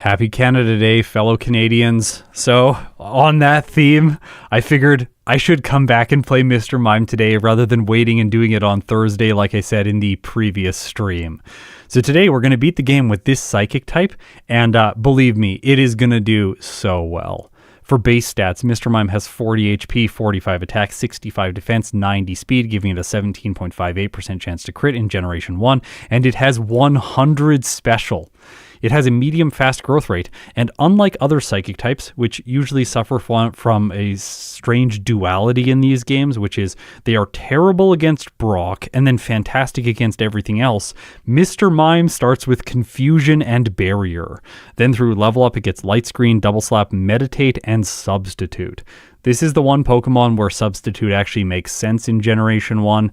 Happy Canada Day, fellow Canadians. So, on that theme, I figured I should come back and play Mr. Mime today rather than waiting and doing it on Thursday like I said in the previous stream. So today we're going to beat the game with this Psychic type, and believe me, it is going to do so well. For base stats, Mr. Mime has 40 HP, 45 attack, 65 defense, 90 speed, giving it a 17.58% chance to crit in Generation 1, and it has 100 special. It has a medium fast growth rate, and unlike other Psychic types, which usually suffer from a strange duality in these games, which is they are terrible against Brock and then fantastic against everything else, Mr. Mime starts with Confusion and Barrier. Then through level up, it gets Light Screen, Double Slap, Meditate, and Substitute. This is the one Pokemon where Substitute actually makes sense in Generation 1.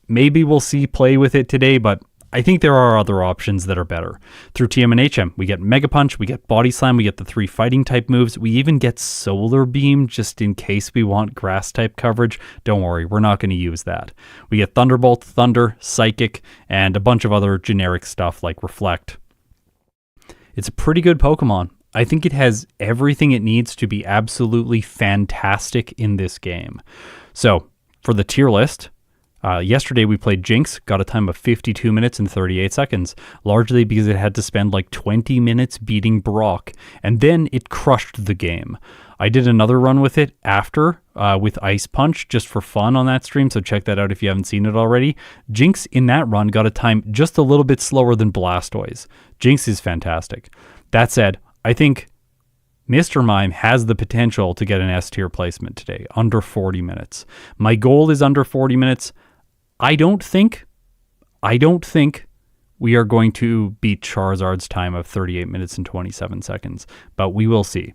Maybe we'll see play with it today, but I think there are other options that are better. Through TM and HM, we get Mega Punch, we get Body Slam, we get the 3 fighting type moves, we even get Solar Beam just in case we want grass type coverage. Don't worry, we're not going to use that. We get Thunderbolt, Thunder, Psychic, and a bunch of other generic stuff like Reflect. It's a pretty good Pokemon. I think it has everything it needs to be absolutely fantastic in this game. So, for the tier list, yesterday we played Jinx, got a time of 52 minutes and 38 seconds, largely because it had to spend like 20 minutes beating Brock, and then it crushed the game. I did another run with it after, with Ice Punch, just for fun on that stream, so check that out if you haven't seen it already. Jinx in that run got a time just a little bit slower than Blastoise. Jinx is fantastic. That said, I think Mr. Mime has the potential to get an S tier placement today, under 40 minutes. My goal is under 40 minutes. I don't think we are going to beat Charizard's time of 38 minutes and 27 seconds, but we will see.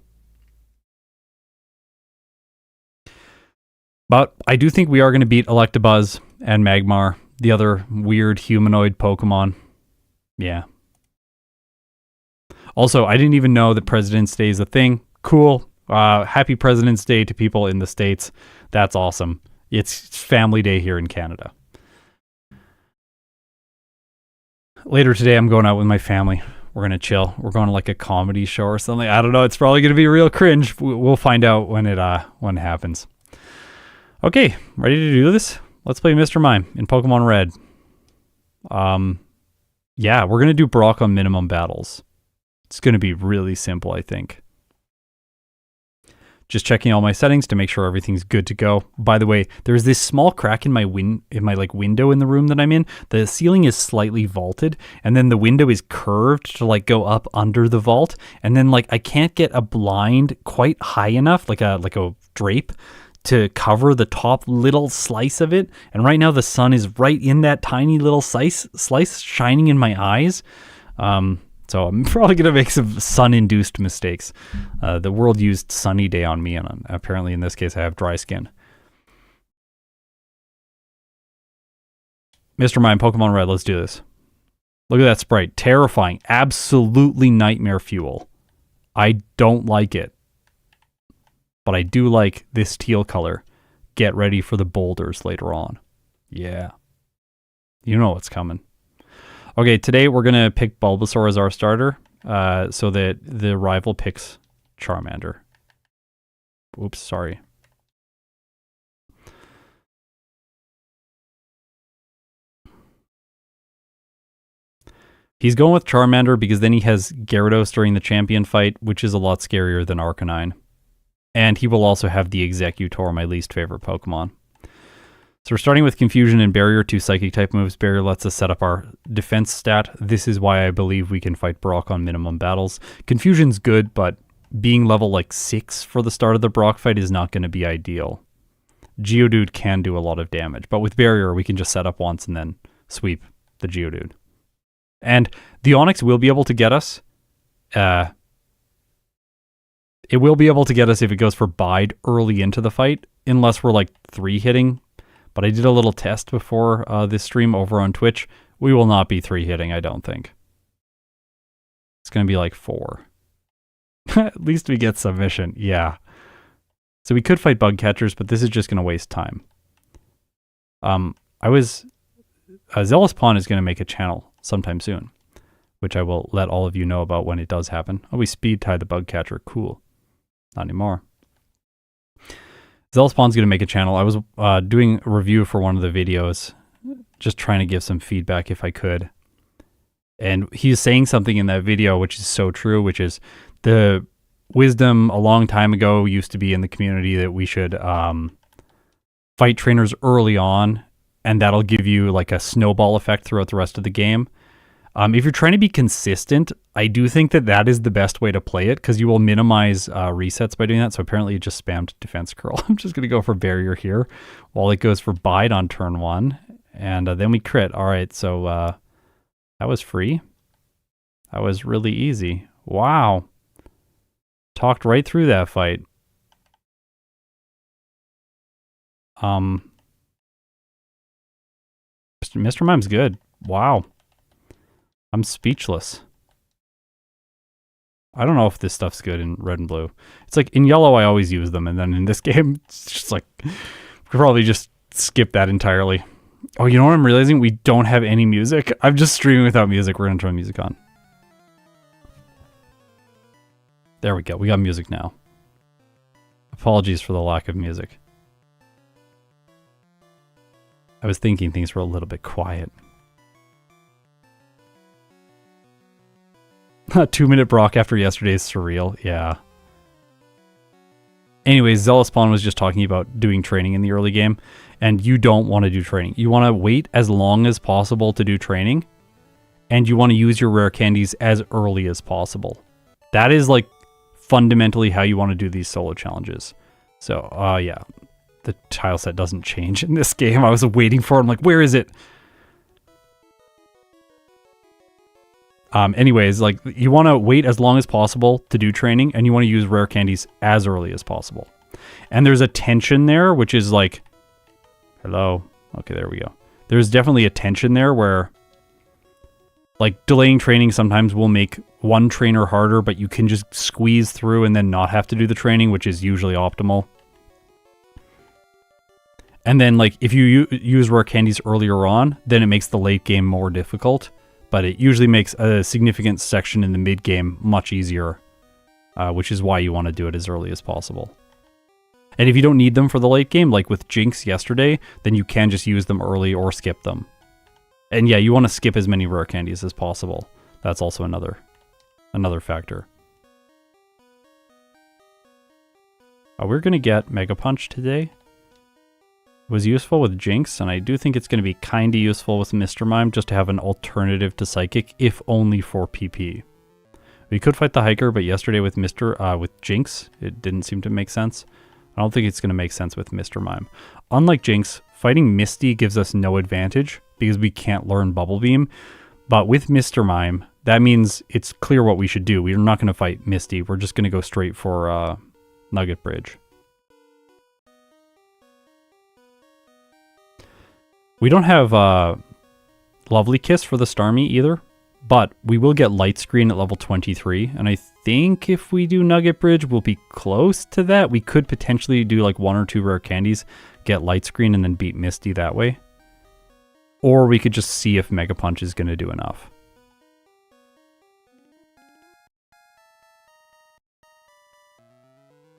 But I do think we are going to beat Electabuzz and Magmar, the other weird humanoid Pokemon. Yeah. Also, I didn't even know that President's Day is a thing. Cool. Happy President's Day to people in the States. That's awesome. It's Family Day here in Canada. Later today, I'm going out with my family. We're going to chill. We're going to like a comedy show or something. I don't know. It's probably going to be real cringe. We'll find out when it happens. Okay, ready to do this? Let's play Mr. Mime in Pokemon Red. Yeah, we're going to do Brock on minimum battles. It's going to be really simple, I think. Just checking all my settings to make sure everything's good to go. By the way, there's this small crack in my window in the room that I'm in. The ceiling is slightly vaulted, and then the window is curved to like go up under the vault, and then like I can't get a blind quite high enough, like a drape, to cover the top little slice of it. And right now the sun is right in that tiny little slice shining in my eyes. So I'm probably going to make some sun-induced mistakes. The world used sunny day on me, and apparently in this case I have dry skin. Mr. Mime, Pokemon Red, let's do this. Look at that sprite. Terrifying. Absolutely nightmare fuel. I don't like it. But I do like this teal color. Get ready for the boulders later on. Yeah. You know what's coming. Okay, today we're going to pick Bulbasaur as our starter, so that the rival picks Charmander. Oops, sorry. He's going with Charmander because then he has Gyarados during the champion fight, which is a lot scarier than Arcanine. And he will also have the Executor, my least favorite Pokemon. So we're starting with Confusion and Barrier, 2 Psychic type moves. Barrier lets us set up our defense stat. This is why I believe we can fight Brock on minimum battles. Confusion's good, but being level like 6 for the start of the Brock fight is not going to be ideal. Geodude can do a lot of damage, but with Barrier we can just set up once and then sweep the Geodude. And the Onix will be able to get us. It will be able to get us if it goes for Bide early into the fight, unless we're like 3-hitting. But I did a little test before this stream over on Twitch. We will not be 3-hitting, I don't think. It's going to be like 4. At least we get submission, yeah. So we could fight bug catchers, but this is just going to waste time. Zealous Pawn is going to make a channel sometime soon. which I will let all of you know about when it does happen. Oh, we speed tie the bug catcher. Cool. Not anymore. Zellspawn's going to make a channel. I was doing a review for one of the videos, just trying to give some feedback if I could. And he's saying something in that video which is so true, which is the wisdom a long time ago used to be in the community that we should fight trainers early on, and that'll give you like a snowball effect throughout the rest of the game. If you're trying to be consistent, I do think that that is the best way to play it, because you will minimize resets by doing that. So apparently it just spammed defense curl. I'm just going to go for barrier here while it goes for bide on turn 1. And then we crit. All right, so that was free. That was really easy. Wow. Talked right through that fight. Mr. Mime's good. Wow. I'm speechless. I don't know if this stuff's good in red and blue. It's like in yellow, I always use them. And then in this game, it's just like, we could probably just skip that entirely. Oh, you know what I'm realizing? We don't have any music. I'm just streaming without music. We're going to turn music on. There we go. We got music now. Apologies for the lack of music. I was thinking things were a little bit quiet. 2-minute Brock after yesterday's surreal. Yeah. Anyways, Zealous-Spawn was just talking about doing training in the early game, and you don't want to do training. You want to wait as long as possible to do training, and you want to use your rare candies as early as possible. That is like fundamentally how you want to do these solo challenges. So, yeah, the tile set doesn't change in this game. I was waiting for it. I'm like, where is it? Anyways, like you want to wait as long as possible to do training, and you want to use rare candies as early as possible. And there's a tension there, which is like, hello. Okay, there we go. There's definitely a tension there where like delaying training sometimes will make one trainer harder, but you can just squeeze through and then not have to do the training, which is usually optimal. And then like if you use rare candies earlier on, then it makes the late game more difficult. But it usually makes a significant section in the mid game much easier, which is why you want to do it as early as possible. And if you don't need them for the late game, like with Jinx yesterday, then you can just use them early or skip them. And yeah, you want to skip as many rare candies as possible. That's also another factor. We're going to get Mega Punch today. Was useful with Jinx, and I do think it's going to be kind of useful with Mr. Mime just to have an alternative to Psychic, if only for PP. We could fight the Hiker, but yesterday with with Jinx, it didn't seem to make sense. I don't think it's going to make sense with Mr. Mime. Unlike Jinx, fighting Misty gives us no advantage because we can't learn Bubble Beam, but with Mr. Mime, that means it's clear what we should do. We're not going to fight Misty. We're just going to go straight for Nugget Bridge. We don't have Lovely Kiss for the Starmie either, but we will get Light Screen at level 23, and I think if we do Nugget Bridge, we'll be close to that. We could potentially do like 1 or 2 rare candies, get Light Screen, and then beat Misty that way. Or we could just see if Mega Punch is going to do enough.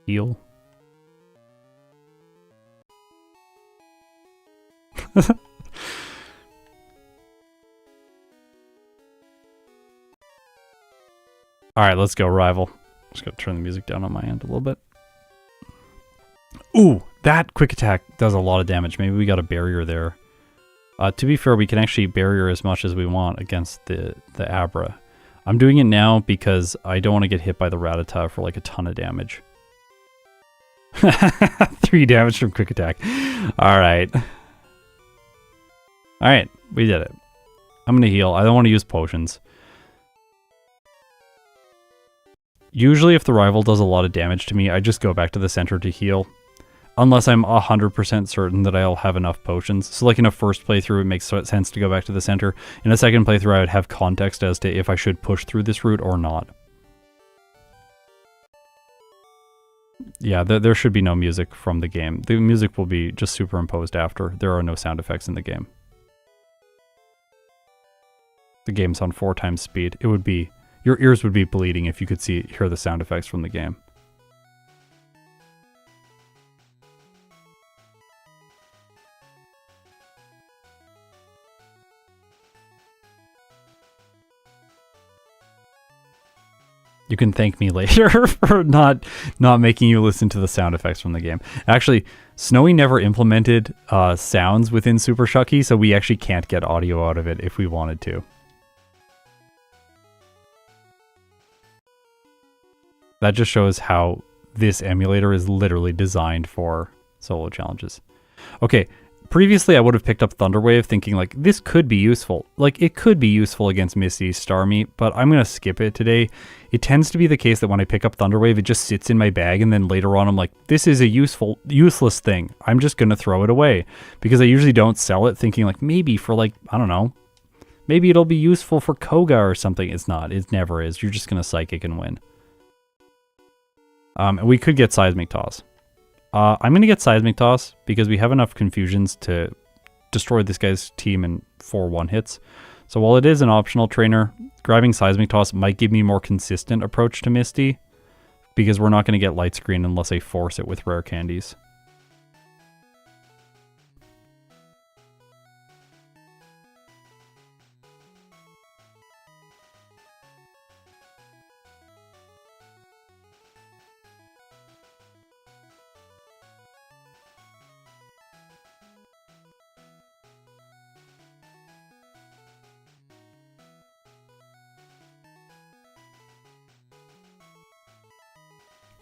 Heal. Alright, let's go, Rival. Just gotta turn the music down on my end a little bit. Ooh, that quick attack does a lot of damage. Maybe we got a barrier there. To be fair, we can actually barrier as much as we want against the Abra. I'm doing it now because I don't want to get hit by the Rattata for like a ton of damage. 3 damage from quick attack. Alright. Alright, we did it. I'm gonna heal. I don't want to use potions. Usually if the rival does a lot of damage to me, I just go back to the center to heal. Unless I'm 100% certain that I'll have enough potions. So like in a first playthrough, it makes sense to go back to the center. In a second playthrough, I would have context as to if I should push through this route or not. Yeah, there should be no music from the game. The music will be just superimposed after. There are no sound effects in the game. The game's on 4 times speed. It would be... Your ears would be bleeding if you could hear the sound effects from the game. You can thank me later for not making you listen to the sound effects from the game. Actually, Snowy never implemented sounds within Super Shucky, so we actually can't get audio out of it if we wanted to. That just shows how this emulator is literally designed for solo challenges. Okay, previously I would have picked up Thunderwave thinking like, this could be useful. Like, it could be useful against Misty's Starmie, but I'm going to skip it today. It tends to be the case that when I pick up Thunderwave, it just sits in my bag, and then later on I'm like, this is a useless thing. I'm just going to throw it away. Because I usually don't sell it thinking like, maybe for like, I don't know, maybe it'll be useful for Koga or something. It's not. It never is. You're just going to Psychic and win. And we could get Seismic Toss. I'm going to get Seismic Toss because we have enough confusions to destroy this guy's team in 4 one-hits. So while it is an optional trainer, grabbing Seismic Toss might give me a more consistent approach to Misty because we're not going to get Light Screen unless I force it with rare candies.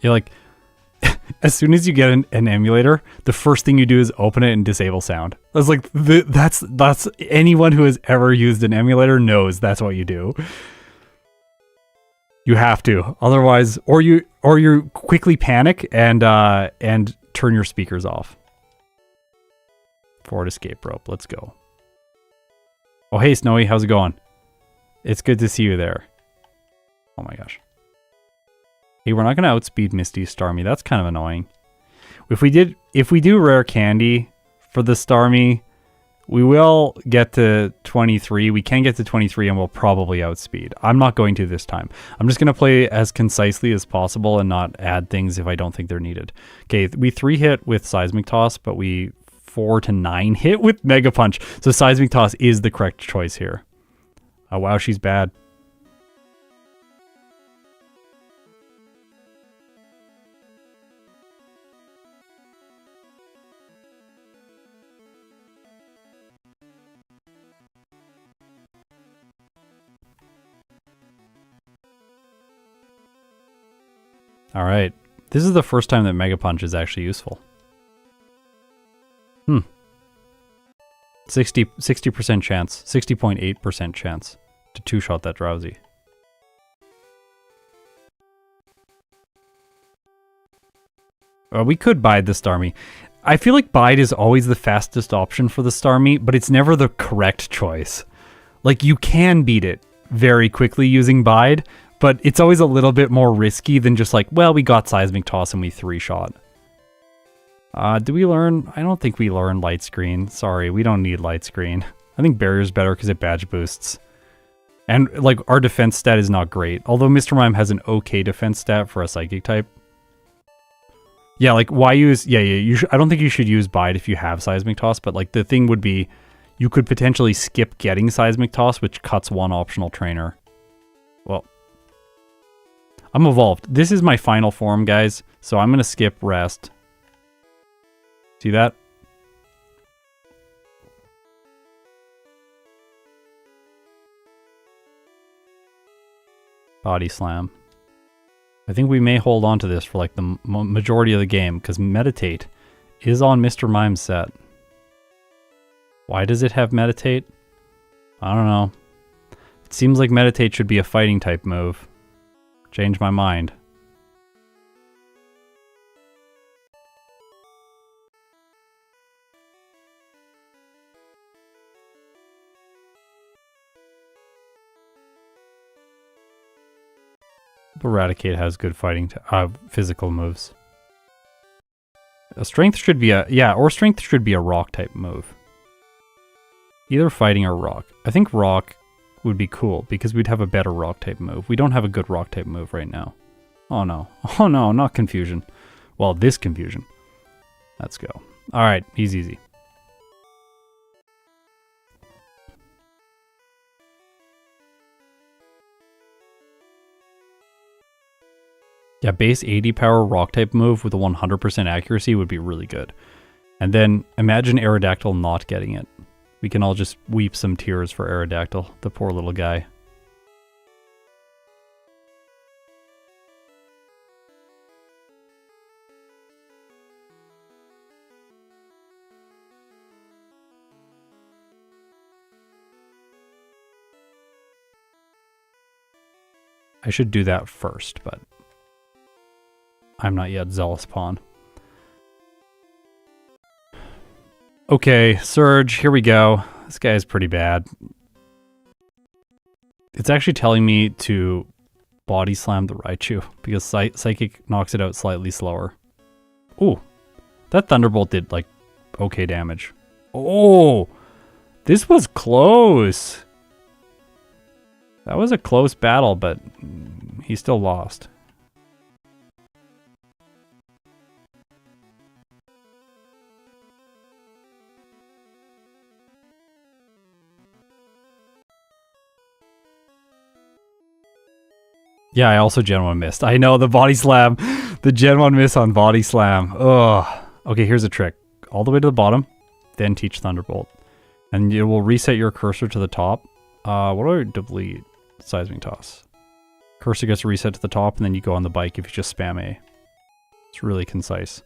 You're like, as soon as you get an emulator, the first thing you do is open it and disable sound. That's like, that's anyone who has ever used an emulator knows that's what you do. You have to, otherwise, or you quickly panic and turn your speakers off. Forward escape rope, let's go. Oh hey Snowy, how's it going? It's good to see you there. Oh my gosh. Hey, we're not going to outspeed Misty's Starmie. That's kind of annoying. If we do rare candy for the Starmie, we will get to 23. We can get to 23 and we'll probably outspeed. I'm not going to this time. I'm just going to play as concisely as possible and not add things if I don't think they're needed. Okay, we 3-hit with Seismic Toss, but we 4 to 9 hit with Mega Punch. So Seismic Toss is the correct choice here. Oh wow, she's bad. All right, this is the first time that Mega Punch is actually useful. 60% chance, 60.8% chance to 2-shot that Drowsy. We could bide the Starmie. I feel like bide is always the fastest option for the Starmie, but it's never the correct choice. Like, you can beat it very quickly using bide, but it's always a little bit more risky than just like, well, we got Seismic Toss and we 3-shot. Do we learn? I don't think we learn Light Screen. Sorry, we don't need Light Screen. I think Barrier's better because it badge boosts. And like, our defense stat is not great. Although Mr. Mime has an okay defense stat for a Psychic type. Yeah, like, why use... Yeah, I don't think you should use bide if you have Seismic Toss, but like, the thing would be, you could potentially skip getting Seismic Toss, which cuts one optional trainer. Well... I'm evolved. This is my final form, guys, so I'm going to skip rest. See that? Body Slam. I think we may hold on to this for like the majority of the game, because Meditate is on Mr. Mime's set. Why does it have Meditate? I don't know. It seems like Meditate should be a fighting type move. Change my mind. Eradicate has good fighting, physical moves. Strength should be or Strength should be a rock type move. Either fighting or rock. I think rock would be cool because we'd have a better rock type move. We don't have a good rock type move right now. Oh no. Oh no, not confusion. Well, this confusion. Let's go. Alright, he's easy. Yeah, base 80 power rock type move with a 100% accuracy would be really good. And then imagine Aerodactyl not getting it. We can all just weep some tears for Aerodactyl, the poor little guy. I should do that first, but I'm not yet Zealous Pawn. Okay, Surge, here we go. This guy is pretty bad. It's actually telling me to body slam the Raichu because Psychic knocks it out slightly slower. Ooh, that Thunderbolt did like okay damage. Oh, this was close. That was a close battle, but he still lost. Yeah, I also Gen 1 missed. I know, the body slam. The Gen 1 miss on body slam. Ugh. Okay, here's a trick. All the way to the bottom, then teach Thunderbolt. And it will reset your cursor to the top. What do I delete? Seismic Toss. Cursor gets reset to the top, and then you go on the bike if you just spam A. It's really concise.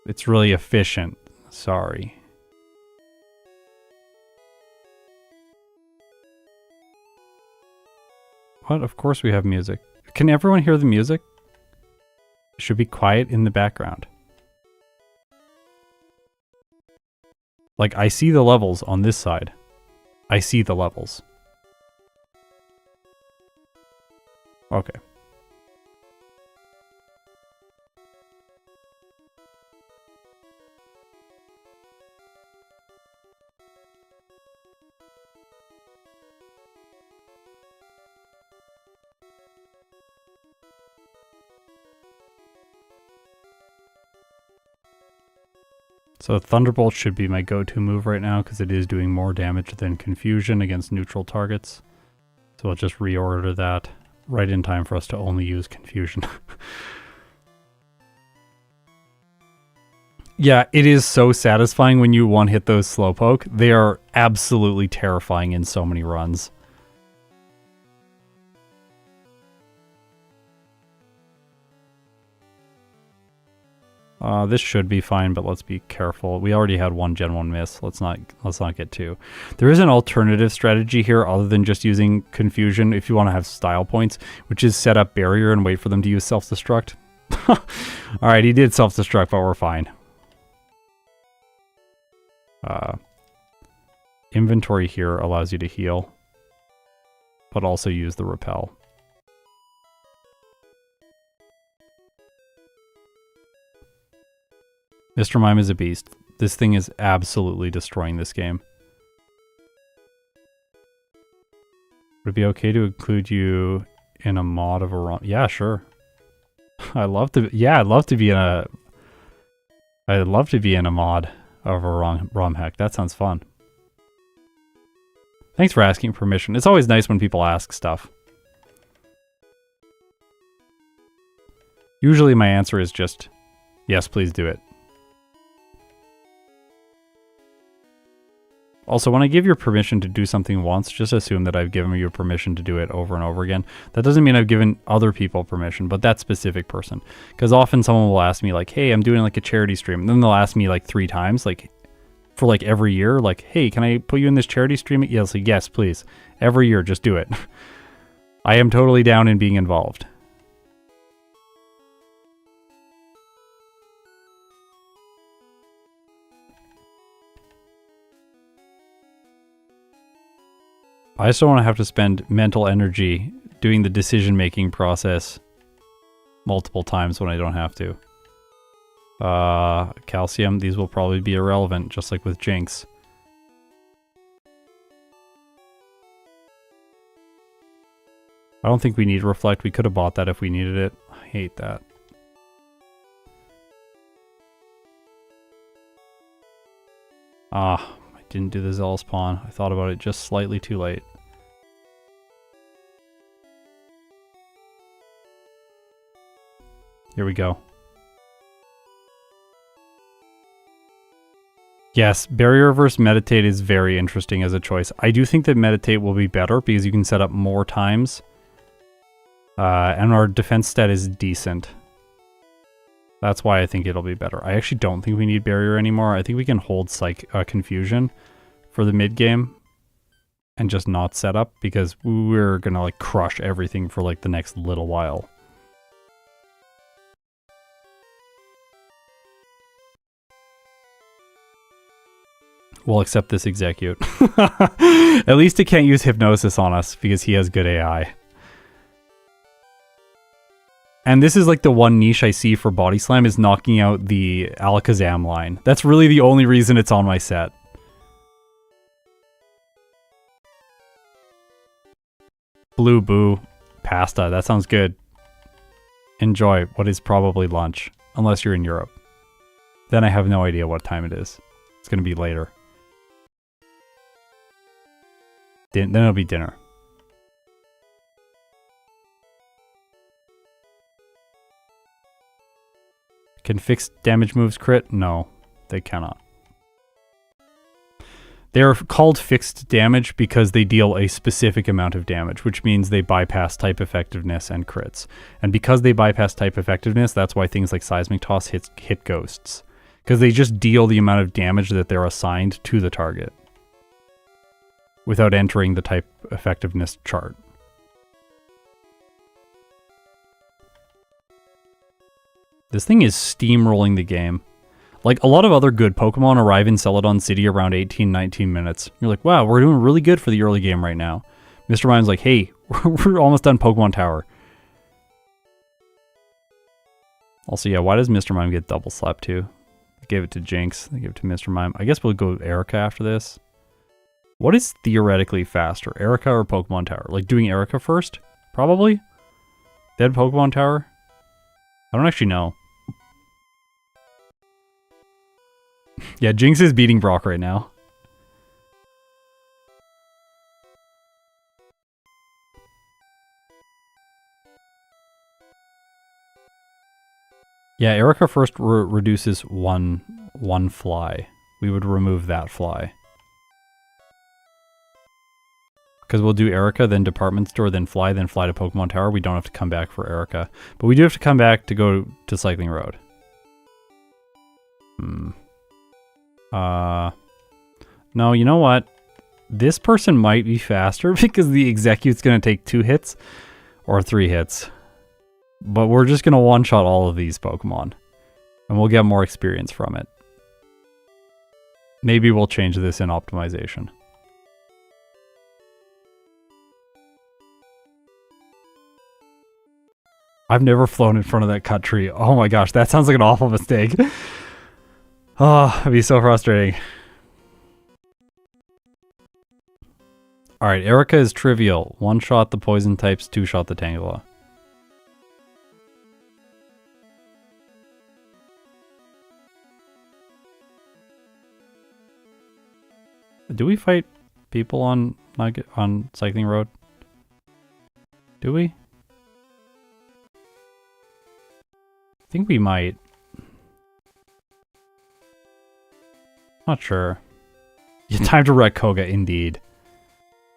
It's really efficient. Sorry. What? Of course we have music. Can everyone hear the music? It should be quiet in the background. Like, I see the levels on this side. I see the levels. Okay. So Thunderbolt should be my go-to move right now because it is doing more damage than Confusion against neutral targets. So I'll just reorder that right in time for us to only use Confusion. Yeah, it is so satisfying when you one-hit those Slowpoke. They are absolutely terrifying in so many runs. This should be fine, but let's be careful. We already had one Gen 1 miss. Let's not get two. There is an alternative strategy here other than just using Confusion if you want to have style points, which is set up barrier and wait for them to use self-destruct. Alright, he did self-destruct, but we're fine. Inventory here allows you to heal, but also use the repel. Mr. Mime is a beast. This thing is absolutely destroying this game. Would it be okay to include you in a mod of a ROM? Yeah, sure. I'd love to be in a mod of a ROM hack. That sounds fun. Thanks for asking permission. It's always nice when people ask stuff. Usually my answer is just, yes, please do it. Also, when I give you permission to do something once, just assume that I've given you permission to do it over and over again. That doesn't mean I've given other people permission, but that specific person. Because often someone will ask me like, hey, I'm doing like a charity stream. And then they'll ask me like 3 times, like for like every year, like, hey, can I put you in this charity stream? Yes, like, yes, please. Every year, just do it. I am totally down in being involved. I just don't want to have to spend mental energy doing the decision-making process multiple times when I don't have to. Calcium, these will probably be irrelevant, just like with Jinx. I don't think we need Reflect. We could have bought that if we needed it. I hate that. Ah, I didn't do the Zealous Pawn. I thought about it just slightly too late. Here we go. Yes, Barrier versus Meditate is very interesting as a choice. I do think that Meditate will be better because you can set up more times. And our defense stat is decent. That's why I think it'll be better. I actually don't think we need Barrier anymore. I think we can hold Confusion for the mid game and just not set up because we're gonna like crush everything for like the next little while. We'll accept this execute. At least it can't use Hypnosis on us because he has good AI. And this is like the one niche I see for Body Slam is knocking out the Alakazam line. That's really the only reason it's on my set. Blue Boo. Pasta. That sounds good. Enjoy what is probably lunch. Unless you're in Europe. Then I have no idea what time it is. It's going to be later. Then it'll be dinner. Can fixed damage moves crit? No, they cannot. They are called fixed damage because they deal a specific amount of damage, which means they bypass type effectiveness and crits. And because they bypass type effectiveness, that's why things like Seismic Toss hit ghosts. Because they just deal the amount of damage that they're assigned to the target without entering the type effectiveness chart. This thing is steamrolling the game. Like, a lot of other good Pokemon arrive in Celadon City around 18-19 minutes. You're like, wow, we're doing really good for the early game right now. Mr. Mime's like, hey, we're almost done Pokemon Tower. Also, yeah, why does Mr. Mime get double slapped too? They gave it to Jinx, they gave it to Mr. Mime. I guess we'll go Erika after this. What is theoretically faster, Erika or Pokemon Tower? Like, doing Erika first? Probably? Then Pokemon Tower? I don't actually know. Yeah, Jinx is beating Brock right now. Yeah, Erika first reduces one fly. We would remove that fly. Because we'll do Erika, then Department Store, then fly to Pokemon Tower. We don't have to come back for Erika. But we do have to come back to go to Cycling Road. No, you know what? This person might be faster because the Execute's going to take 2 hits or 3 hits. But we're just going to one-shot all of these Pokemon. And we'll get more experience from it. Maybe we'll change this in optimization. I've never flown in front of that cut tree. Oh my gosh, that sounds like an awful mistake. Oh, it'd be so frustrating. Alright, Erika is trivial. 1-shot the poison types, 2-shot the Tangela. Do we fight people on Nugget on Cycling Road? Do we? I think we might. Not sure. Yeah, time to wreck Koga, indeed.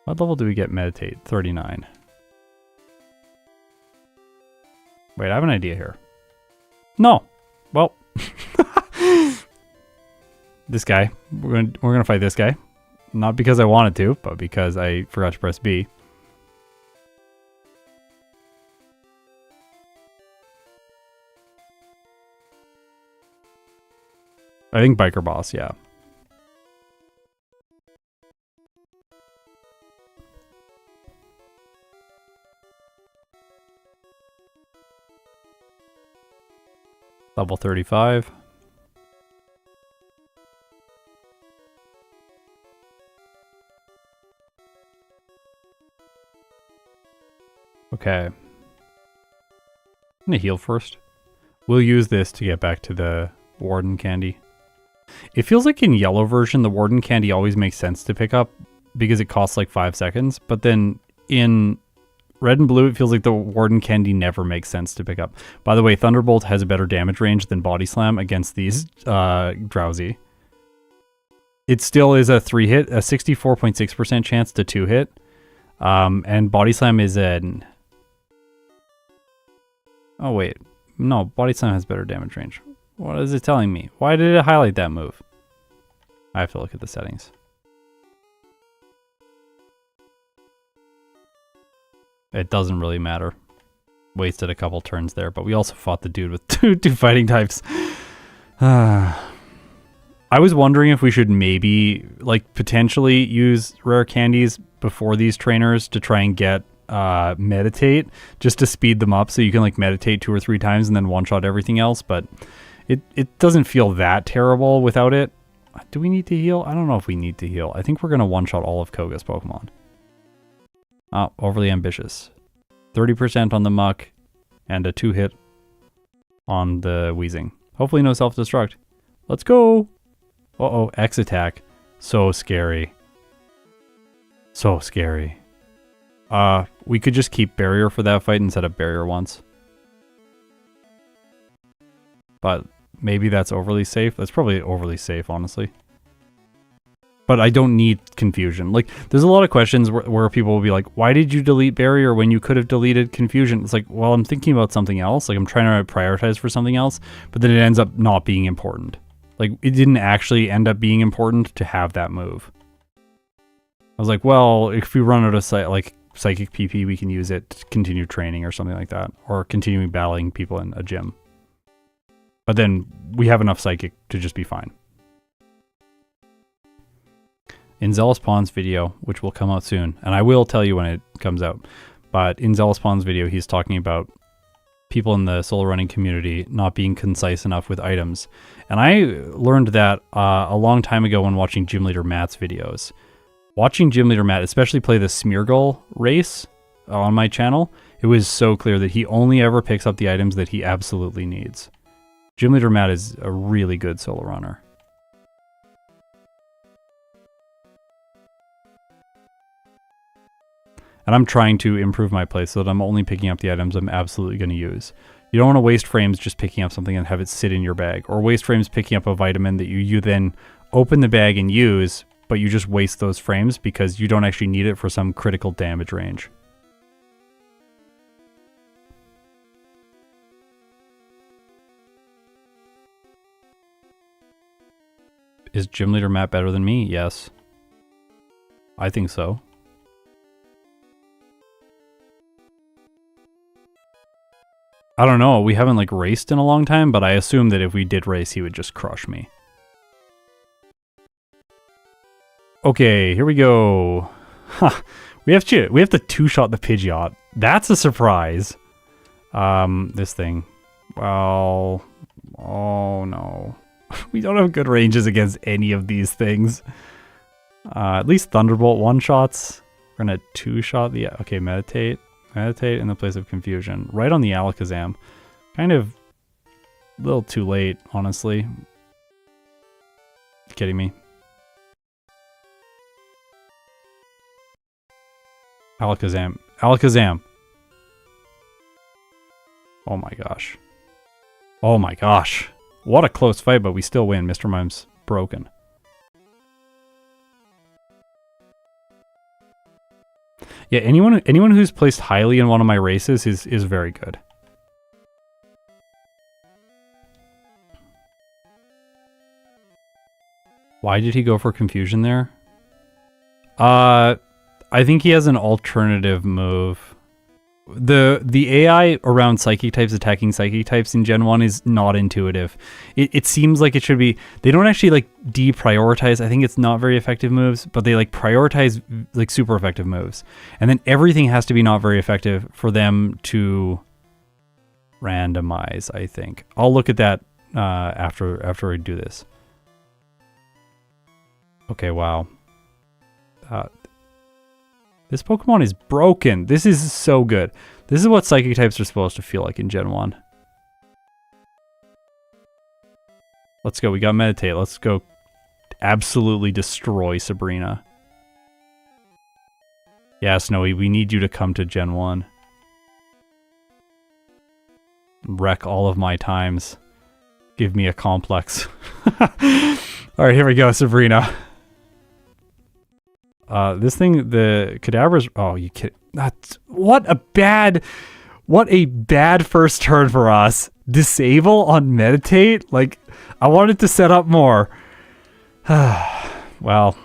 What level do we get Meditate? 39. Wait, I have an idea here. No. Well. This guy. We're gonna fight this guy. Not because I wanted to, but because I forgot to press B. I think Biker Boss, yeah. Level 35. Okay. I'm gonna heal first. We'll use this to get back to the Warden candy. It feels like in yellow version, the Warden candy always makes sense to pick up because it costs like 5 seconds. But then in red and blue, it feels like the Warden candy never makes sense to pick up. By the way, Thunderbolt has a better damage range than Body Slam against these Drowsy. It still is a 3-hit, a 64.6% chance to 2-hit. And Body Slam is an... Oh, wait. No, Body Slam has better damage range. What is it telling me? Why did it highlight that move? I have to look at the settings. It doesn't really matter. Wasted a couple turns there, but we also fought the dude with two fighting types. I was wondering if we should maybe, like, potentially use rare candies before these trainers to try and get meditate, just to speed them up so you can, like, meditate 2 or 3 times and then one-shot everything else, but it doesn't feel that terrible without it. Do we need to heal? I don't know if we need to heal. I think we're going to one-shot all of Koga's Pokemon. Oh, overly ambitious. 30% on the Muck and a 2-hit on the Weezing. Hopefully no self-destruct. Let's go! Uh-oh, X attack. So scary. So scary. We could just keep Barrier for that fight and set up Barrier once. But maybe that's overly safe. That's probably overly safe, honestly. But I don't need Confusion. Like, there's a lot of questions where people will be like, why did you delete Barrier when you could have deleted Confusion? It's like, well, I'm thinking about something else. Like, I'm trying to prioritize for something else, but then it ends up not being important. Like, it didn't actually end up being important to have that move. I was like, well, if we run out of Psychic PP, we can use it to continue training or something like that. Or continuing battling people in a gym. But then we have enough Psychic to just be fine. In Zealous Pawn's video, which will come out soon, and I will tell you when it comes out, but in Zealous Pawn's video, he's talking about people in the solo running community not being concise enough with items. And I learned that a long time ago when watching Gym Leader Matt's videos. Watching Gym Leader Matt, especially play the Smeargle race on my channel, it was so clear that he only ever picks up the items that he absolutely needs. Gym Leader Matt is a really good solo runner. And I'm trying to improve my play so that I'm only picking up the items I'm absolutely going to use. You don't want to waste frames just picking up something and have it sit in your bag. Or waste frames picking up a vitamin that you then open the bag and use, but you just waste those frames because you don't actually need it for some critical damage range. Is Gym Leader Matt better than me? Yes. I think so. I don't know, we haven't like raced in a long time, but I assume that if we did race, he would just crush me. Okay, here we go. Huh. We have to two-shot the Pidgeot. That's a surprise. This thing. Well, oh no. We don't have good ranges against any of these things. At least Thunderbolt one-shots. We're gonna two-shot the... Okay, Meditate. Meditate in the place of Confusion. Right on the Alakazam. Kind of a little too late, honestly. You kidding me? Alakazam. Alakazam! Oh my gosh. Oh my gosh. What a close fight, but we still win. Mr. Mime's broken. Yeah, anyone who's placed highly in one of my races is very good. Why did he go for Confusion there? I think he has an alternative move. The AI around Psychic types attacking Psychic types in Gen 1 is not intuitive. It seems like it should be... They don't actually like deprioritize. I think it's not very effective moves, but they like prioritize like super effective moves. And then everything has to be not very effective for them to randomize, I think. I'll look at that after I do this. Okay, wow. This Pokemon is broken. This is so good. This is what psychic types are supposed to feel like in Gen 1. Let's go. We got meditate. Let's go absolutely destroy Sabrina. Yeah, Snowy, we need you to come to Gen 1. Wreck all of my times. Give me a complex. Alright, here we go, Sabrina. This thing, the cadavers. Oh, you kid. What a bad first turn for us. Disable on meditate? Like, I wanted to set up more. Well.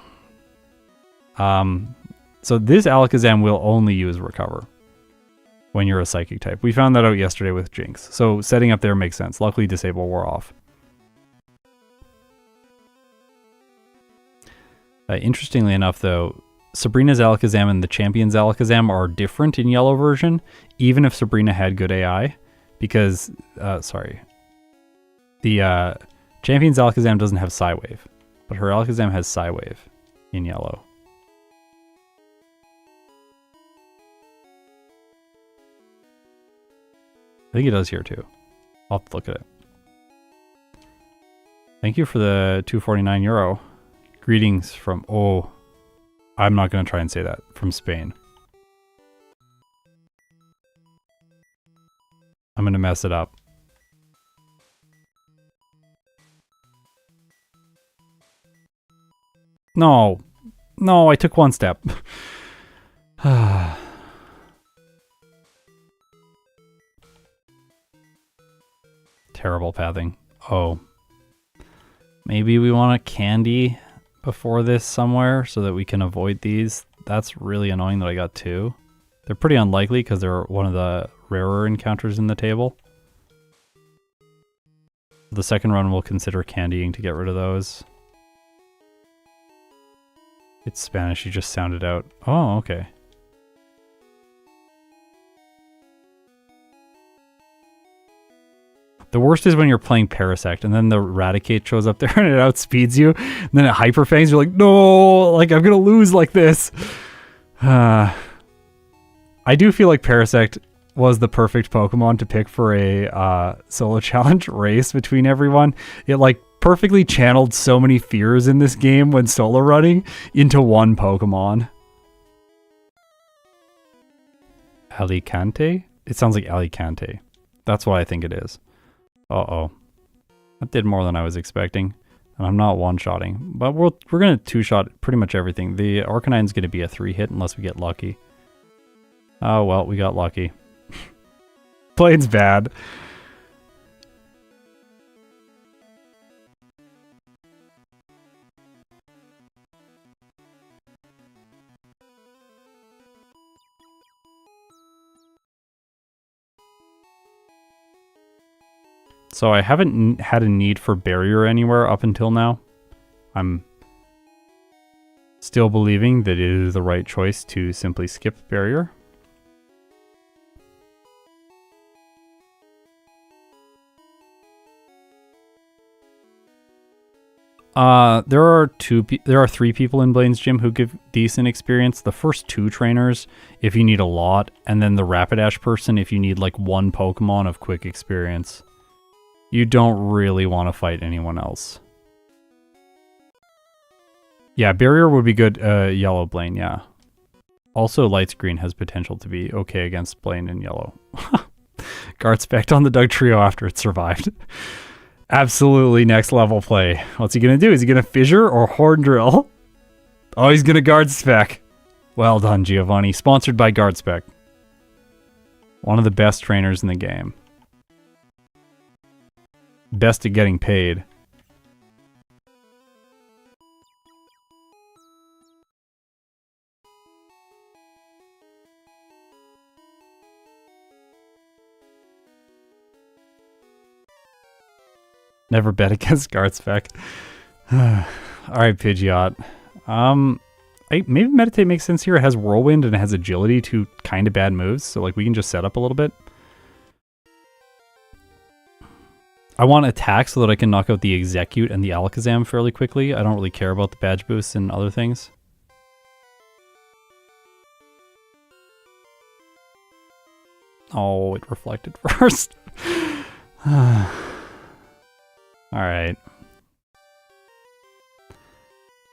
So this Alakazam will only use recover when you're a psychic type. We found that out yesterday with Jinx. So setting up there makes sense. Luckily, disable wore off. Interestingly enough, though, Sabrina's Alakazam and the Champion's Alakazam are different in yellow version, even if Sabrina had good AI, because, the Champion's Alakazam doesn't have Psywave, but her Alakazam has Psywave in yellow. I think it does here too. I'll have to look at it. Thank you for the €249. Greetings from, oh, I'm not going to try and say that, from Spain. I'm going to mess it up. No, I took one step. Terrible pathing. Oh. Maybe we want a candy before this somewhere so that we can avoid these. That's really annoying that I got two. They're pretty unlikely because they're one of the rarer encounters in the table. The second run we'll consider candying to get rid of those. It's Spanish, you just sounded out. Oh, okay. The worst is when you're playing Parasect and then the Raticate shows up there and it outspeeds you. And then it Hyperfangs, you're like, no, like I'm gonna lose like this. I do feel like Parasect was the perfect Pokemon to pick for a solo challenge race between everyone. It like perfectly channeled so many fears in this game when solo running into one Pokemon. Alicante? It sounds like Alicante. That's what I think it is. Uh-oh. That did more than I was expecting. And I'm not one-shotting. But we're going to two-shot pretty much everything. The Arcanine's going to be a 3-hit unless we get lucky. Oh, well, we got lucky. Blaine's bad. So I haven't had a need for barrier anywhere up until now. I'm still believing that it is the right choice to simply skip barrier. There are three people in Blaine's gym who give decent experience. The first two trainers, if you need a lot, and then the Rapidash person if you need like one Pokemon of quick experience. You don't really want to fight anyone else. Yeah, barrier would be good. Yellow Blaine, yeah. Also, Lights Green has potential to be okay against Blaine and yellow. Guard Spect on the Doug Trio after it survived. Absolutely next level play. What's he going to do? Is he going to Fissure or Horn Drill? Oh, he's going to Guard Spec. Well done, Giovanni. Sponsored by Guard Spec. One of the best trainers in the game. Best at getting paid. Never bet against Guard Spec. Alright, Pidgeot. Maybe Meditate makes sense here. It has Whirlwind and it has Agility, two kind of bad moves, so like we can just set up a little bit. I want Attack so that I can knock out the Execute and the Alakazam fairly quickly. I don't really care about the badge boosts and other things. Oh, it reflected first. Alright.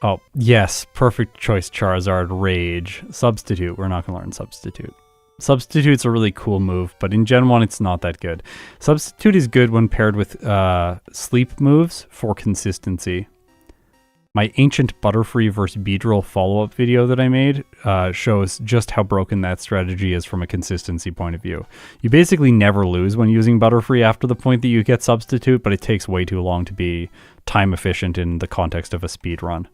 Oh, yes. Perfect choice, Charizard. Rage. Substitute. We're not going to learn Substitute. Substitute's a really cool move, but in Gen 1 it's not that good. Substitute is good when paired with sleep moves for consistency. My Ancient Butterfree versus Beedrill follow-up video that I made shows just how broken that strategy is from a consistency point of view. You basically never lose when using Butterfree after the point that you get Substitute, but it takes way too long to be time efficient in the context of a speed run.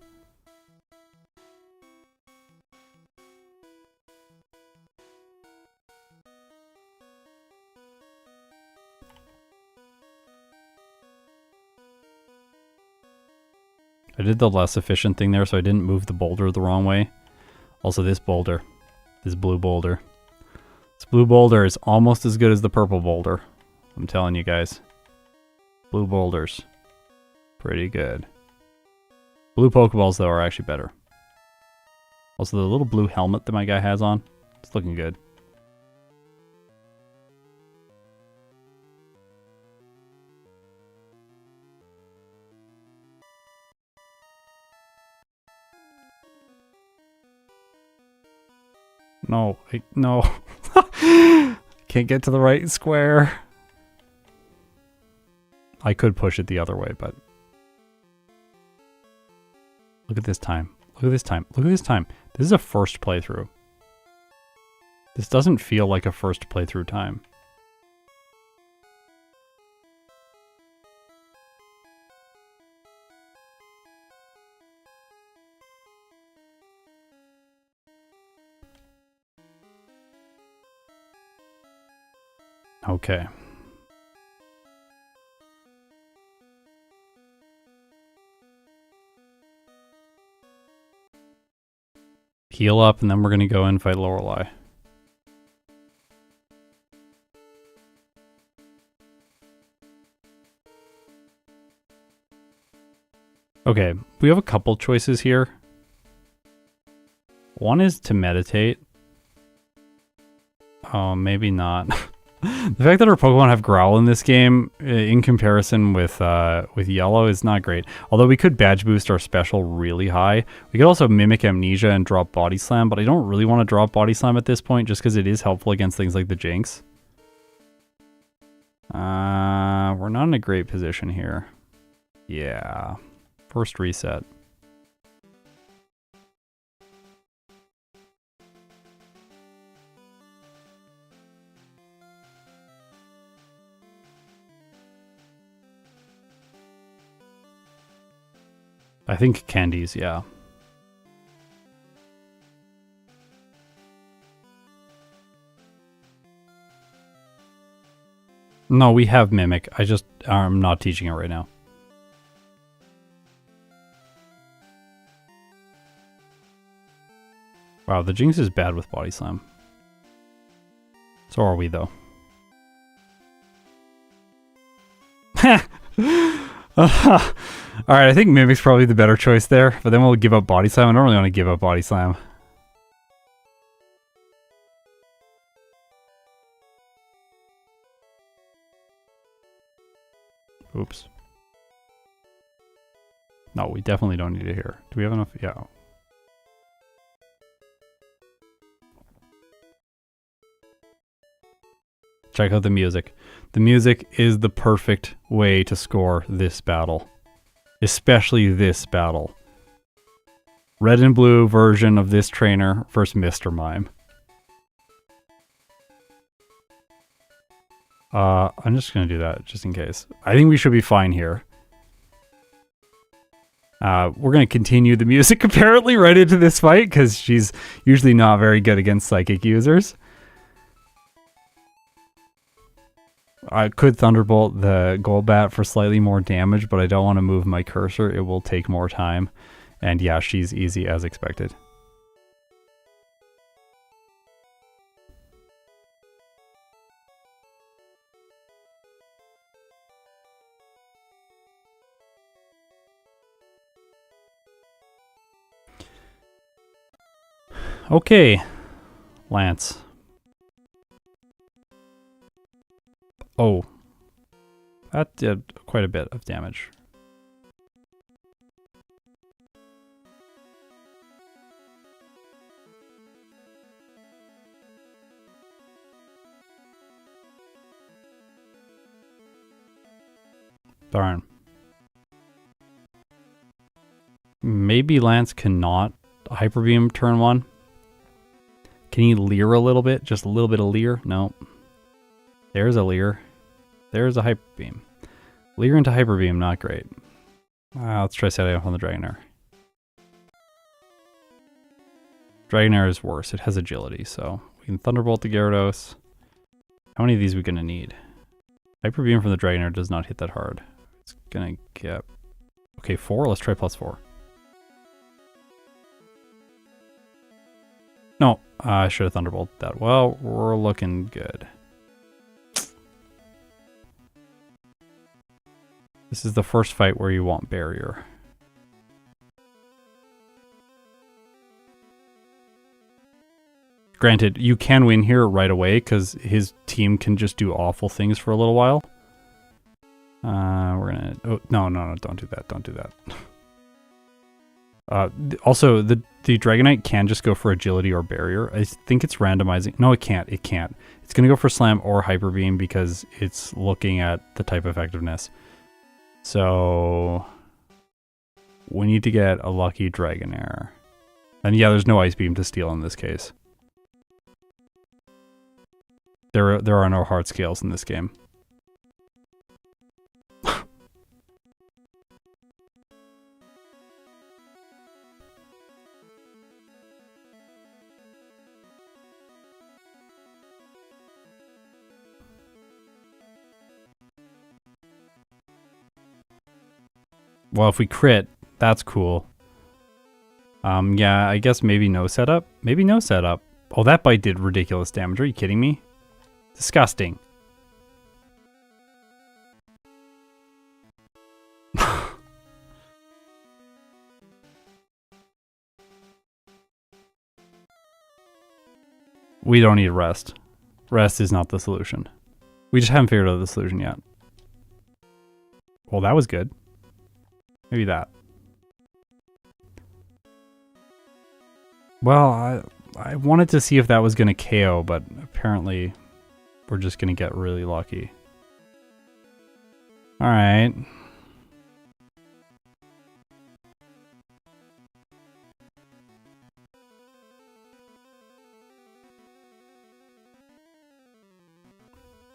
I did the less efficient thing there, so I didn't move the boulder the wrong way. Also, this boulder, this blue boulder. This blue boulder is almost as good as the purple boulder. I'm telling you guys. Blue boulders. Pretty good. Blue Pokeballs, though, are actually better. Also, the little blue helmet that my guy has on, it's looking good. No, no. Can't get to the right square. I could push it the other way, but... Look at this time. Look at this time. Look at this time. This is a first playthrough. This doesn't feel like a first playthrough time. Okay. Heal up, and then we're going to go and fight Lorelei. Okay, we have a couple choices here. One is to meditate. Oh, maybe not. The fact that our Pokemon have Growl in this game, in comparison with Yellow, is not great. Although we could Badge Boost our special really high. We could also Mimic Amnesia and drop Body Slam, but I don't really want to drop Body Slam at this point, just because it is helpful against things like the Jinx. We're not in a great position here. Yeah. First reset. I think Candies, yeah. No, we have Mimic. I'm not teaching it right now. Wow, the Jinx is bad with Body Slam. So are we, though. Alright, I think Mimic's probably the better choice there, but then we'll give up Body Slam. I don't really want to give up Body Slam. Oops. No, we definitely don't need it here. Do we have enough? Yeah. Check out the music. The music is the perfect way to score this battle. Especially this battle. Red and blue version of this trainer versus Mr. Mime. I'm just gonna do that, just in case. I think we should be fine here. We're gonna continue the music apparently right into this fight, because she's usually not very good against psychic users. I could Thunderbolt the Golbat for slightly more damage, but I don't want to move my cursor. It will take more time. And yeah, she's easy as expected. Okay, Lance. Oh. That did quite a bit of damage. Darn. Maybe Lance cannot Hyper Beam turn 1. Can he leer a little bit? Just a little bit of leer? No. There's a leer. There's a Hyper Beam. Leer into Hyper Beam, not great. Let's try setting up on the Dragonair. Dragonair is worse. It has agility, so we can Thunderbolt the Gyarados. How many of these are we going to need? Hyper Beam from the Dragonair does not hit that hard. It's going to get... Okay, 4? Let's try +4. No, I should have Thunderbolted that. Well, we're looking good. This is the first fight where you want Barrier. Granted, you can win here right away because his team can just do awful things for a little while. We're gonna... Oh, no, don't do that. Don't do that. Also, the Dragonite can just go for Agility or Barrier. I think it's randomizing. No, it can't. It can't. It's going to go for Slam or Hyper Beam because it's looking at the type effectiveness. So we need to get a lucky Dragonair. And yeah, there's no Ice Beam to steal in this case. There are no hard scales in this game. Well, if we crit, that's cool. Yeah, I guess maybe no setup. Maybe no setup. Oh, that bite did ridiculous damage. Are you kidding me? Disgusting. We don't need rest. Rest is not the solution. We just haven't figured out the solution yet. Well, that was good. Maybe that. Well, I wanted to see if that was going to KO, but apparently we're just going to get really lucky. All right.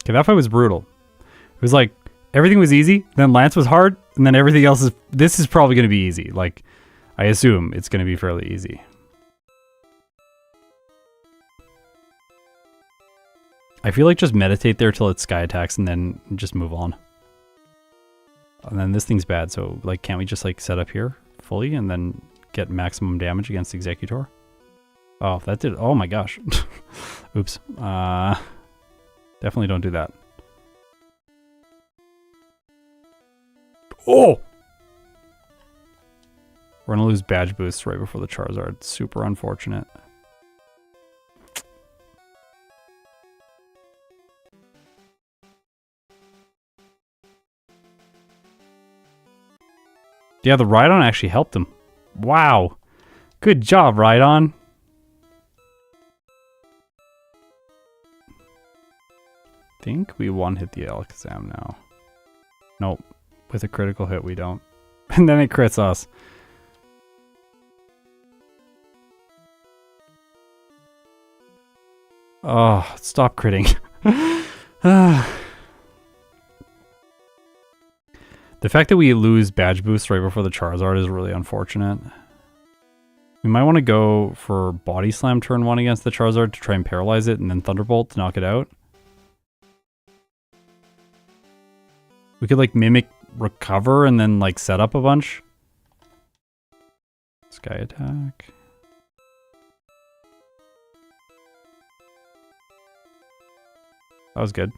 Okay, that fight was brutal. It was like everything was easy, then Lance was hard, and then everything else is... This is probably going to be easy. Like, I assume it's going to be fairly easy. I feel like just meditate there till it Sky Attacks and then just move on. And then this thing's bad, so like, can't we just like set up here fully and then get maximum damage against Executor? Oh, that did... Oh my gosh. Oops. Definitely don't do that. Oh! We're gonna lose badge boosts right before the Charizard. Super unfortunate. Yeah, the Rhydon actually helped him. Wow. Good job, Rhydon. I think we one-hit the Alakazam now. Nope. With a critical hit, we don't. And then it crits us. Oh, stop critting. The fact that we lose badge boost right before the Charizard is really unfortunate. We might want to go for Body Slam turn 1 against the Charizard to try and paralyze it and then Thunderbolt to knock it out. We could like Mimic Recover and then like set up a bunch. Sky Attack. That was good.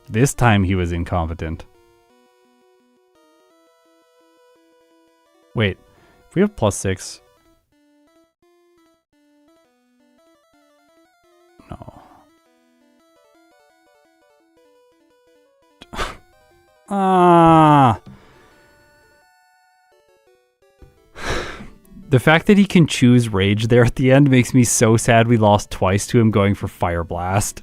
This time he was incompetent. Wait, if we have +6, Ah. The fact that he can choose Rage there at the end makes me so sad we lost twice to him going for Fire Blast.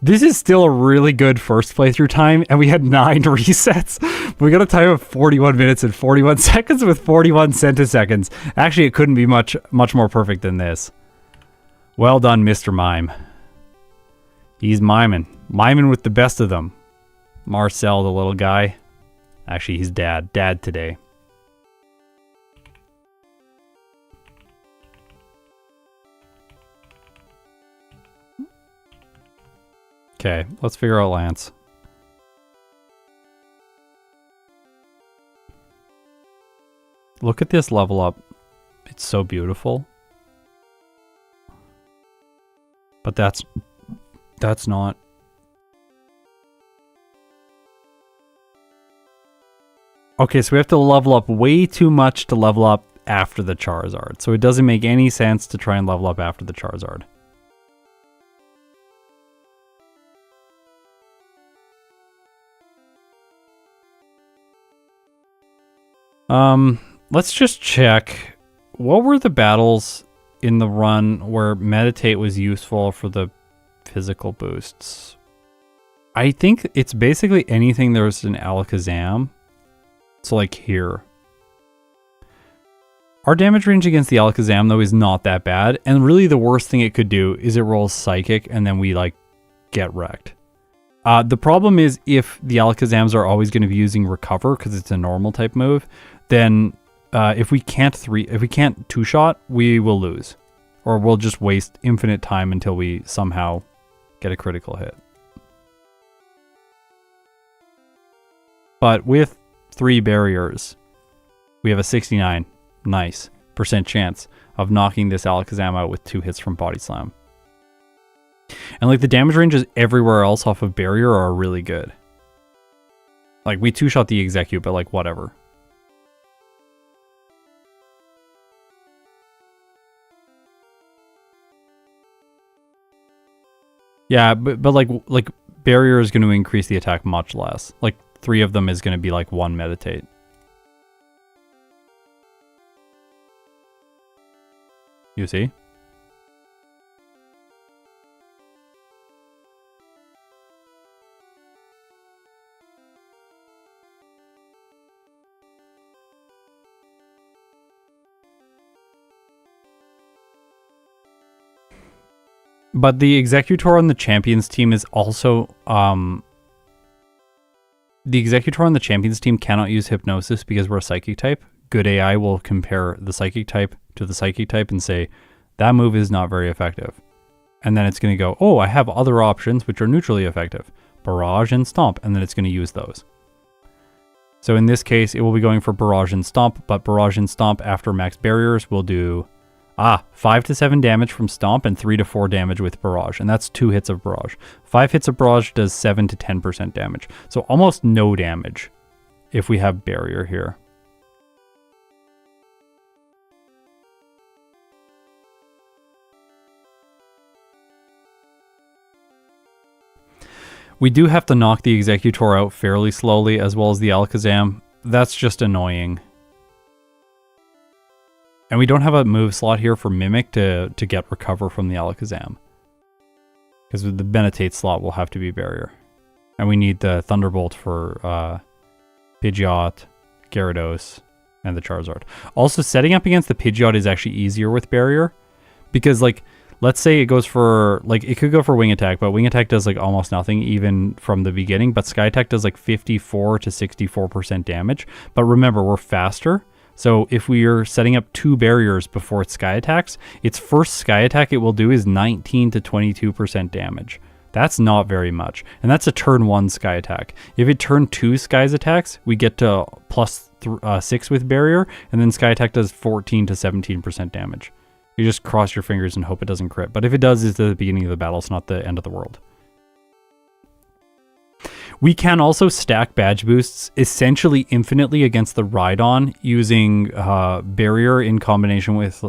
This is still a really good first playthrough time, and we had 9 resets. We got a time of 41 minutes and 41 seconds with 41 centiseconds. Actually, it couldn't be much more perfect than this. Well done, Mr. Mime. He's miming. Miming with the best of them. Marcel, the little guy. Actually, he's dad. Dad today. Okay, let's figure out Lance. Look at this level up. It's so beautiful. But that's not. Okay, so we have to level up way too much to level up after the Charizard. So it doesn't make any sense to try and level up after the Charizard. Let's just check. What were the battles in the run where Meditate was useful for the physical boosts? I think it's basically anything there's an Alakazam. So like here. Our damage range against the Alakazam though is not that bad. And really the worst thing it could do is it rolls Psychic and then we like get wrecked. The problem is if the Alakazams are always going to be using Recover because it's a normal type move, then if we can't two-shot, we will lose. Or we'll just waste infinite time until we somehow get a critical hit. But with 3 barriers, we have a 69% chance of knocking this Alakazam out with 2 hits from Body Slam. And like the damage ranges everywhere else off of barrier are really good. Like we two-shot the Execute, but like whatever. Yeah, but like barrier is going to increase the attack much less. Like 3 of them is going to be like 1 Meditate. You see? But the Executor on the Champions team is also... the Executor on the Champions team cannot use Hypnosis because we're a Psychic type. Good AI will compare the Psychic type to the Psychic type and say, that move is not very effective. And then it's going to go, oh, I have other options which are neutrally effective. Barrage and Stomp, and then it's going to use those. So in this case, it will be going for Barrage and Stomp, but Barrage and Stomp after max barriers will do... 5 to 7 damage from Stomp and 3 to 4 damage with Barrage. And that's 2 hits of Barrage. 5 hits of Barrage does 7 to 10% damage. So almost no damage if we have Barrier here. We do have to knock the Executor out fairly slowly as well as the Alakazam. That's just annoying. And we don't have a move slot here for Mimic to get Recover from the Alakazam. Because the Meditate slot will have to be Barrier. And we need the Thunderbolt for Pidgeot, Gyarados, and the Charizard. Also, setting up against the Pidgeot is actually easier with Barrier. Because, like, let's say it goes for... Like, it could go for Wing Attack, but Wing Attack does, like, almost nothing even from the beginning. But Sky Attack does, like, 54 to 64% damage. But remember, we're faster. So if we are setting up 2 barriers before its Sky Attacks, its first Sky Attack it will do is 19 to 22% damage. That's not very much. And that's a turn 1 Sky Attack. If it turn 2 Sky's attacks, we get to plus 6 with Barrier, and then Sky Attack does 14 to 17% damage. You just cross your fingers and hope it doesn't crit. But if it does, it's the beginning of the battle, it's not the end of the world. We can also stack badge boosts essentially infinitely against the Rhydon using Barrier in combination with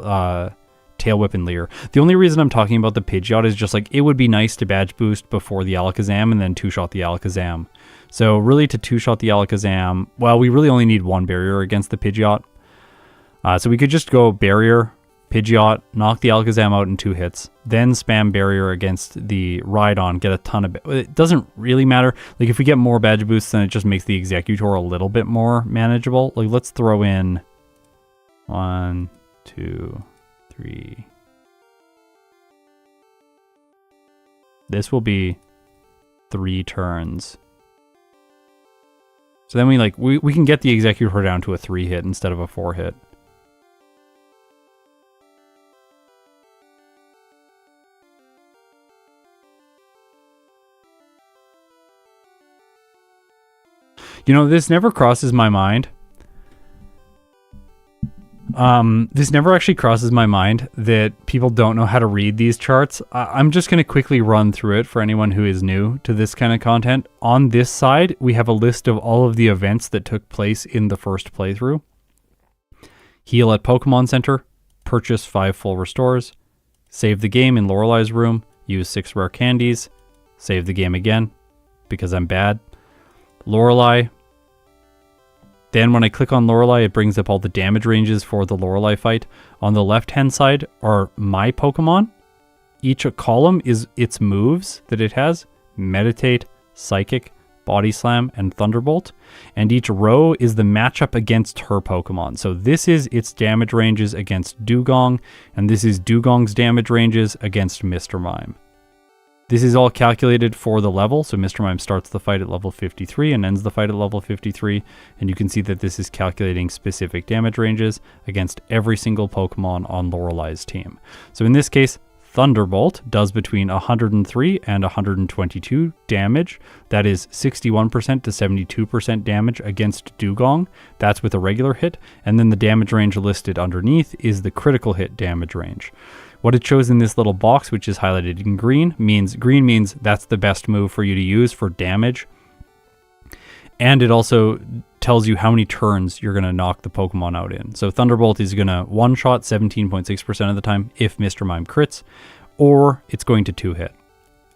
Tail Whip and Leer. The only reason I'm talking about the Pidgeot is just like it would be nice to badge boost before the Alakazam and then two-shot the Alakazam. So really to two-shot the Alakazam, well, we really only need one barrier against the Pidgeot. So we could just go barrier, Pidgeot, knock the Alakazam out in 2 hits, then spam barrier against the Rhydon, get a ton of... It doesn't really matter. Like, if we get more badge boosts, then it just makes the Executor a little bit more manageable. Like, let's throw in 1, 2, 3. This will be 3 turns. So then we can get the Executor down to a 3-hit instead of a 4-hit. You know, this never crosses my mind. This never actually crosses my mind that people don't know how to read these charts. I'm just going to quickly run through it for anyone who is new to this kind of content. On this side, we have a list of all of the events that took place in the first playthrough. Heal at Pokemon Center, purchase 5 full restores, save the game in Lorelei's room, use 6 rare candies, save the game again, because I'm bad. Lorelei. Then when I click on Lorelei, it brings up all the damage ranges for the Lorelei fight. On the left-hand side are my Pokemon. Each column is its moves that it has. Meditate, Psychic, Body Slam, and Thunderbolt. And each row is the matchup against her Pokemon. So this is its damage ranges against Dugong, and this is Dugong's damage ranges against Mr. Mime. This is all calculated for the level, so Mr. Mime starts the fight at level 53 and ends the fight at level 53, and you can see that this is calculating specific damage ranges against every single Pokemon on Lorelei's team. So in this case, Thunderbolt does between 103 and 122 damage. That is 61% to 72% damage against Dugong. That's with a regular hit, and then the damage range listed underneath is the critical hit damage range. What it shows in this little box, which is highlighted in green means that's the best move for you to use for damage. And it also tells you how many turns you're going to knock the Pokemon out in. So Thunderbolt is going to one-shot 17.6% of the time if Mr. Mime crits, or it's going to 2-hit.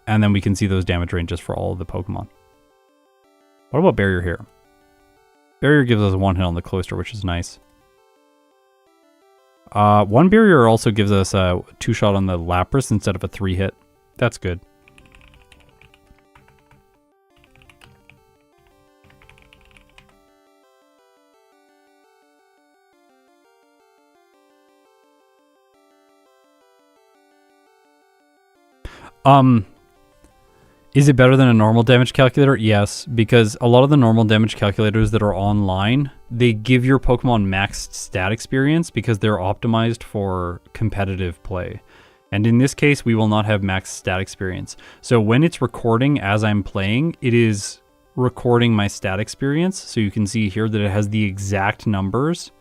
And then we can see those damage ranges for all of the Pokemon. What about Barrier here? Barrier gives us 1 hit on the Cloyster, which is nice. 1 barrier also gives us a 2-shot on the Lapras instead of a 3-hit. That's good. Is it better than a normal damage calculator? Yes, because a lot of the normal damage calculators that are online, they give your Pokemon maxed stat experience because they're optimized for competitive play. And in this case, we will not have maxed stat experience. So when it's recording as I'm playing, it is recording my stat experience. So you can see here that it has the exact numbers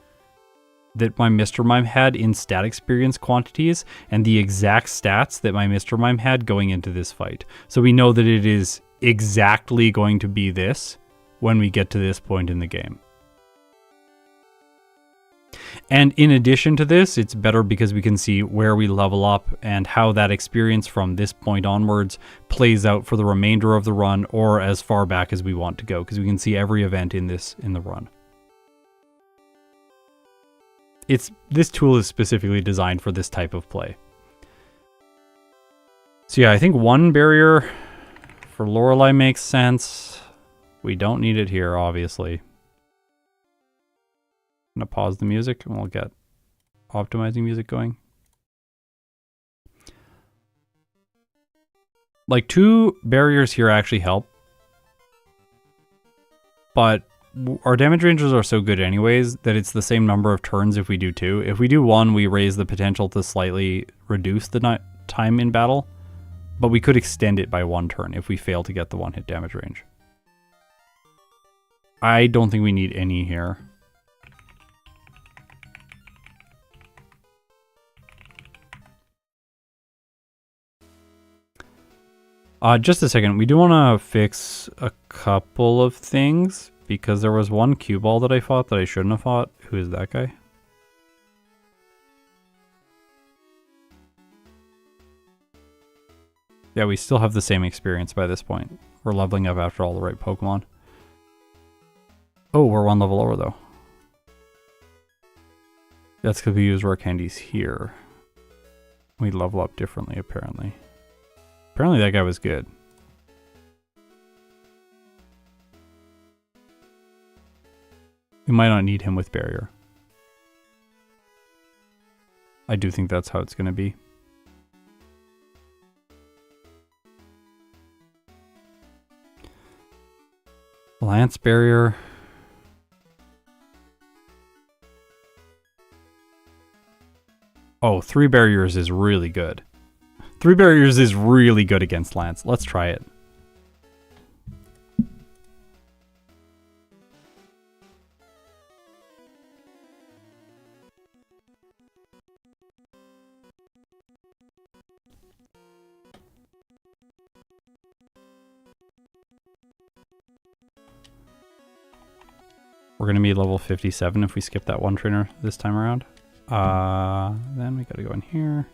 that my Mr. Mime had in stat experience quantities and the exact stats that my Mr. Mime had going into this fight. So we know that it is exactly going to be this when we get to this point in the game. And in addition to this, it's better because we can see where we level up and how that experience from this point onwards plays out for the remainder of the run or as far back as we want to go, because we can see every event in the run. This tool is specifically designed for this type of play. So yeah, I think 1 barrier for Lorelei makes sense. We don't need it here, obviously. I'm gonna pause the music and we'll get optimizing music going. Like 2 barriers here actually help, but our damage ranges are so good anyways that it's the same number of turns if we do 2. If we do 1, we raise the potential to slightly reduce the time in battle, but we could extend it by 1 turn if we fail to get the 1-hit damage range. I don't think we need any here. Just a second, we do want to fix a couple of things. Because there was 1 cue ball that I fought that I shouldn't have fought. Who is that guy? Yeah, we still have the same experience by this point. We're leveling up after all the right Pokemon. Oh, we're 1 level lower though. That's because we use rare candies here. We level up differently, apparently. Apparently that guy was good. We might not need him with barrier. I do think that's how it's going to be. Lance barrier. Oh, 3 barriers is really good. 3 barriers is really good against Lance. Let's try it. We're going to be level 57 if we skip that one trainer this time around. Then we got to go in here.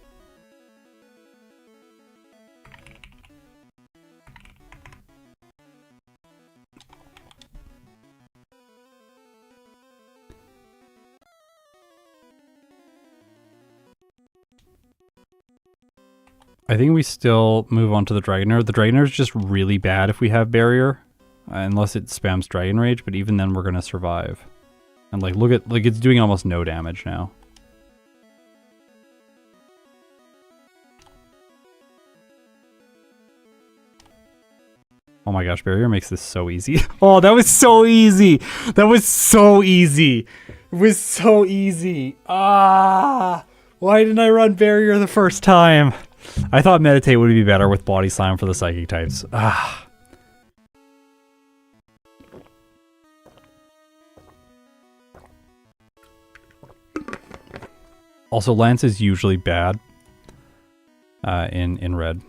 I think we still move on to the Dragonair. The Dragonair is just really bad if we have barrier. Unless it spams Dragon Rage, but even then we're gonna survive. And like, look at, like, it's doing almost no damage now. Oh my gosh, barrier makes this so easy. Oh, that was so easy! That was so easy! It was so easy! Ah! Why didn't I run barrier the first time? I thought meditate would be better with body slam for the psychic types. Ah. Also, Lance is usually bad in red.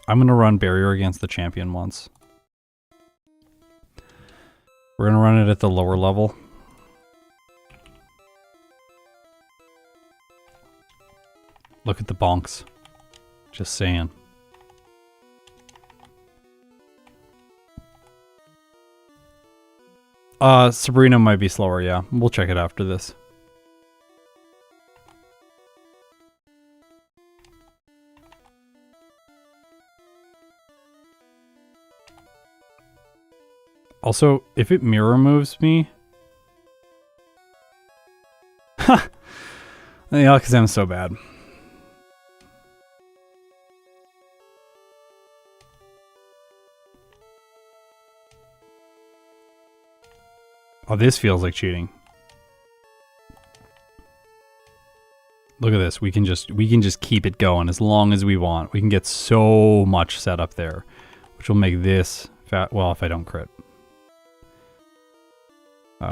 I'm going to run barrier against the champion once. We're going to run it at the lower level. Look at the bonks. Just saying. Sabrina might be slower, yeah. We'll check it after this. Also, if it mirror moves me... Ha! The Alakazam's so bad. Oh, this feels like cheating. Look at this. We can just keep it going as long as we want. We can get so much set up there, which will make this fat. Well, if I don't crit.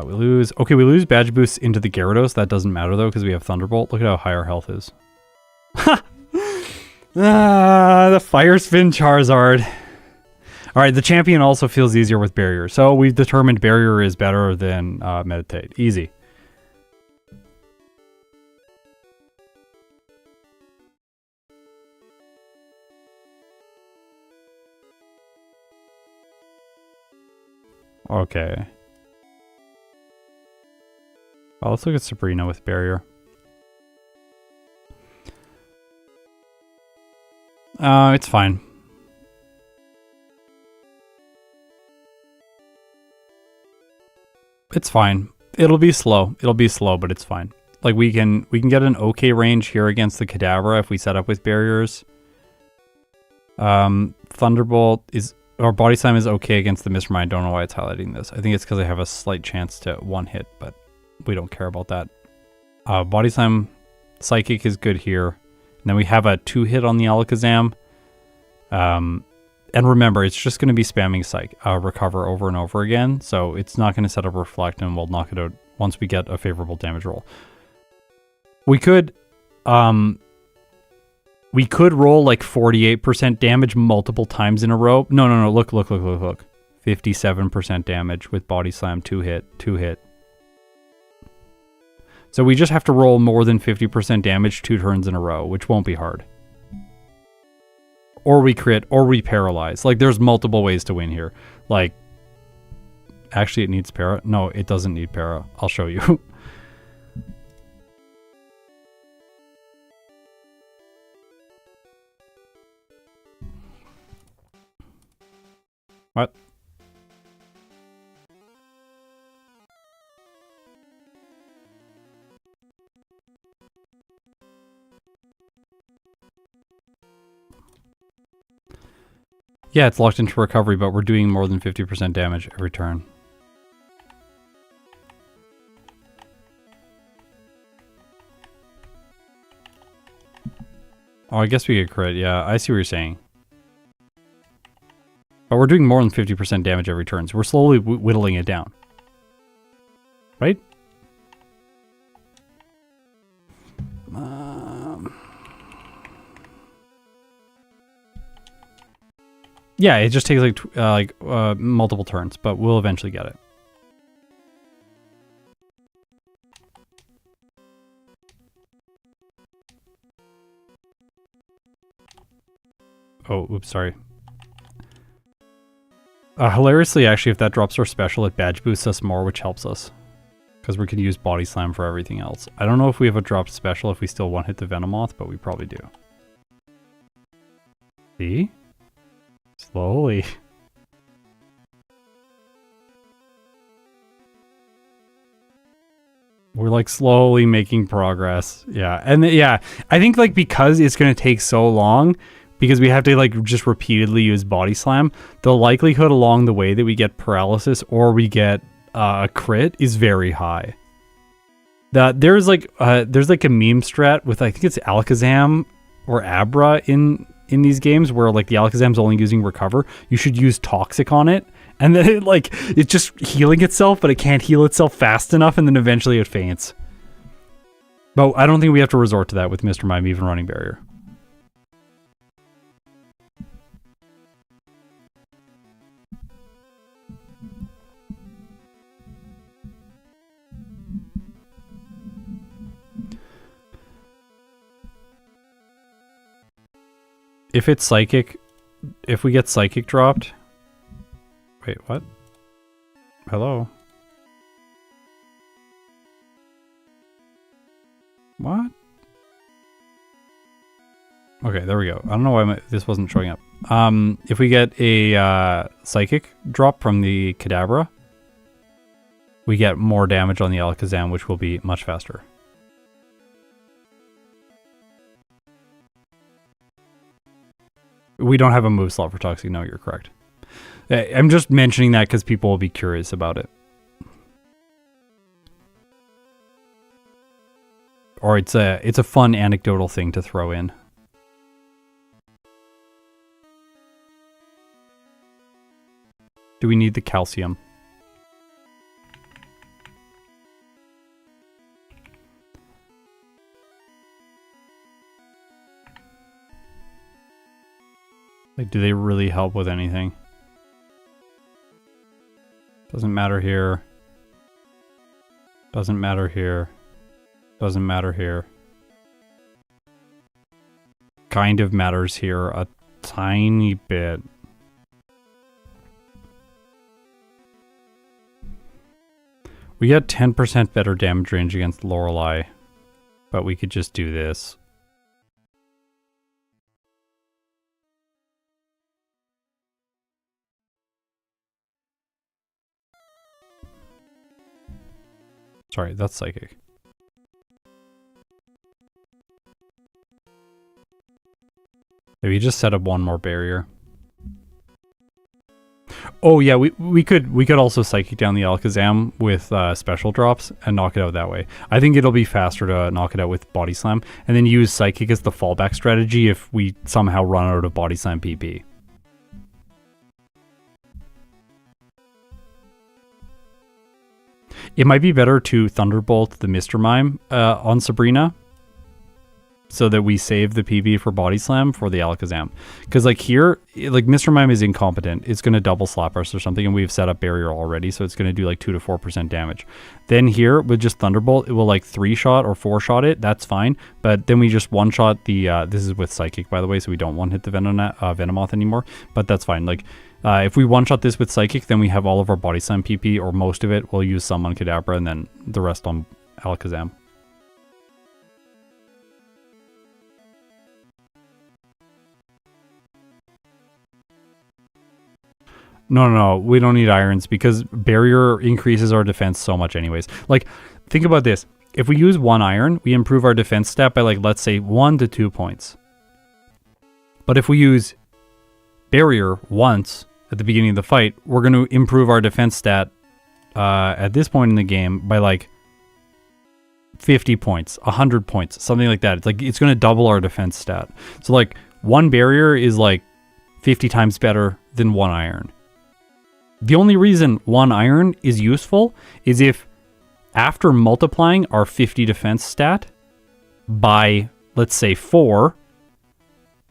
We lose. Okay, we lose badge boosts into the Gyarados. That doesn't matter though because we have Thunderbolt. Look at how high our health is. Ha! The Fire Spin Charizard. Alright, the champion also feels easier with barrier. So we've determined barrier is better than meditate. Easy. Okay. Well, let's look at Sabrina with barrier. It's fine. It's fine. It'll be slow. It'll be slow, but it's fine. Like we can get an okay range here against the Kadabra if we set up with barriers. Thunderbolt is, or Body Slam is okay against the Mr. Mime. I don't know why it's highlighting this. I think it's because I have a slight chance to one hit, but we don't care about that. Body Slam Psychic is good here. And then we have a 2-hit on the Alakazam. And remember, it's just going to be spamming Recover over and over again. So it's not going to set up Reflect, and we'll knock it out once we get a favorable damage roll. We could roll like 48% damage multiple times in a row. No. Look. 57% damage with Body Slam, 2-hit. So we just have to roll more than 50% damage 2 turns in a row, which won't be hard. Or we crit, or we paralyze. Like, there's multiple ways to win here. Like, actually, it needs para. No, it doesn't need para. I'll show you. What? Yeah, it's locked into recovery, but we're doing more than 50% damage every turn. Oh, I guess we could crit. Yeah, I see what you're saying. But we're doing more than 50% damage every turn, so we're slowly whittling it down. Right? Yeah, it just takes multiple turns, but we'll eventually get it. Oh, oops, sorry. Hilariously, actually, if that drops our special, it badge boosts us more, which helps us. Because we can use Body Slam for everything else. I don't know if we have a dropped special if we still one-hit the Venomoth, but we probably do. See? Slowly. We're like slowly making progress. Yeah. And yeah, I think like because it's going to take so long, because we have to like just repeatedly use Body Slam, the likelihood along the way that we get paralysis or we get a crit is very high. There's like a meme strat with, I think it's Alakazam or Abra in these games where like the Alakazam's only using recover. You should use Toxic on it, and then it's just healing itself, but it can't heal itself fast enough, and then eventually it faints. But I don't think we have to resort to that with Mr. Mime even running barrier. If it's Psychic, if we get Psychic dropped... Wait, what? Hello? What? Okay, there we go. I don't know why this wasn't showing up. If we get a Psychic drop from the Kadabra, we get more damage on the Alakazam, which will be much faster. We don't have a move slot for Toxic. No, you're correct. I'm just mentioning that because people will be curious about it. Or it's a fun anecdotal thing to throw in. Do we need the calcium? Like, do they really help with anything? Doesn't matter here. Doesn't matter here. Doesn't matter here. Kind of matters here a tiny bit. We got 10% better damage range against Lorelei, but we could just do this. Sorry, that's Psychic. Maybe just set up one more barrier. Oh yeah, we could also Psychic down the Alakazam with special drops and knock it out that way. I think it'll be faster to knock it out with Body Slam, and then use Psychic as the fallback strategy if we somehow run out of Body Slam PP. It might be better to Thunderbolt the Mr. Mime on Sabrina. so that we save the PB for Body Slam for the Alakazam. Because like here, like Mr. Mime is incompetent. It's going to double slap us or something, and we've set up Barrier already, so it's going to do like 2 to 4% damage. Then here, with just Thunderbolt, it will like 3-shot or 4-shot it. That's fine. But then we just 1-shot the, this is with Psychic, by the way, so we don't 1-hit the Venomoth anymore. But that's fine. Like, if we 1-shot this with Psychic, then we have all of our Body Slam PP, or most of it. We'll use some on Kadabra, and then the rest on Alakazam. No, we don't need irons because Barrier increases our defense so much anyways. Like, think about this. If we use 1 iron, we improve our defense stat by, like, let's say 1 to 2 points. But if we use Barrier once at the beginning of the fight, we're going to improve our defense stat at this point in the game by, like, 50 points, 100 points, something like that. It's like, it's going to double our defense stat. So, like, 1 Barrier is, like, 50 times better than 1 iron. The only reason 1 iron is useful is if after multiplying our 50 defense stat by, let's say, 4,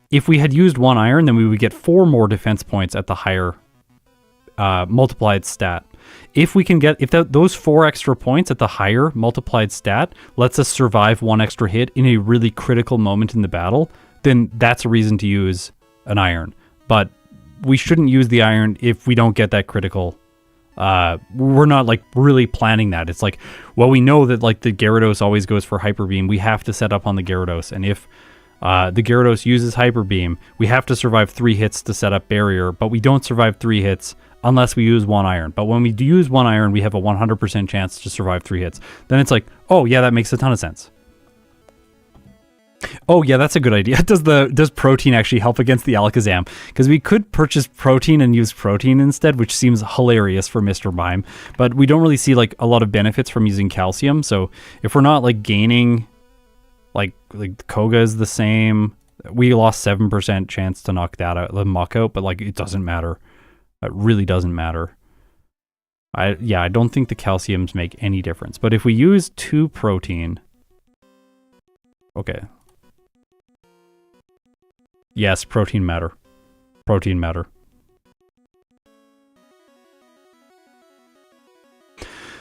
if we had used 1 iron, then we would get 4 more defense points at the higher multiplied stat. If we can get, those 4 extra points at the higher multiplied stat lets us survive 1 extra hit in a really critical moment in the battle, then that's a reason to use an iron. But we shouldn't use the iron if we don't get that critical. We're not like really planning that. It's like, well, we know that like the Gyarados always goes for Hyper Beam. We have to set up on the Gyarados. And if the Gyarados uses Hyper Beam, we have to survive 3 hits to set up Barrier, but we don't survive 3 hits unless we use 1 iron. But when we do use 1 iron, we have a 100% chance to survive 3 hits. Then it's like, oh yeah, that makes a ton of sense. Oh yeah, that's a good idea. Does protein actually help against the Alakazam? Because we could purchase protein and use protein instead, which seems hilarious for Mr. Mime. But we don't really see like a lot of benefits from using calcium. So if we're not like gaining, like Koga is the same. We lost 7% chance to knock that out, the muck out, but like it doesn't matter. It really doesn't matter. I don't think the calciums make any difference. But if we use 2 protein, okay. Yes, protein matter. Protein matter.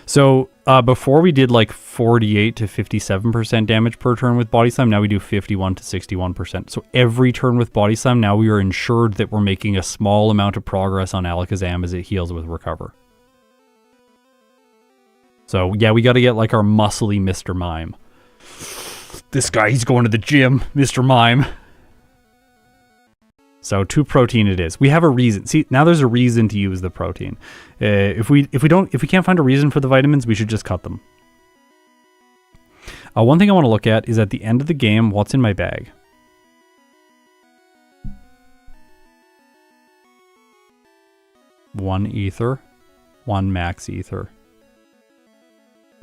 So before we did like 48 to 57% damage per turn with Body Slam, now we do 51 to 61%. So every turn with Body Slam, now we are ensured that we're making a small amount of progress on Alakazam as it heals with Recover. So yeah, we got to get like our muscly Mr. Mime. This guy, he's going to the gym, Mr. Mime. So 2 protein it is. We have a reason. See, now there's a reason to use the protein. If we can't find a reason for the vitamins, we should just cut them. One thing I want to look at is at the end of the game, what's in my bag? One ether, 1 max ether.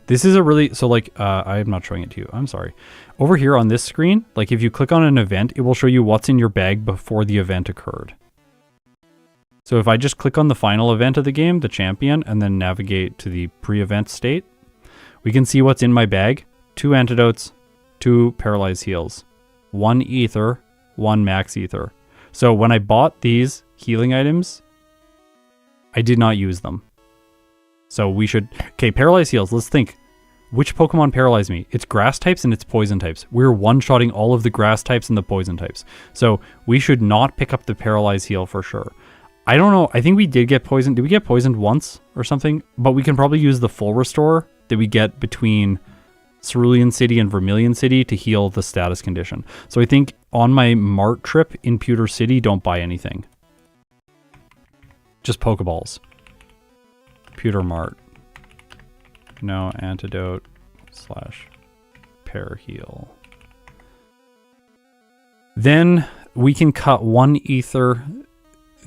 This is a really, so like, I'm not showing it to you. I'm sorry. Over here on this screen, like if you click on an event, it will show you what's in your bag before the event occurred. So if I just click on the final event of the game, the champion, and then navigate to the pre-event state, we can see what's in my bag. 2 antidotes, 2 paralyzed heals, 1 ether, 1 max ether. So when I bought these healing items, I did not use them. So we should... Okay, Paralyze Heals. Let's think. Which Pokemon paralyze me? It's grass types and it's poison types. We're one-shotting all of the grass types and the poison types. So we should not pick up the Paralyze Heal for sure. I don't know. I think we did get poisoned. Did we get poisoned once or something? But we can probably use the full restore that we get between Cerulean City and Vermilion City to heal the status condition. So I think on my Mart trip in Pewter City, don't buy anything. Just Pokeballs. Pewter Mart. No antidote / pair heal. Then we can cut 1 ether.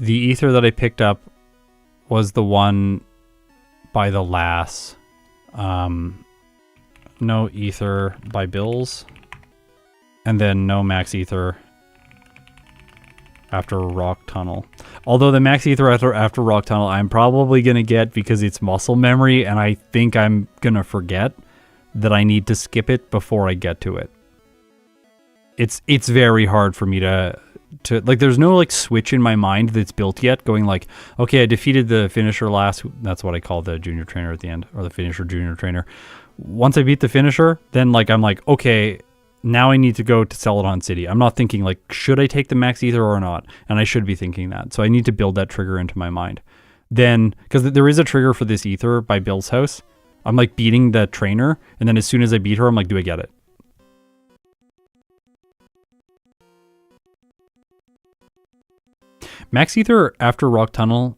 The ether that I picked up was the one by the Lass. No ether by Bills. And then no max ether after Rock Tunnel. Although the max ether after Rock Tunnel I'm probably going to get because it's muscle memory, and I think I'm going to forget that I need to skip it before I get to it. it's very hard for me to like, there's no like switch in my mind that's built yet going like, okay, I defeated the finisher last. That's what I call the junior trainer at the end, or the finisher junior trainer. Once I beat the finisher, then like I'm like, okay, now I need to go to Celadon City. I'm not thinking like, should I take the max ether or not? And I should be thinking that. So I need to build that trigger into my mind. Then, because there is a trigger for this ether by Bill's house, I'm like beating the trainer, and then as soon as I beat her, I'm like, do I get it? Max ether after Rock Tunnel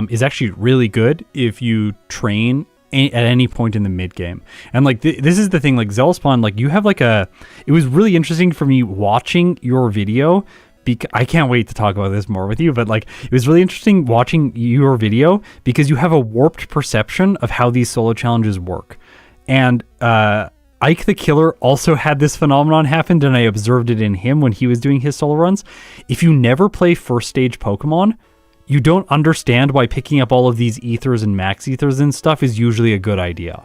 is actually really good if you train at any point in the mid game. And like this is the thing, like Zelspawn, like you have like it was really interesting for me watching your video. I can't wait to talk about this more with you, but like it was really interesting watching your video because you have a warped perception of how these solo challenges work. And Ike the Killer also had this phenomenon happen, and I observed it in him when he was doing his solo runs. If you never play first stage Pokemon, you don't understand why picking up all of these ethers and max ethers and stuff is usually a good idea.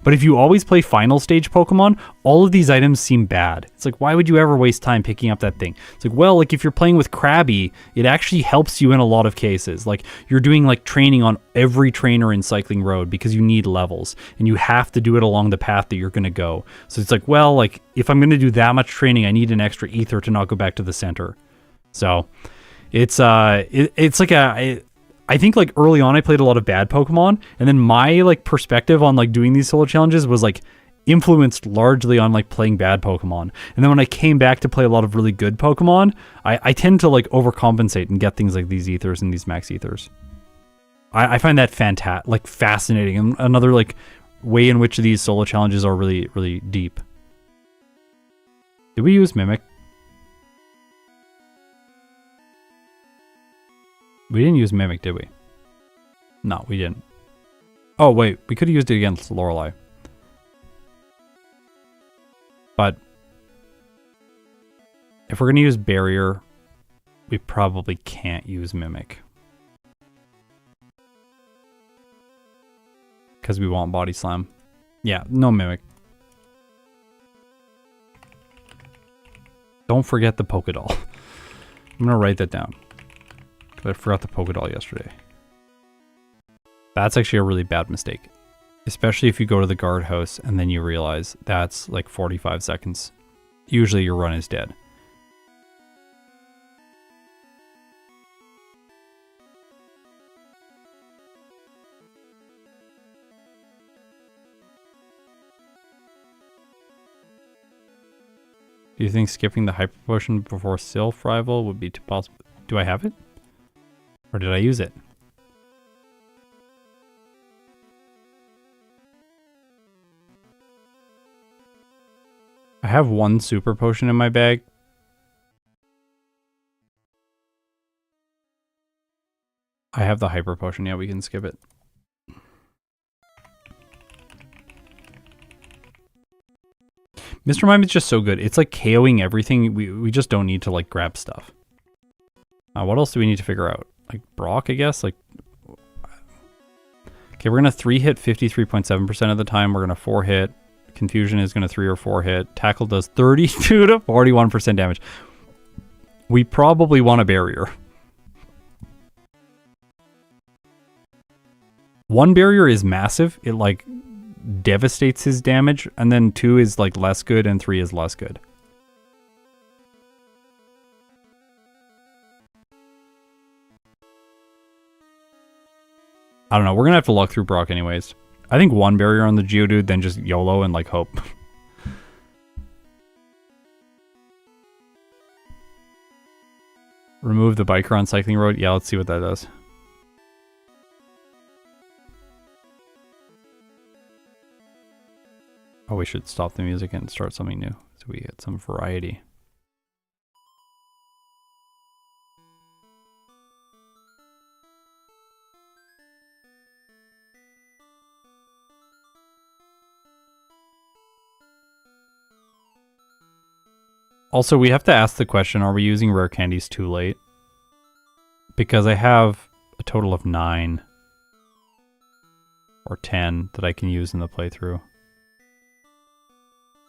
But if you always play final stage Pokemon, all of these items seem bad. It's like, why would you ever waste time picking up that thing? It's like, well, like if you're playing with Krabby, it actually helps you in a lot of cases. Like you're doing like training on every trainer in Cycling Road because you need levels and you have to do it along the path that you're going to go. So it's like, well, like if I'm going to do that much training, I need an extra ether to not go back to the center. So it's like I think like early on I played a lot of bad Pokemon, and then my like perspective on like doing these solo challenges was like influenced largely on like playing bad Pokemon. And then when I came back to play a lot of really good Pokemon, I tend to like overcompensate and get things like these ethers and these max ethers. I find that fascinating, and another like way in which these solo challenges are really, really deep. Did we use Mimic? We didn't use Mimic, did we? No, we didn't. Oh, wait. We could have used it against Lorelei. But if we're going to use Barrier, we probably can't use Mimic. Because we want Body Slam. Yeah, no Mimic. Don't forget the Pokédoll. I'm going to write that down. I forgot the Pokédoll yesterday. That's actually a really bad mistake. Especially if you go to the guardhouse and then you realize that's like 45 seconds. Usually your run is dead. Do you think skipping the Hyper Potion before Sylph Rival would be too possible? Do I have it? Or did I use it? I have one super potion in my bag. I have the hyper potion. Yeah, we can skip it. Mr. Mime is just so good. It's like KOing everything. We just don't need to like grab stuff. What else do we need to figure out? Like Brock, I guess? Like, okay, we're going to 3-hit 53.7% of the time. We're going to 4-hit. Confusion is going to 3 or 4-hit. Tackle does 32 to 41% damage. We probably want a barrier. 1 barrier is massive. It like devastates his damage. And then 2 is like less good and 3 is less good. I don't know. We're going to have to luck through Brock anyways. I think 1 barrier on the Geodude, then just YOLO and like hope. Remove the biker on Cycling Road. Yeah, let's see what that does. Oh, we should stop the music and start something new so we get some variety. Also, we have to ask the question, are we using rare candies too late? Because I have a total of 9 or 10 that I can use in the playthrough.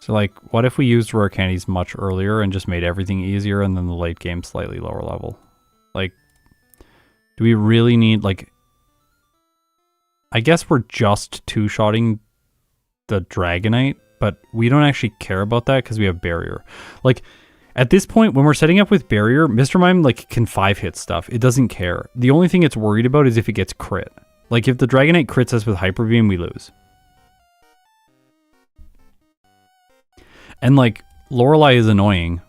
So like, what if we used rare candies much earlier and just made everything easier and then the late game slightly lower level? Like, do we really need, like, I guess we're just two-shotting the Dragonite, but we don't actually care about that because we have Barrier. Like, at this point, when we're setting up with Barrier, Mr. Mime, like, can 5-hit stuff. It doesn't care. The only thing it's worried about is if it gets crit. Like, if the Dragonite crits us with Hyper Beam, we lose. And, like, Lorelei is annoying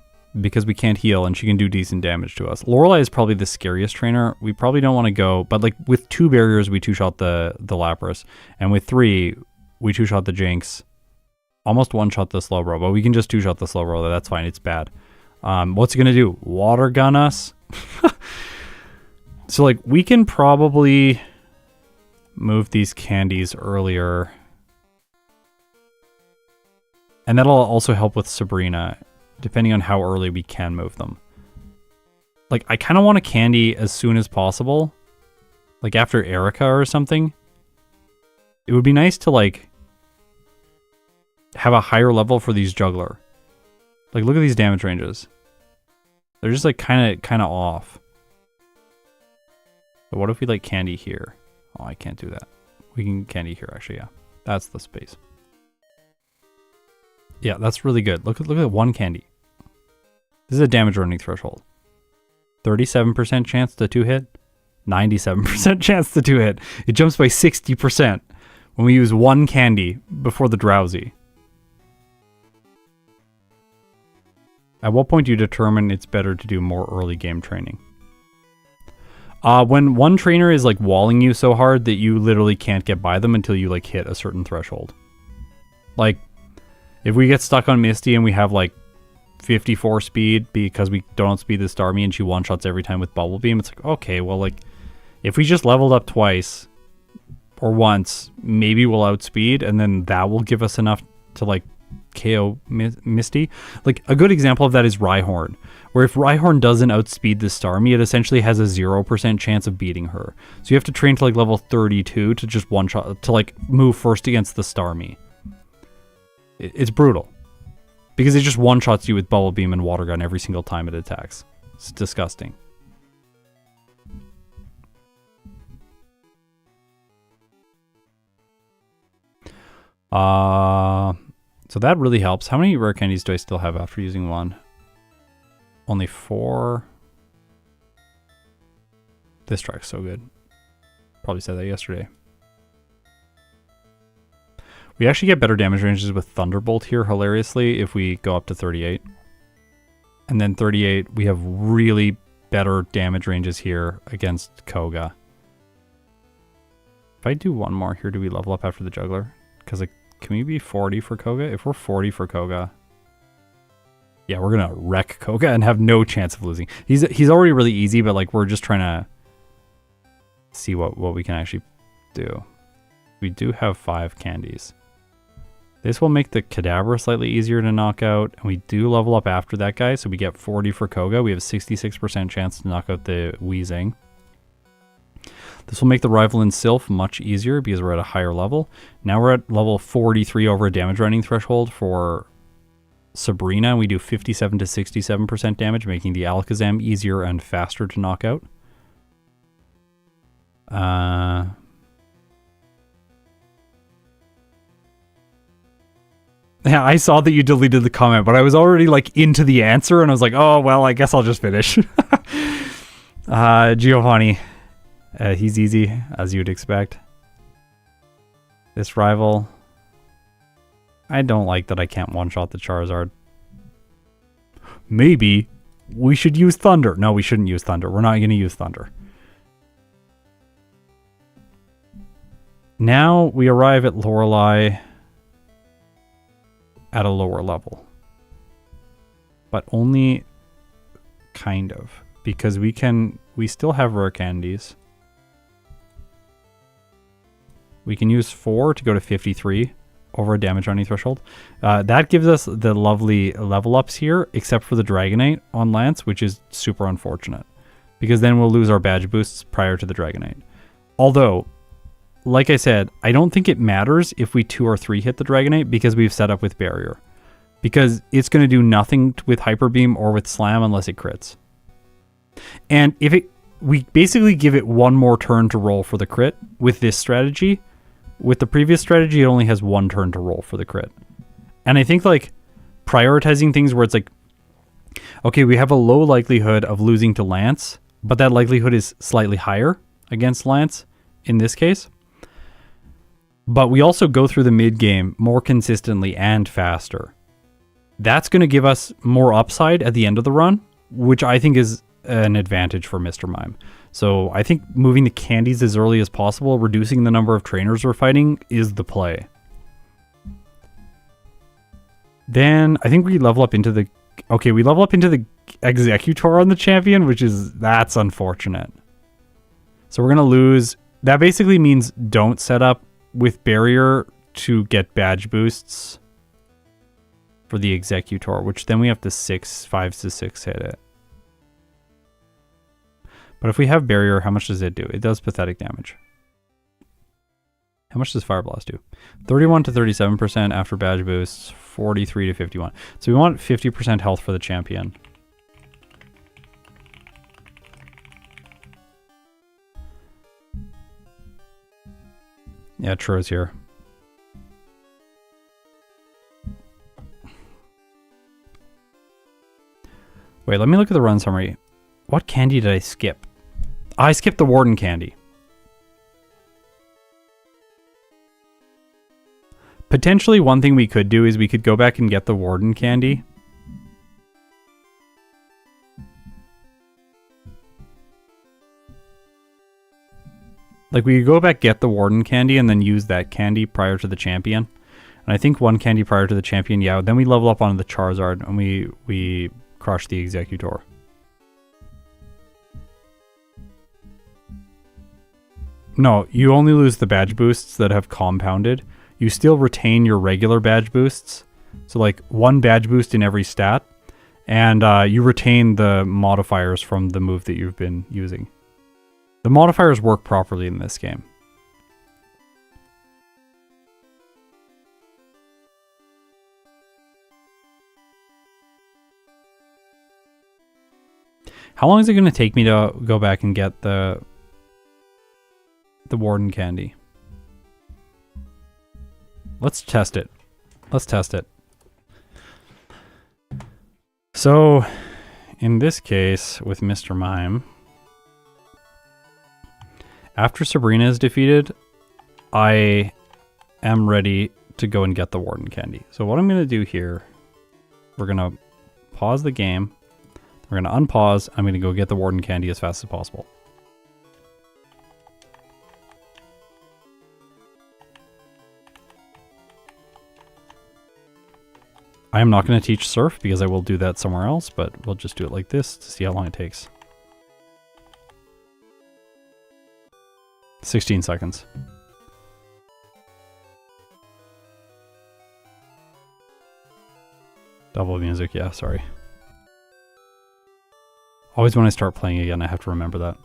because we can't heal and she can do decent damage to us. Lorelei is probably the scariest trainer. We probably don't want to go, but, like, with 2 barriers, we two-shot the Lapras. And with 3, we two-shot the Jinx. Almost one-shot the Slowbro, but we can just two-shot the Slowbro. That's fine. It's bad. What's it going to do? Water gun us? So, like, we can probably move these candies earlier. And that'll also help with Sabrina, depending on how early we can move them. Like, I kind of want a candy as soon as possible. Like, after Erika or something. It would be nice to, like, have a higher level for these Juggler. Like, look at these damage ranges. They're just, like, kind of off. But what if we, like, candy here? Oh, I can't do that. We can candy here, actually, yeah. That's the space. Yeah, that's really good. Look at one candy. This is a damage running threshold. 37% chance to 2-hit. 97% chance to 2-hit. It jumps by 60% when we use one candy before the Drowsy. At what point do you determine it's better to do more early game training? When one trainer is like walling you so hard that you literally can't get by them until you like hit a certain threshold. Like, if we get stuck on Misty and we have like 54 speed because we don't outspeed the Starmie and she one-shots every time with Bubble Beam, it's like, okay, well, like, if we just leveled up twice or once, maybe we'll outspeed and then that will give us enough to like KO Misty. Like, a good example of that is Rhyhorn, where if Rhyhorn doesn't outspeed the Starmie, it essentially has a 0% chance of beating her. So you have to train to like level 32 to just one-shot, to like move first against the Starmie. It's brutal. Because it just one-shots you with Bubble Beam and Water Gun every single time it attacks. It's disgusting. So that really helps. How many rare candies do I still have after using one? Only 4. This track's so good. Probably said that yesterday. We actually get better damage ranges with Thunderbolt here, hilariously, if we go up to 38. And then 38, we have really better damage ranges here against Koga. If I do one more here, do we level up after the Juggler? Because, like, can we be 40 for Koga? If we're 40 for Koga... Yeah, we're going to wreck Koga and have no chance of losing. He's already really easy, but, like, we're just trying to see what we can actually do. We do have 5 candies. This will make the Kadabra slightly easier to knock out, and we do level up after that guy, so we get 40 for Koga. We have a 66% chance to knock out the Weezing. This will make the Rival in Sylph much easier because we're at a higher level. Now we're at level 43 over a damage running threshold for Sabrina. We do 57 to 67% damage, making the Alakazam easier and faster to knock out. Yeah, I saw that you deleted the comment, but I was already like into the answer and I was like, oh, well, I guess I'll just finish. Giovanni. He's easy, as you'd expect. This Rival. I don't like that I can't one-shot the Charizard. Maybe we should use Thunder. No, we shouldn't use Thunder. We're not going to use Thunder. Now we arrive at Lorelei at a lower level. But only kind of. Because we still have rare candies. We can use 4 to go to 53 over a damage running threshold. That gives us the lovely level ups here, except for the Dragonite on Lance, which is super unfortunate. Because then we'll lose our badge boosts prior to the Dragonite. Although, like I said, I don't think it matters if we 2 or 3 hit the Dragonite because we've set up with Barrier. because it's going to do nothing with Hyper Beam or with Slam unless it crits. And we basically give it one more turn to roll for the crit with this strategy. With the previous strategy, it only has one turn to roll for the crit. And I think like prioritizing things where it's like, okay, we have a low likelihood of losing to Lance, but that likelihood is slightly higher against Lance in this case. But we also go through the mid game more consistently and faster. That's going to give us more upside at the end of the run, which I think is an advantage for Mr. Mime. So I think moving the candies as early as possible, reducing the number of trainers we're fighting is the play. Then I think we level up into the... Okay, we level up into the Executor on the champion, that's unfortunate. So we're going to lose... That basically means don't set up with Barrier to get badge boosts for the Executor, which then we have to 5 to 6 hit it. But if we have Barrier, how much does it do? It does pathetic damage. How much does Fire Blast do? 31 to 37% after badge boosts, 43 to 51. So we want 50% health for the champion. Yeah, Tro's here. Wait, let me look at the run summary. What candy did I skip? I skipped the Warden candy. Potentially one thing we could do is we could go back and get the Warden candy. Like we could go back, get the Warden candy, and then use that candy prior to the champion. And I think one candy prior to the champion, yeah. Then we level up on the Charizard and we crush the Executor. No, you only lose the badge boosts that have compounded. You still retain your regular badge boosts. So like one badge boost in every stat. And you retain the modifiers from the move that you've been using. The modifiers work properly in this game. How long is it going to take me to go back and get the Warden candy? Let's test it. Let's test it. So, in this case, with Mr. Mime, after Sabrina is defeated, I am ready to go and get the Warden candy. So what I'm going to do here, we're going to pause the game. We're going to unpause. I'm going to go get the Warden candy as fast as possible. I am not going to teach Surf because I will do that somewhere else, but we'll just do it like this to see how long it takes. 16 seconds. Double music, yeah, sorry. Always when I start playing again, I have to remember that.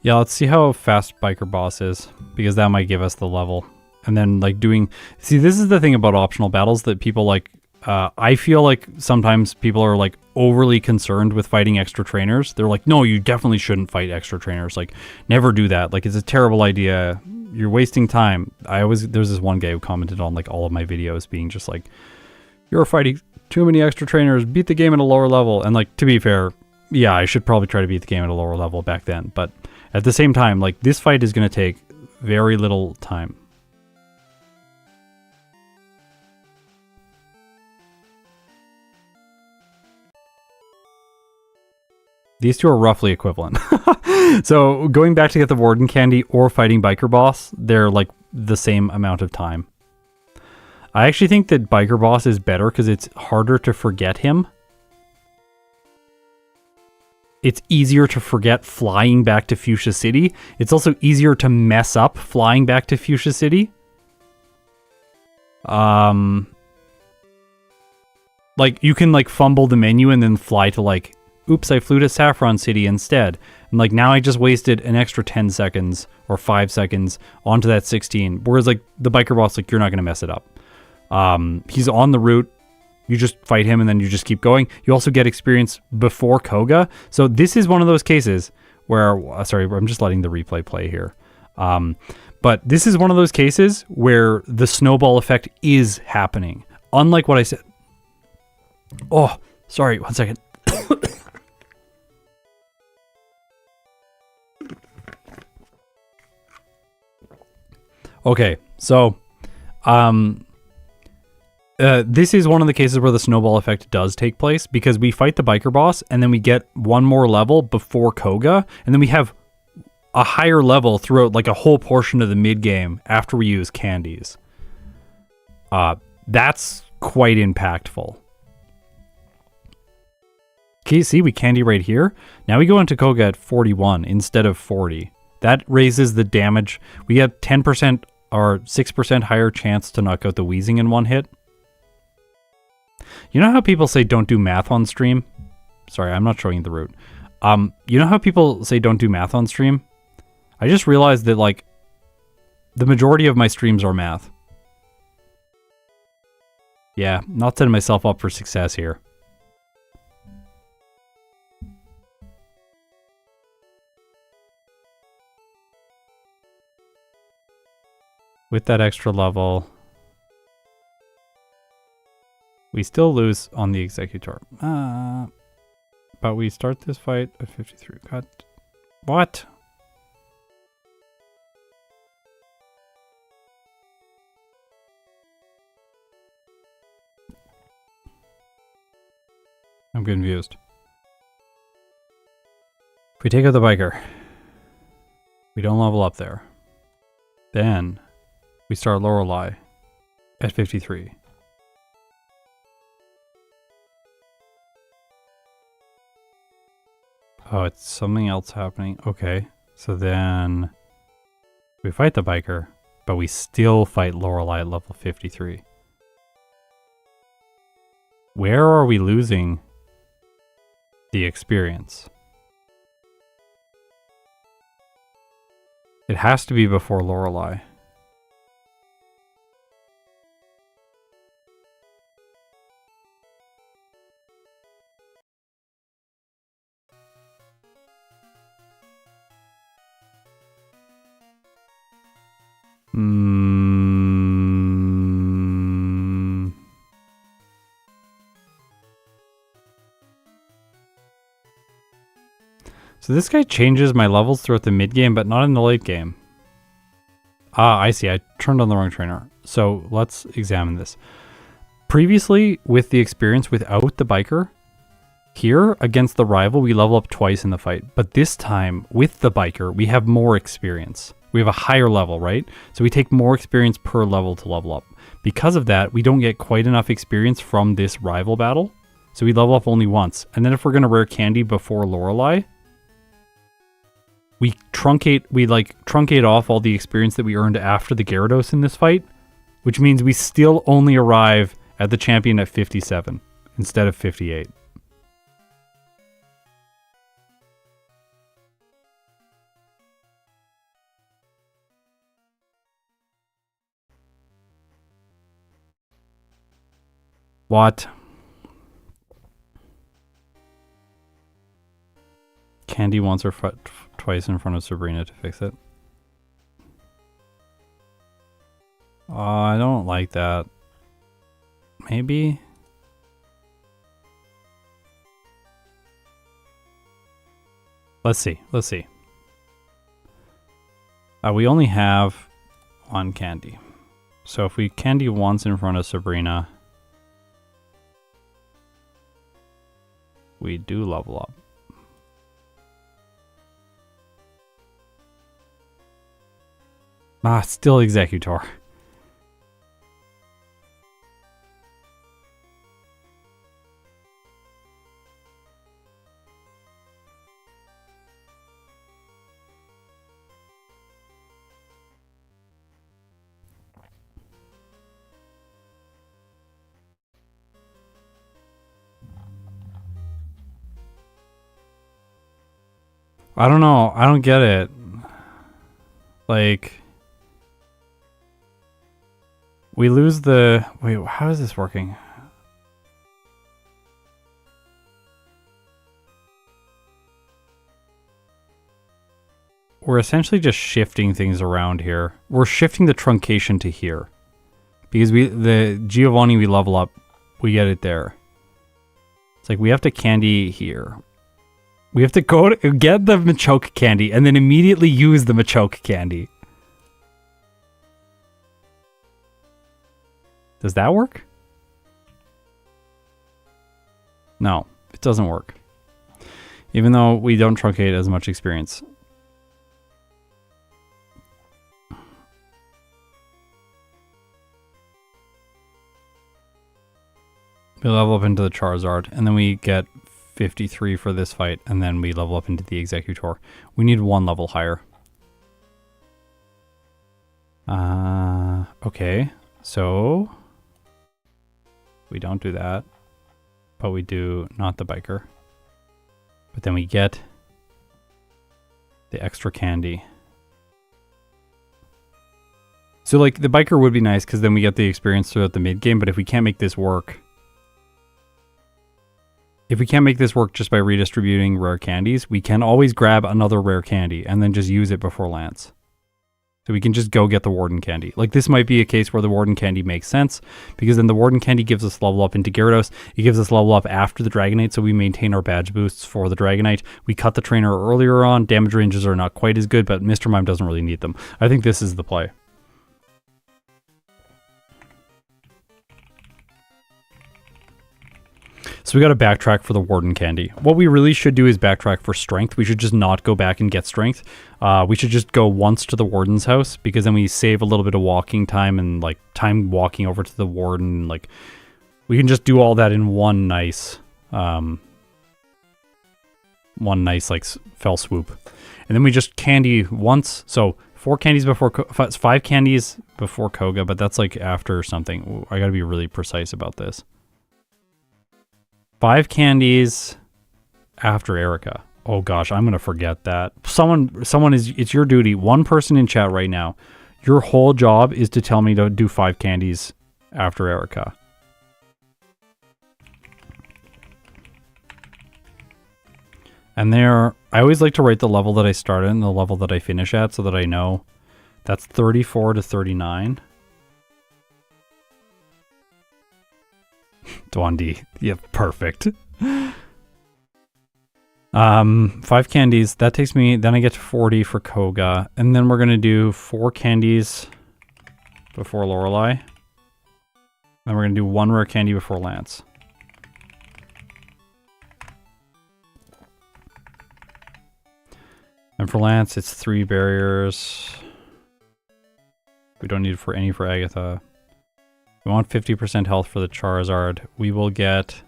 Yeah, let's see how fast Biker Boss is, because that might give us the level. And then like doing... See, this is the thing about optional battles that people like... I feel like sometimes people are like overly concerned with fighting extra trainers. They're like, no, you definitely shouldn't fight extra trainers. Like, never do that. Like, it's a terrible idea. You're wasting time. There's this one guy who commented on like all of my videos being just like, you're fighting too many extra trainers. Beat the game at a lower level. And like, to be fair, yeah, I should probably try to beat the game at a lower level back then. But at the same time, like, this fight is going to take very little time. These two are roughly equivalent. So going back to get the Warden candy or fighting Biker Boss, they're like the same amount of time. I actually think that Biker Boss is better because it's harder to forget him. It's easier to forget flying back to Fuchsia City. It's also easier to mess up flying back to Fuchsia City. Like, you can, like, fumble the menu and then fly to, like, oops, I flew to Saffron City instead. And, like, now I just wasted an extra 10 seconds or 5 seconds onto that 16. Whereas, like, the biker boss, like, you're not going to mess it up. He's on the route. You just fight him and then you just keep going. You also get experience before Koga. So this is one of those cases where, sorry, I'm just letting the replay play here. But this is one of those cases where the snowball effect is happening. Unlike what I said. Oh, sorry, 1 second. Okay, so this is one of the cases where the snowball effect does take place because we fight the biker boss and then we get one more level before Koga, and then we have a higher level throughout like a whole portion of the mid game after we use candies. That's quite impactful. Okay, see, we candy right here. Now we go into Koga at 41 instead of 40. That raises the damage. We get 10% or 6% higher chance to knock out the wheezing in one hit. You know how people say don't do math on stream? Sorry, I'm not showing you the route. You know how people say don't do math on stream? I just realized that, like, the majority of my streams are math. Yeah, not setting myself up for success here. With that extra level, we still lose on the Executor. But we start this fight at 53. God, what? I'm confused. If we take out the biker, we don't level up there. Then we start Lorelei at 53. Oh, it's something else happening. Okay, so then we fight the biker, but we still fight Lorelei at level 53. Where are we losing the experience? It has to be before Lorelei. So this guy changes my levels throughout the mid game, but not in the late game. Ah, I see. I turned on the wrong trainer. So let's examine this. Previously, with the experience without the biker, here against the rival, we level up twice in the fight. But this time, with the biker, we have more experience. We have a higher level, right? So we take more experience per level to level up. Because of that, we don't get quite enough experience from this rival battle. So we level up only once. And then if we're going to rare candy before Lorelei, we truncate off all the experience that we earned after the Gyarados in this fight, which means we still only arrive at the champion at 57 instead of 58. What? Candy once or twice in front of Sabrina to fix it. Oh, I don't like that. Maybe? Let's see. Let's see. We only have one candy. So if we candy once in front of Sabrina, we do level up. Ah, still Executor. I don't know. I don't get it. Like, we lose the... Wait, how is this working? We're essentially just shifting things around here. We're shifting the truncation to here. Because the Giovanni we level up, we get it there. It's like we have to candy here. We have to go to get the Machoke candy and then immediately use the Machoke candy. Does that work? No, it doesn't work. Even though we don't truncate as much experience. We level up into the Charizard, and then we get 53 for this fight, and then we level up into the Executor. We need one level higher. Okay, so we don't do that, but we do not the biker. But then we get the extra candy. So like the biker would be nice because then we get the experience throughout the mid game, but if we can't make this work... If we can't make this work just by redistributing rare candies, we can always grab another rare candy and then just use it before Lance. So we can just go get the Warden candy. Like this might be a case where the Warden candy makes sense because then the Warden candy gives us level up into Gyarados. It gives us level up after the Dragonite, so we maintain our badge boosts for the Dragonite. We cut the trainer earlier on. Damage ranges are not quite as good, but Mr. Mime doesn't really need them. I think this is the play. So we got to backtrack for the Warden candy. What we really should do is backtrack for strength. We should just not go back and get strength. We should just go once to the Warden's house because then we save a little bit of walking time and like time walking over to the Warden. Like we can just do all that in one nice like fell swoop. And then we just candy once. So 4 candies before, 5 candies before Koga, but that's like after something. Ooh, I got to be really precise about this. 5 candies after Erika. Oh gosh, I'm going to forget that. Someone is, it's your duty. One person in chat right now. Your whole job is to tell me to do 5 candies after Erika. And there, I always like to write the level that I start at and the level that I finish at so that I know that's 34 to 39. Dwandi. Yeah, perfect. 5 candies. That takes me... Then I get to 40 for Koga. And then we're going to do 4 candies before Lorelei. Then we're going to do 1 rare candy before Lance. And for Lance, it's 3 barriers. We don't need for any for Agatha. We want 50% health for the Charizard. We will get...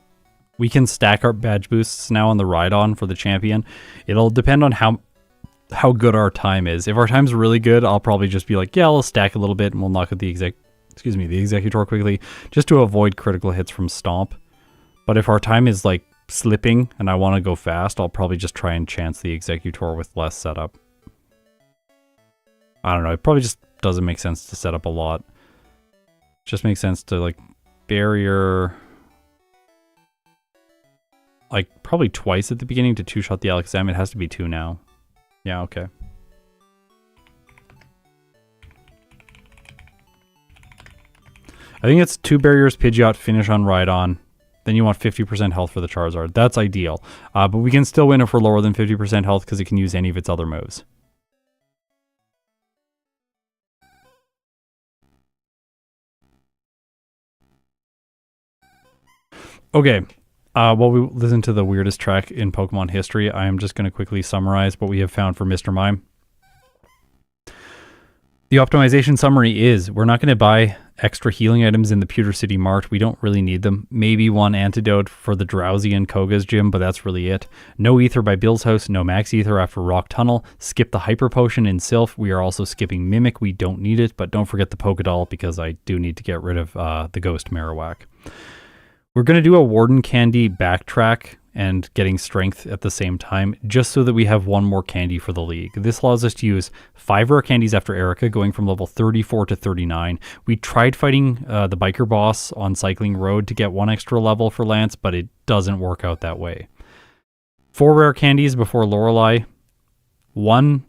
We can stack our badge boosts now on the Rhydon for the champion. It'll depend on how good our time is. If our time's really good, I'll probably just be like, yeah, I'll stack a little bit and we'll knock out the Executor quickly, just to avoid critical hits from Stomp. But if our time is like slipping and I want to go fast, I'll probably just try and chance the Executor with less setup. I don't know, it probably just doesn't make sense to set up a lot. It just makes sense to like barrier... like probably twice at the beginning to 2-shot the Alakazam. It has to be 2 now. Yeah, okay. I think it's 2 barriers, Pidgeot, finish on Rhydon. Then you want 50% health for the Charizard. That's ideal. But we can still win if we're lower than 50% health because it can use any of its other moves. Okay. While we listen to the weirdest track in Pokemon history, I am just going to quickly summarize what we have found for Mr. Mime. The optimization summary is, we're not going to buy extra healing items in the Pewter City Mart. We don't really need them. Maybe 1 antidote for the Drowsy in Koga's gym, but that's really it. No Ether by Bill's house, no Max Ether after Rock Tunnel. Skip the Hyper Potion in Sylph. We are also skipping Mimic. We don't need it, but don't forget the Pokédoll because I do need to get rid of the Ghost Marowak. We're going to do a Warden Candy backtrack and getting strength at the same time, just so that we have one more candy for the league. This allows us to use 5 rare candies after Erika, going from level 34 to 39. We tried fighting the biker boss on Cycling Road to get 1 extra level for Lance, but it doesn't work out that way. 4 rare candies before Lorelei. 1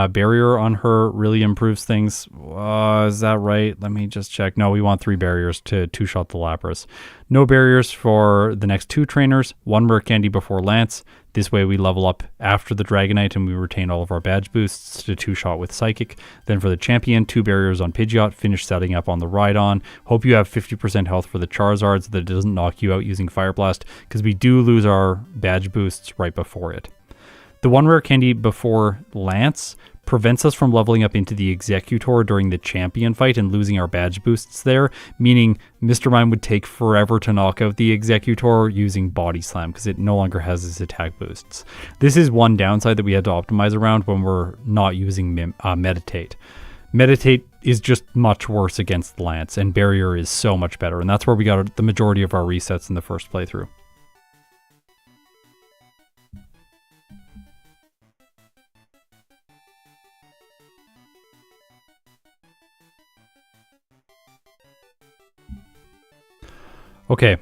barrier on her really improves things. Is that right? Let me just check. No, we want 3 barriers to 2-shot the Lapras. No barriers for the next 2 trainers. 1 rare candy before Lance. This way we level up after the Dragonite and we retain all of our badge boosts to 2-shot with Psychic. Then for the champion, 2 barriers on Pidgeot. Finish setting up on the Rhydon. Hope you have 50% health for the Charizard so that it doesn't knock you out using Fire Blast, because we do lose our badge boosts right before it. The 1 rare candy before Lance prevents us from leveling up into the Executor during the champion fight and losing our badge boosts there, meaning Mr. Mime would take forever to knock out the Executor using Body Slam because it no longer has its attack boosts. This is one downside that we had to optimize around when we're not using Meditate. Meditate is just much worse against Lance, and Barrier is so much better, and that's where we got the majority of our resets in the first playthrough. Okay.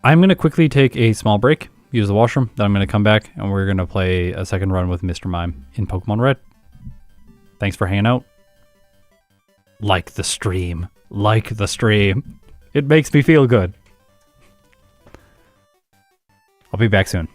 I'm going to quickly take a small break, use the washroom, then I'm going to come back and we're going to play a second run with Mr. Mime in Pokemon Red. Thanks for hanging out. Like the stream. Like the stream. It makes me feel good. I'll be back soon.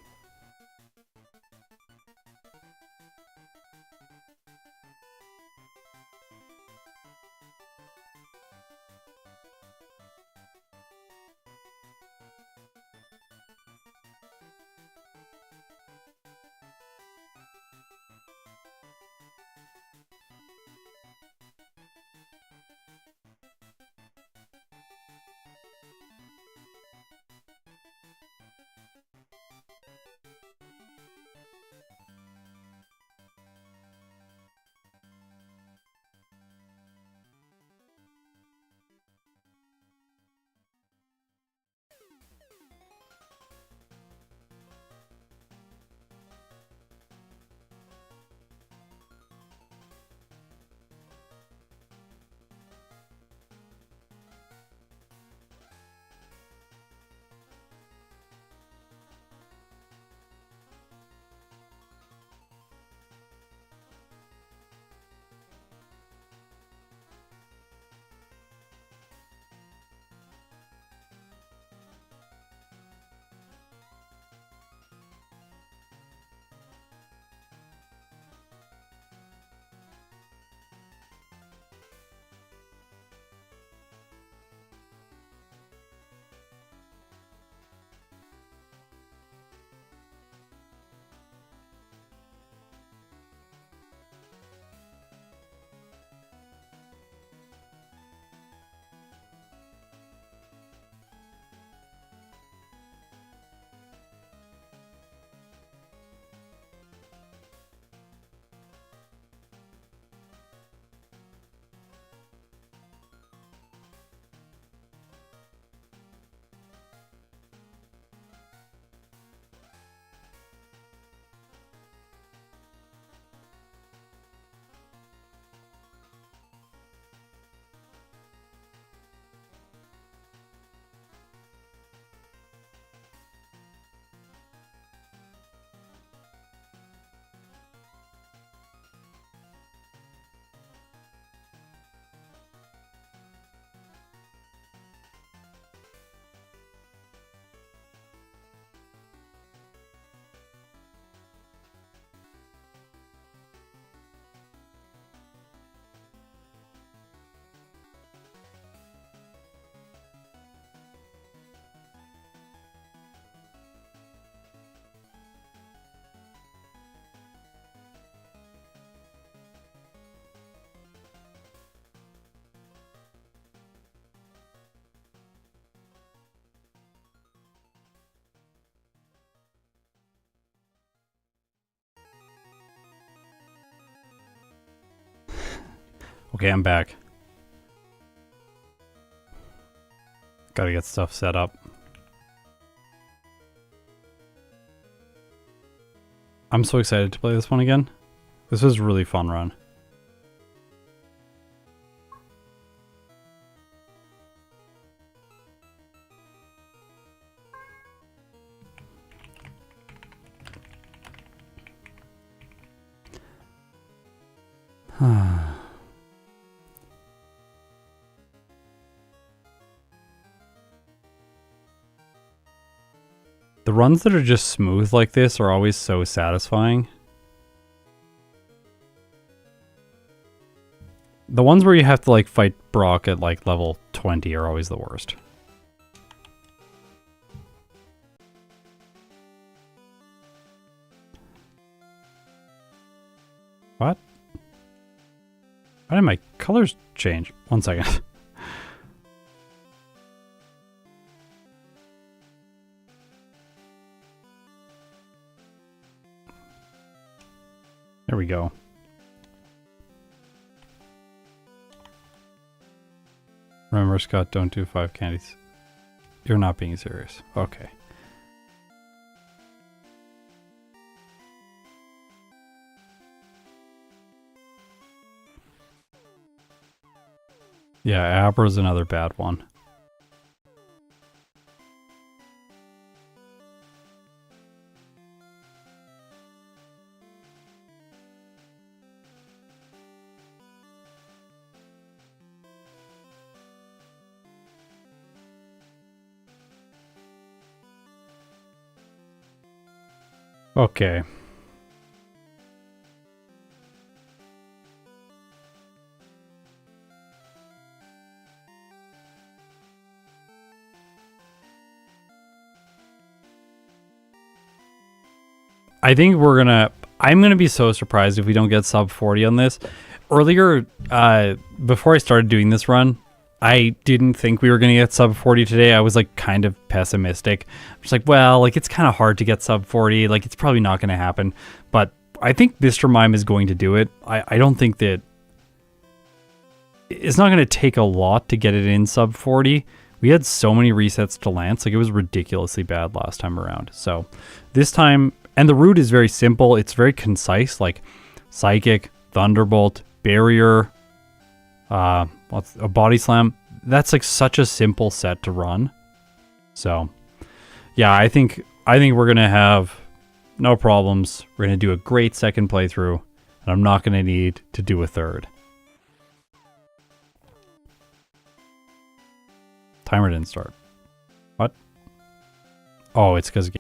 Okay, I'm back. Gotta get stuff set up. I'm so excited to play this one again. This was a really fun run. The runs that are just smooth like this are always so satisfying. The ones where you have to like fight Brock at like level 20 are always the worst. What? Why did my colors change? 1 second. There we go. Remember, Scott, don't do 5 candies. You're not being serious. Okay. Yeah, Abra's another bad one. Okay. I think I'm gonna be so surprised if we don't get sub 40 on this. Earlier, before I started doing this run, I didn't think we were gonna get sub 40 today. I was like kind of pessimistic. I'm just like, well, like it's kind of hard to get sub 40. Like it's probably not gonna happen. But I think Mr. Mime is going to do it. I don't think that it's not gonna take a lot to get it in sub 40. We had so many resets to Lance, like it was ridiculously bad last time around. So this time, and the route is very simple. It's very concise, like Psychic, Thunderbolt, Barrier, what's a Body Slam. That's like such a simple set to run. So yeah, I think we're gonna have no problems. We're gonna do a great second playthrough, and I'm not gonna need to do a third. Timer didn't start. What? Oh, it's because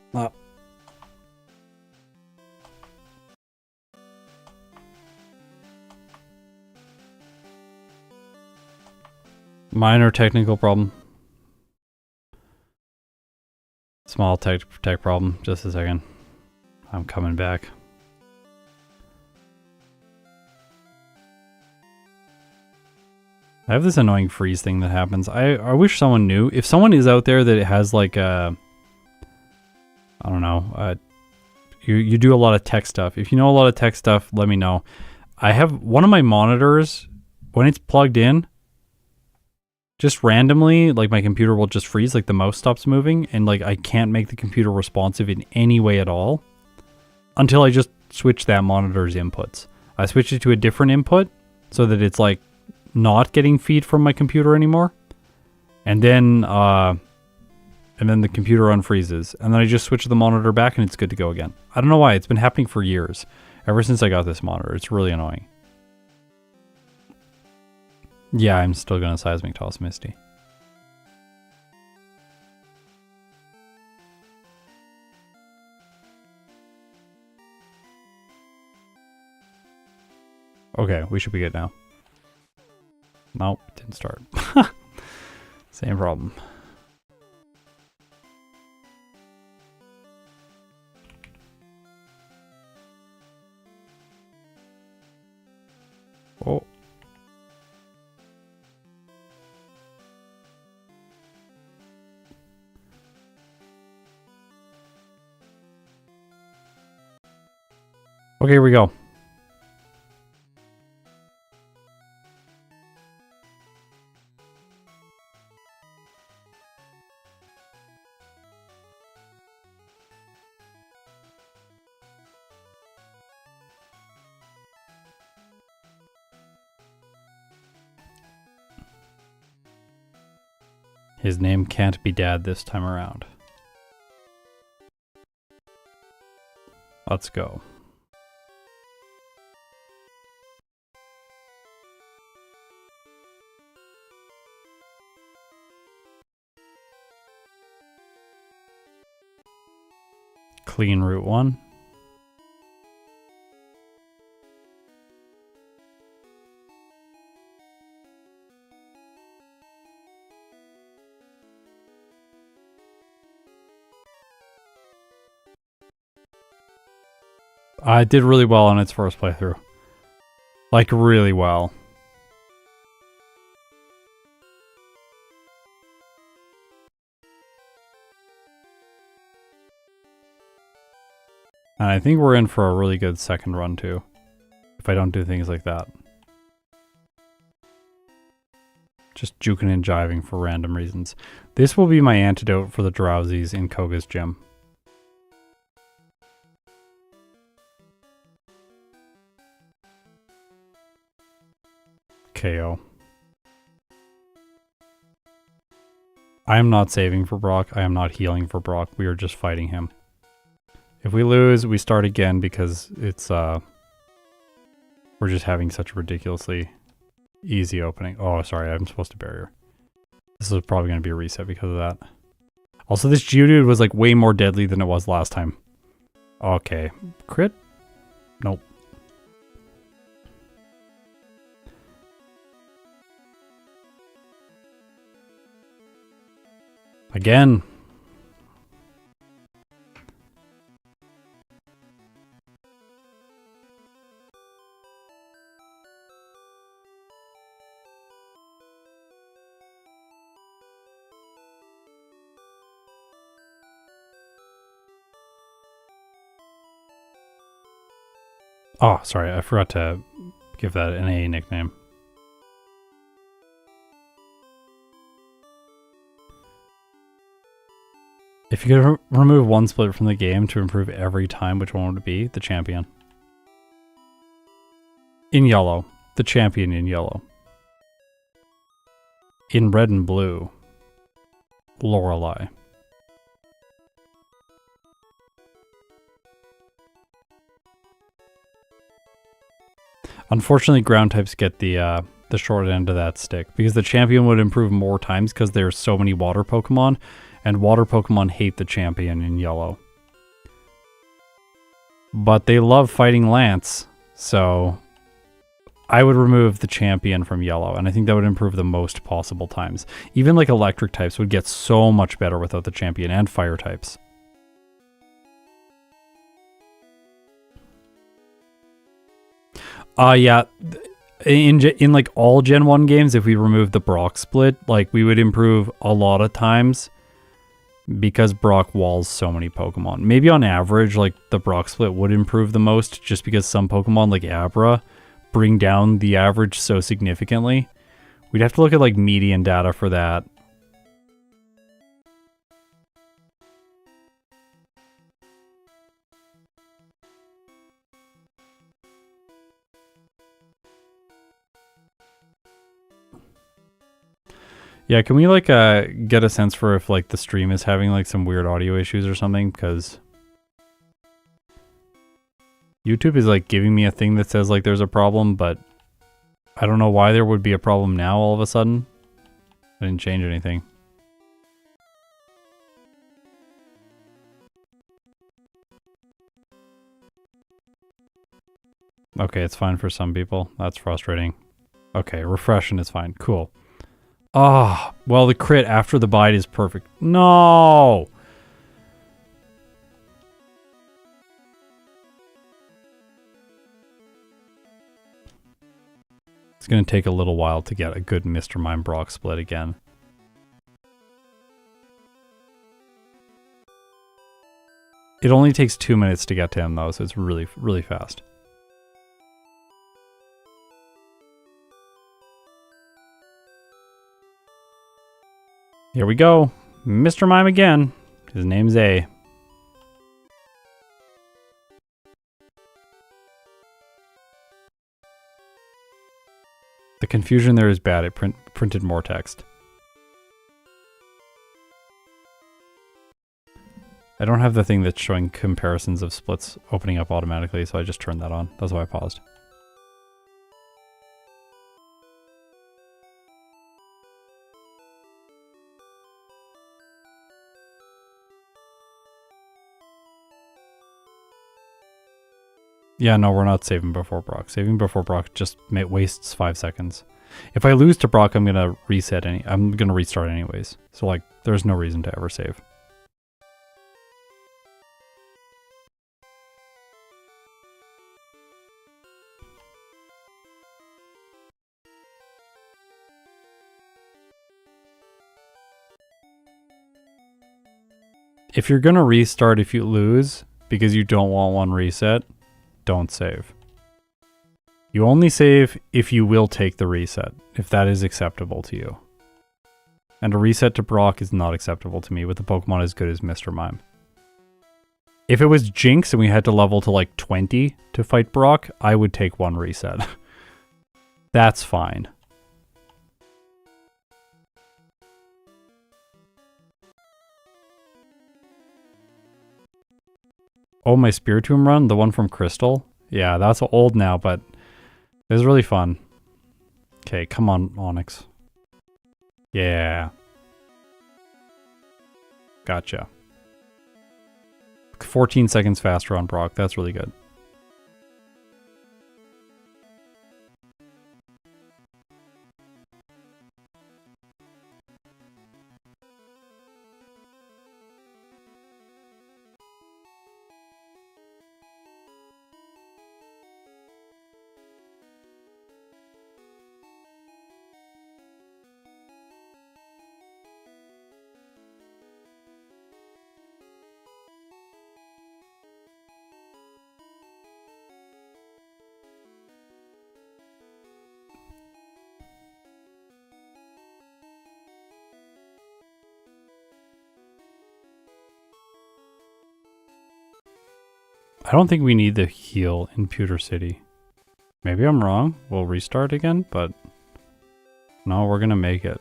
minor technical problem. Small tech problem. Just a second. I'm coming back. I have this annoying freeze thing that happens. I wish someone knew. If someone is out there that has like a, I don't know, you do a lot of tech stuff. If you know a lot of tech stuff, let me know. I have one of my monitors, when it's plugged in, just randomly, like my computer will just freeze, like the mouse stops moving, and like I can't make the computer responsive in any way at all until I just switch that monitor's inputs. I switch it to a different input so that it's like not getting feed from my computer anymore, and then the computer unfreezes, and then I just switch the monitor back and it's good to go again. I don't know why. It's been happening for years, ever since I got this monitor. It's really annoying. Yeah, I'm still gonna seismic toss Misty. Okay, we should be good now. Nope, it didn't start. Same problem. Oh. Okay, here we go. His name can't be Dad this time around. Let's go. Clean Route 1. I did really well on its first playthrough. Like, really well. And I think we're in for a really good second run, too. If I don't do things like that. Just juking and jiving for random reasons. This will be my antidote for the drowsies in Koga's gym. KO. I am not saving for Brock. I am not healing for Brock. We are just fighting him. If we lose, we start again because it's, we're just having such a ridiculously easy opening. Oh, sorry, I'm supposed to bury her. This is probably going to be a reset because of that. Also, this Geodude was like way more deadly than it was last time. Okay. Crit? Nope. Again. Oh, sorry, I forgot to give that an A nickname. If you could remove one split from the game to improve every time, which one would it be? The champion. In yellow. The champion in yellow. In red and blue. Lorelei. Unfortunately, ground types get the short end of that stick, because the champion would improve more times because there's so many water Pokemon, and water Pokemon hate the champion in yellow. But they love fighting Lance, so I would remove the champion from yellow, and I think that would improve the most possible times. Even like electric types would get so much better without the champion, and fire types. Yeah, in like all Gen 1 games, if we remove the Brock split, like we would improve a lot of times because Brock walls so many Pokemon. Maybe on average, like the Brock split would improve the most just because some Pokemon like Abra bring down the average so significantly. We'd have to look at like median data for that. Yeah, can we like get a sense for if like the stream is having like some weird audio issues or something? Because YouTube is like giving me a thing that says like there's a problem, but I don't know why there would be a problem now all of a sudden. I didn't change anything. Okay, it's fine for some people. That's frustrating. Okay, refresh and it's fine. Cool. Oh, well, the crit after the bite is perfect. No! It's going to take a little while to get a good Mr. Mime Brock split again. It only takes 2 minutes to get to him, though, so it's really, really fast. Here we go. Mr. Mime again. His name's A. The confusion there is bad. It printed more text. I don't have the thing that's showing comparisons of splits opening up automatically, so I just turned that on. That's why I paused. Yeah, no, we're not saving before Brock. Saving before Brock just wastes 5 seconds. If I lose to Brock, I'm gonna I'm gonna restart anyways. So like, there's no reason to ever save. If you're gonna restart if you lose because you don't want one reset, don't save. You only save if you will take the reset, if that is acceptable to you. And a reset to Brock is not acceptable to me with a Pokemon as good as Mr. Mime. If it was Jinx and we had to level to like 20 to fight Brock, I would take one reset. That's fine. Oh, my Spiritomb run, the one from Crystal? Yeah, that's old now, but it was really fun. Okay, come on, Onyx. Yeah. Gotcha. 14 seconds faster on Brock, that's really good. I don't think we need the heal in Pewter City. Maybe I'm wrong. We'll restart again, but no, we're gonna make it.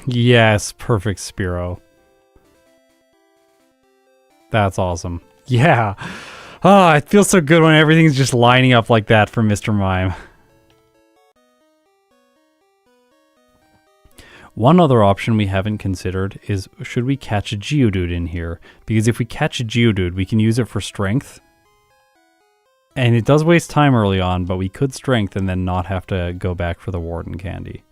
Yes, perfect Spearow. That's awesome. Yeah. Oh, it feels so good when everything's just lining up like that for Mr. Mime. One other option we haven't considered is, should we catch a Geodude in here? Because if we catch a Geodude, we can use it for strength. And it does waste time early on, but we could strength and then not have to go back for the Warden Candy.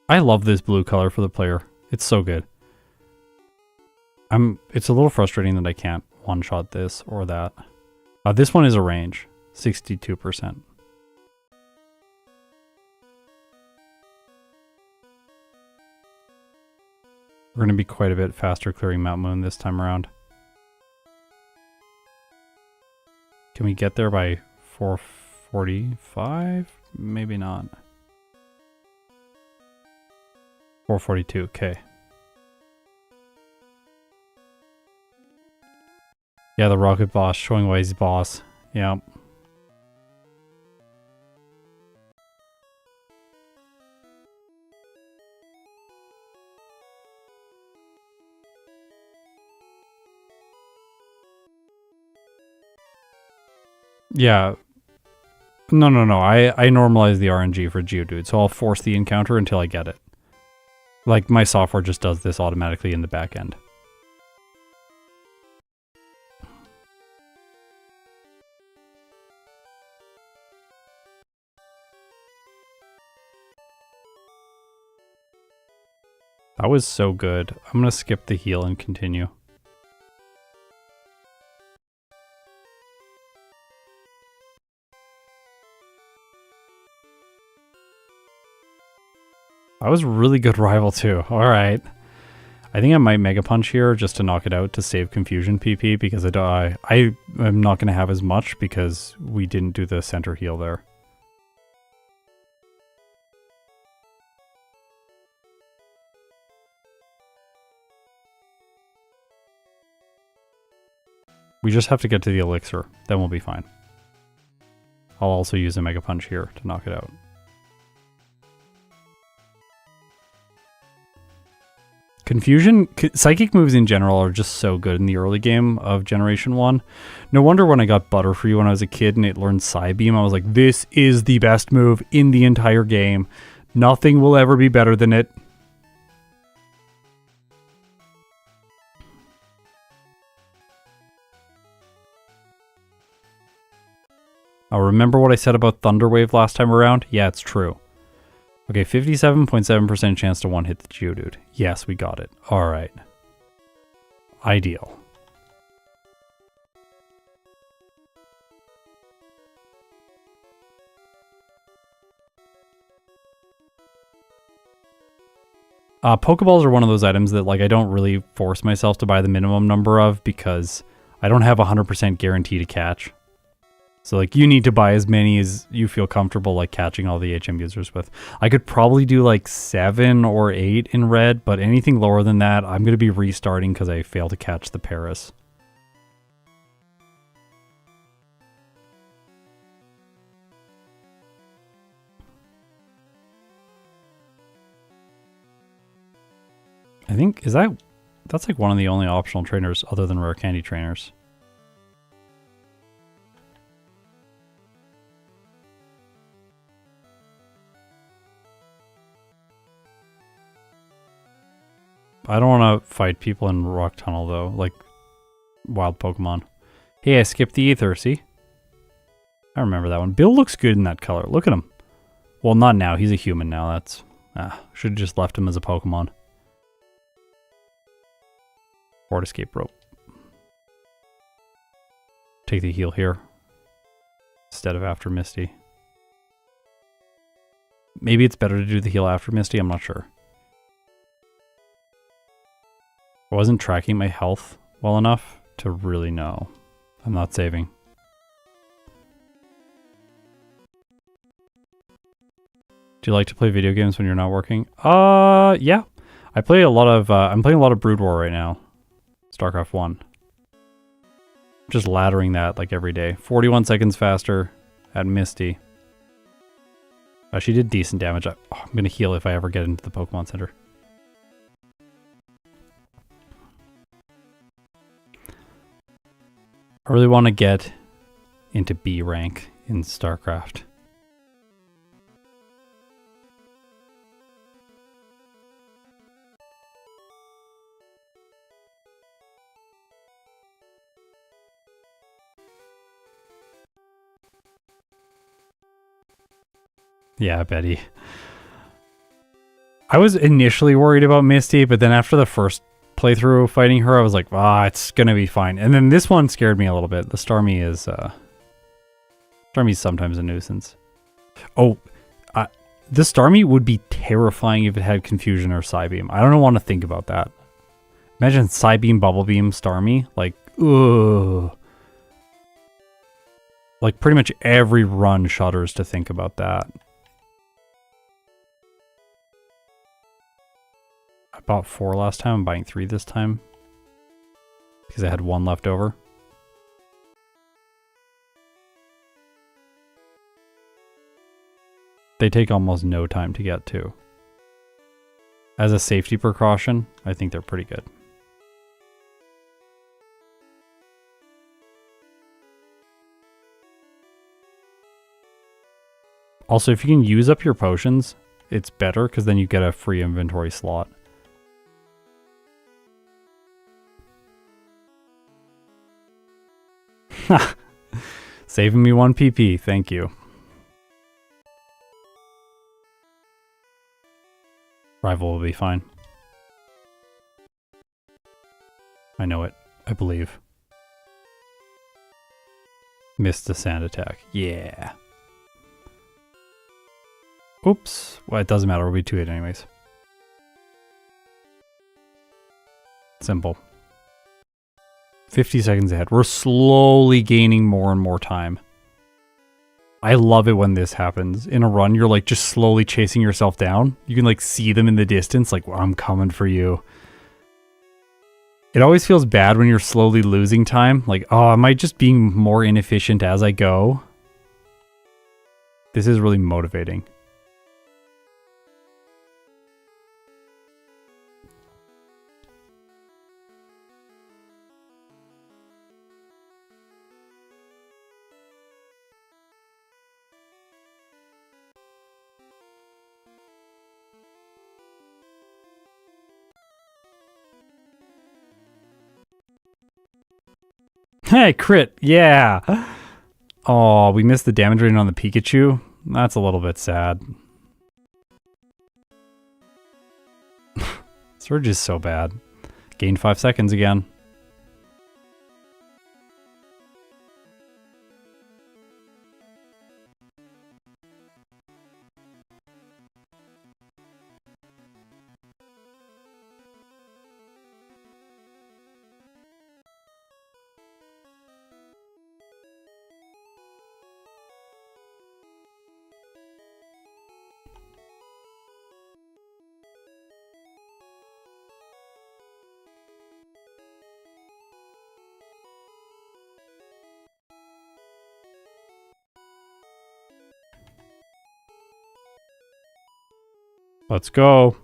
I love this blue color for the player. It's so good. It's a little frustrating that I can't one-shot this or that. This one is a range, 62%. We're going to be quite a bit faster clearing Mount Moon this time around. Can we get there by 4:45? Maybe not. 4:42, okay. Yeah, the rocket boss showing why he's boss. Yeah. Yeah. No. I normalize the RNG for Geodude, so I'll force the encounter until I get it. Like, my software just does this automatically in the back end. That was so good. I'm gonna skip the heal and continue. I was really good rival too. All right. I think I might Mega Punch here just to knock it out to save Confusion PP because I am not going to have as much because we didn't do the center heal there. We just have to get to the elixir, then we'll be fine. I'll also use a Mega Punch here to knock it out. Confusion, psychic moves in general are just so good in the early game of Generation 1. No wonder when I got Butterfree when I was a kid and it learned Psybeam, I was like, this is the best move in the entire game. Nothing will ever be better than it. Oh, remember what I said about Thunder Wave last time around? Yeah, it's true. Okay, 57.7% chance to one-hit the Geodude. Yes, we got it. Alright. Ideal. Pokeballs are one of those items that like I don't really force myself to buy the minimum number of because I don't have 100% guarantee to catch. So like you need to buy as many as you feel comfortable like catching all the HM users with. I could probably do like 7 or 8 in red, but anything lower than that, I'm going to be restarting because I failed to catch the Paris. I think, that's like one of the only optional trainers other than rare candy trainers. I don't want to fight people in Rock Tunnel, though, like wild Pokemon. Hey, I skipped the Ether, see? I remember that one. Bill looks good in that color. Look at him. Well, not now. He's a human now. That's... should have just left him as a Pokemon. Board escape rope. Take the heal here. Instead of after Misty. Maybe it's better to do the heal after Misty. I'm not sure. I wasn't tracking my health well enough to really know. I'm not saving. Do you like to play video games when you're not working? Yeah. I play a lot of, I'm playing a lot of Brood War right now. StarCraft 1. Just laddering that like every day. 41 seconds faster at Misty. She did decent damage. I'm going to heal if I ever get into the Pokemon Center. I really want to get into B rank in StarCraft. Yeah, Betty. I was initially worried about Misty, but then after the first playthrough fighting her, I was like, it's gonna be fine. And then this one scared me a little bit. The Starmie is Starmie's sometimes a nuisance. Oh, the Starmie would be terrifying if it had Confusion or Psybeam. I don't want to think about that. Imagine Psybeam, Bubble Beam, Starmie. Like, ugh. Like pretty much every run shudders to think about that. I bought 4 last time. I'm buying 3 this time. Because I had 1 left over. They take almost no time to get to. As a safety precaution, I think they're pretty good. Also, if you can use up your potions, it's better because then you get a free inventory slot. Saving me 1 PP, thank you. Rival will be fine. I know it. I believe. Missed the sand attack. Yeah. Oops. Well, it doesn't matter. We'll be 2-8 anyways. Simple. 50 seconds ahead. We're slowly gaining more and more time. I love it when this happens. In a run, you're like just slowly chasing yourself down. You can like see them in the distance, like, well, I'm coming for you. It always feels bad when you're slowly losing time. Like, oh, am I just being more inefficient as I go? This is really motivating. Hey, crit. Yeah. Oh, we missed the damage rating on the Pikachu. That's a little bit sad. Surge is so bad. Gained 5 seconds again. Let's go.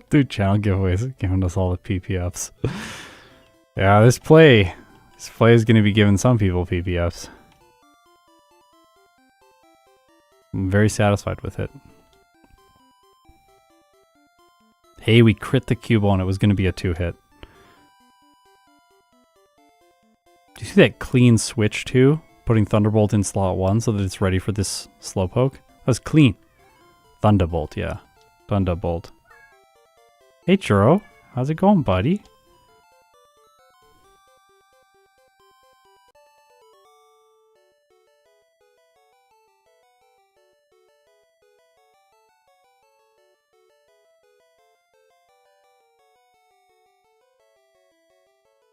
Dude, channel giveaways giving us all the PPFs. Yeah, this play is going to be giving some people PPFs. I'm very satisfied with it. Hey, we crit the Cubone and it was going to be a 2-hit. Do you see that clean switch too? Putting Thunderbolt in slot 1 so that it's ready for this Slowpoke? That was clean. Thunderbolt, yeah. Thunderbolt. Hey Churro, how's it going, buddy?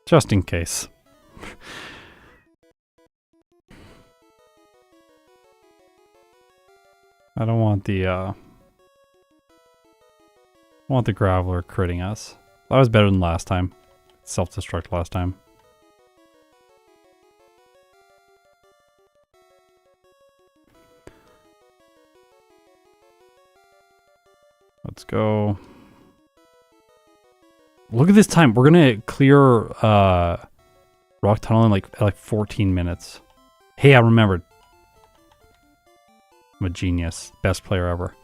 Just in case. I don't want the Graveler critting us. That was better than last time. Self-destruct last time. Let's go. Look at this time. We're gonna clear Rock Tunnel in like 14 minutes. Hey, I remembered. I'm a genius. Best player ever.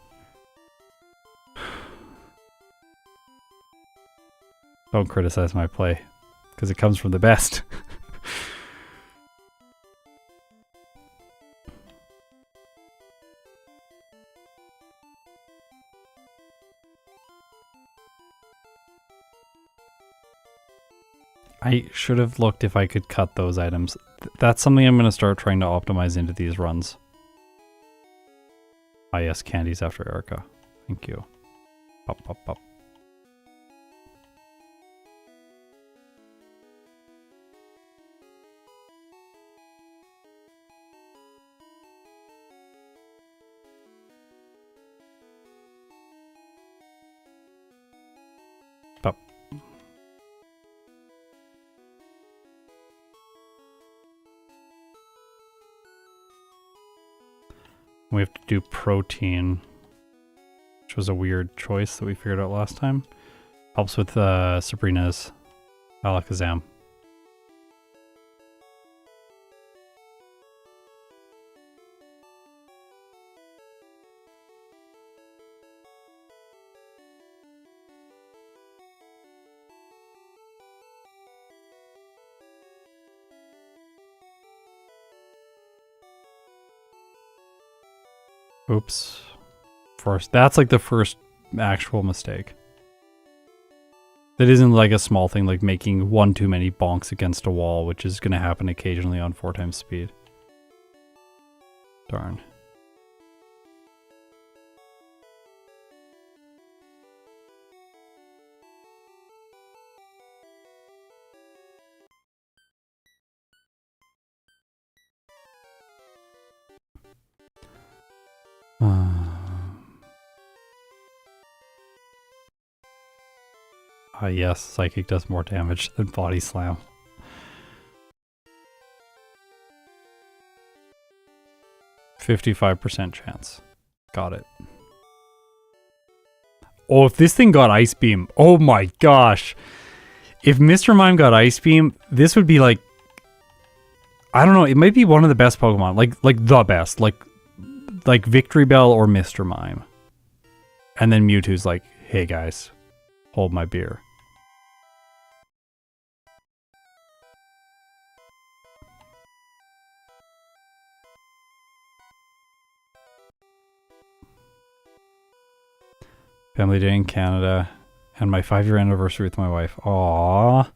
Don't criticize my play, because it comes from the best. I should have looked if I could cut those items. That's something I'm going to start trying to optimize into these runs. Ah yes, candies after Erika. Thank you. Pop, pop, pop. Pop. We have to do protein, which was a weird choice that we figured out last time. Helps with Sabrina's Alakazam. Oops. First, that's like the first actual mistake. That isn't like a small thing like making one too many bonks against a wall, which is going to happen occasionally on 4 times speed. Darn. Yes, Psychic does more damage than Body Slam. %55% chance. Got it. Oh, if this thing got Ice Beam, oh my gosh. If Mr. Mime got Ice Beam, this would be like, I don't know, it might be one of the best Pokemon, like the best, like Victory Bell or Mr. Mime. And then Mewtwo's like, hey guys, hold my beer. Family day in Canada, and my 5-year anniversary with my wife. Aww.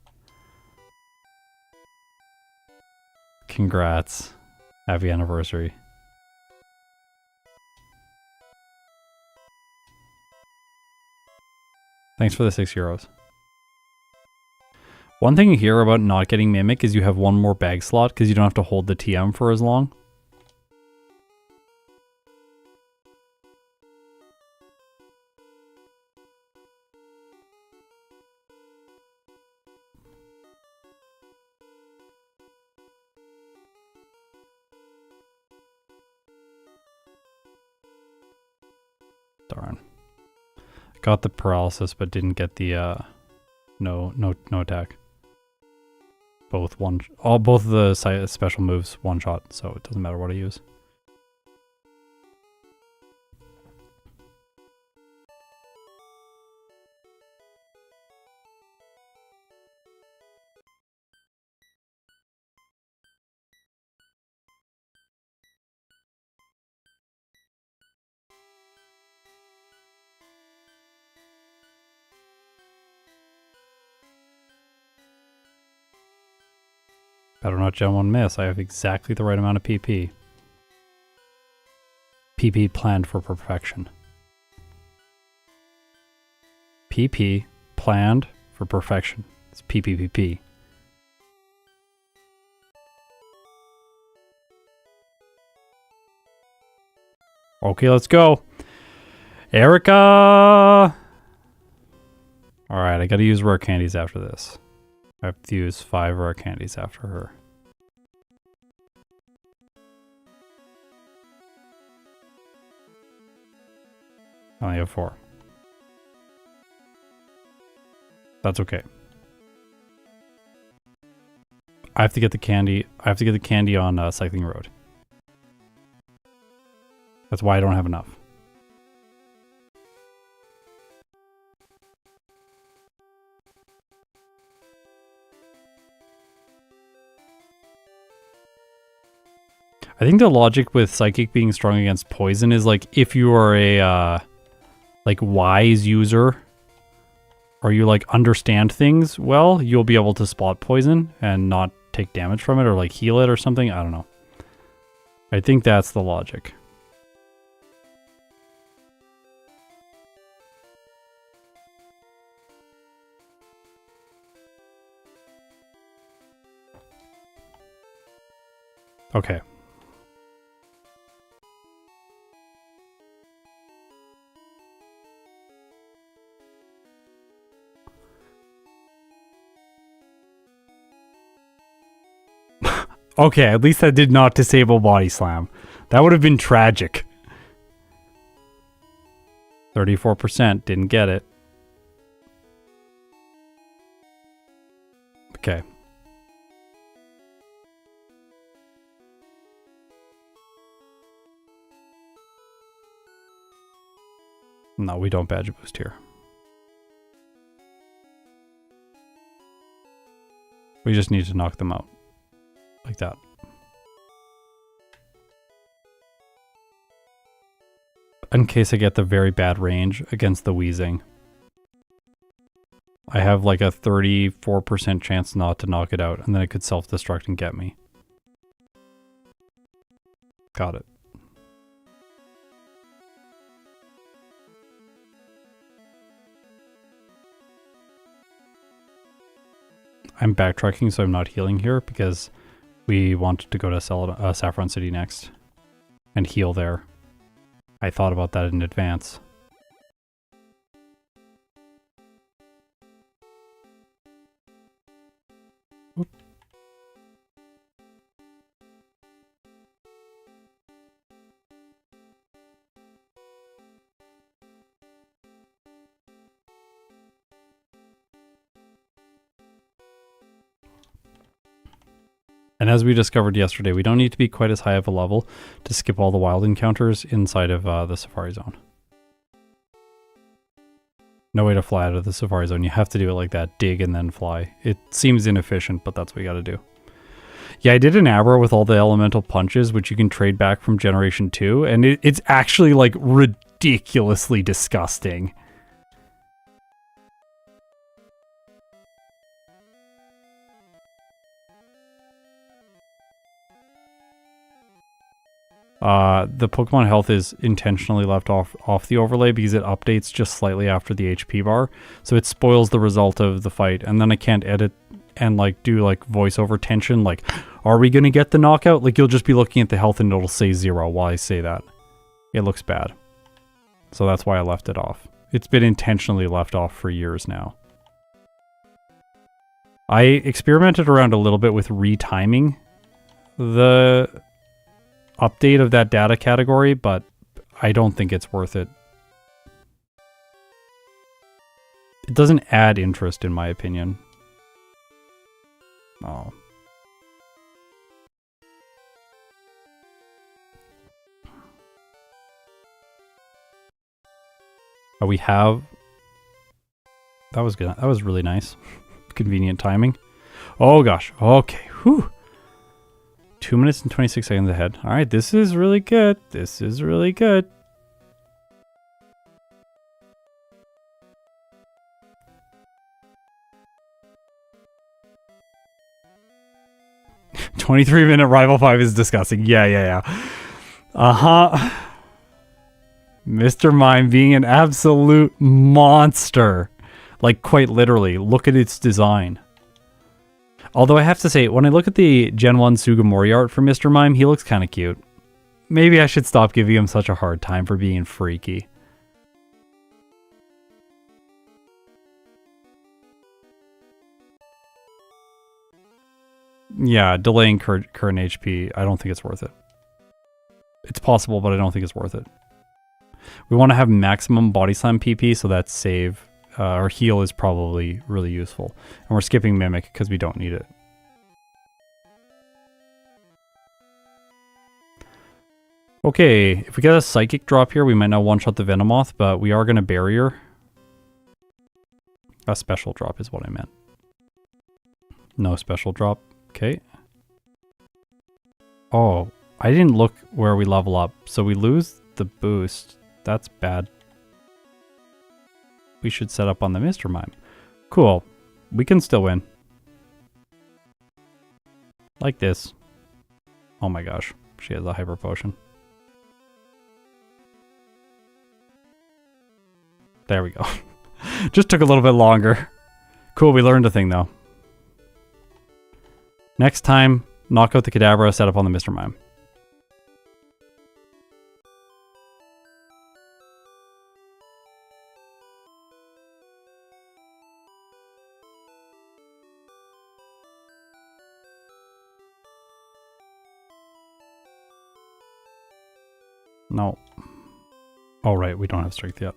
Congrats. Happy anniversary. Thanks for the €6. One thing here about not getting Mimic is you have one more bag slot because you don't have to hold the TM for as long. Darn. Got the paralysis, but didn't get the no attack. Both of the special moves one shot, so it doesn't matter what I use. Better not Gen 1 miss. I have exactly the right amount of PP. PP planned for perfection. PP planned for perfection. It's PPPP. Okay, let's go. Erika! Alright, I gotta use rare candies after this. I have to use 5 rare candies after her. I only have 4. That's okay. I have to get the candy. I have to get the candy on Cycling Road. That's why I don't have enough. I think the logic with Psychic being strong against poison is like if you are a like wise user or you like understand things well, you'll be able to spot poison and not take damage from it or like heal it or something. I don't know. I think that's the logic. Okay. Okay, at least that did not disable Body Slam. That would have been tragic. 34% didn't get it. Okay. No, we don't badge boost here. We just need to knock them out. Like that. in case I get the very bad range against the wheezing. I have like a 34% chance not to knock it out, and then it could self-destruct and get me. Got it. I'm backtracking, so I'm not healing here because we wanted to go to Saffron City next and heal there. I thought about that in advance. Oop. And as we discovered yesterday, we don't need to be quite as high of a level to skip all the wild encounters inside of the Safari Zone. No way to fly out of the Safari Zone. You have to do it like that, dig and then fly. It seems inefficient, but that's what you gotta do. Yeah, I did an Abra with all the elemental punches, which you can trade back from Generation 2, and it's actually like ridiculously disgusting. The Pokemon health is intentionally left off the overlay because it updates just slightly after the HP bar, so it spoils the result of the fight, and then I can't edit and like do like voiceover tension, like, are we gonna get the knockout? Like, you'll just be looking at the health and it'll say 0 while I say that. It looks bad. So that's why I left it off. It's been intentionally left off for years now. I experimented around a little bit with retiming the update of that data category, but I don't think it's worth it. It doesn't add interest, in my opinion. Oh. Oh, we have... That was good. That was really nice. Convenient timing. Oh gosh. Okay. Whew. 2 minutes and 26 seconds ahead. Alright, this is really good. This is really good. $23-minute Rival 5 is disgusting. Yeah. Uh-huh. Mr. Mime being an absolute monster. Like, quite literally. Look at its design. Although I have to say, when I look at the Gen 1 Sugimori art for Mr. Mime, he looks kind of cute. Maybe I should stop giving him such a hard time for being freaky. Yeah, delaying current HP, I don't think it's worth it. It's possible, but I don't think it's worth it. We want to have maximum body slam PP, so that save or heal is probably really useful. And we're skipping Mimic because we don't need it. Okay, if we get a Psychic drop here, we might not one-shot the Venomoth, but we are going to Barrier. A special drop is what I meant. No special drop. Okay. Oh, I didn't look where we level up, so we lose the boost. That's bad. We should set up on the Mr. Mime. Cool. We can still win. Like this. Oh my gosh. She has a Hyper Potion. There we go. Just took a little bit longer. Cool, we learned a thing though. Next time, knock out the Kadabra, set up on the Mr. Mime. No. Oh, right, we don't have strength yet.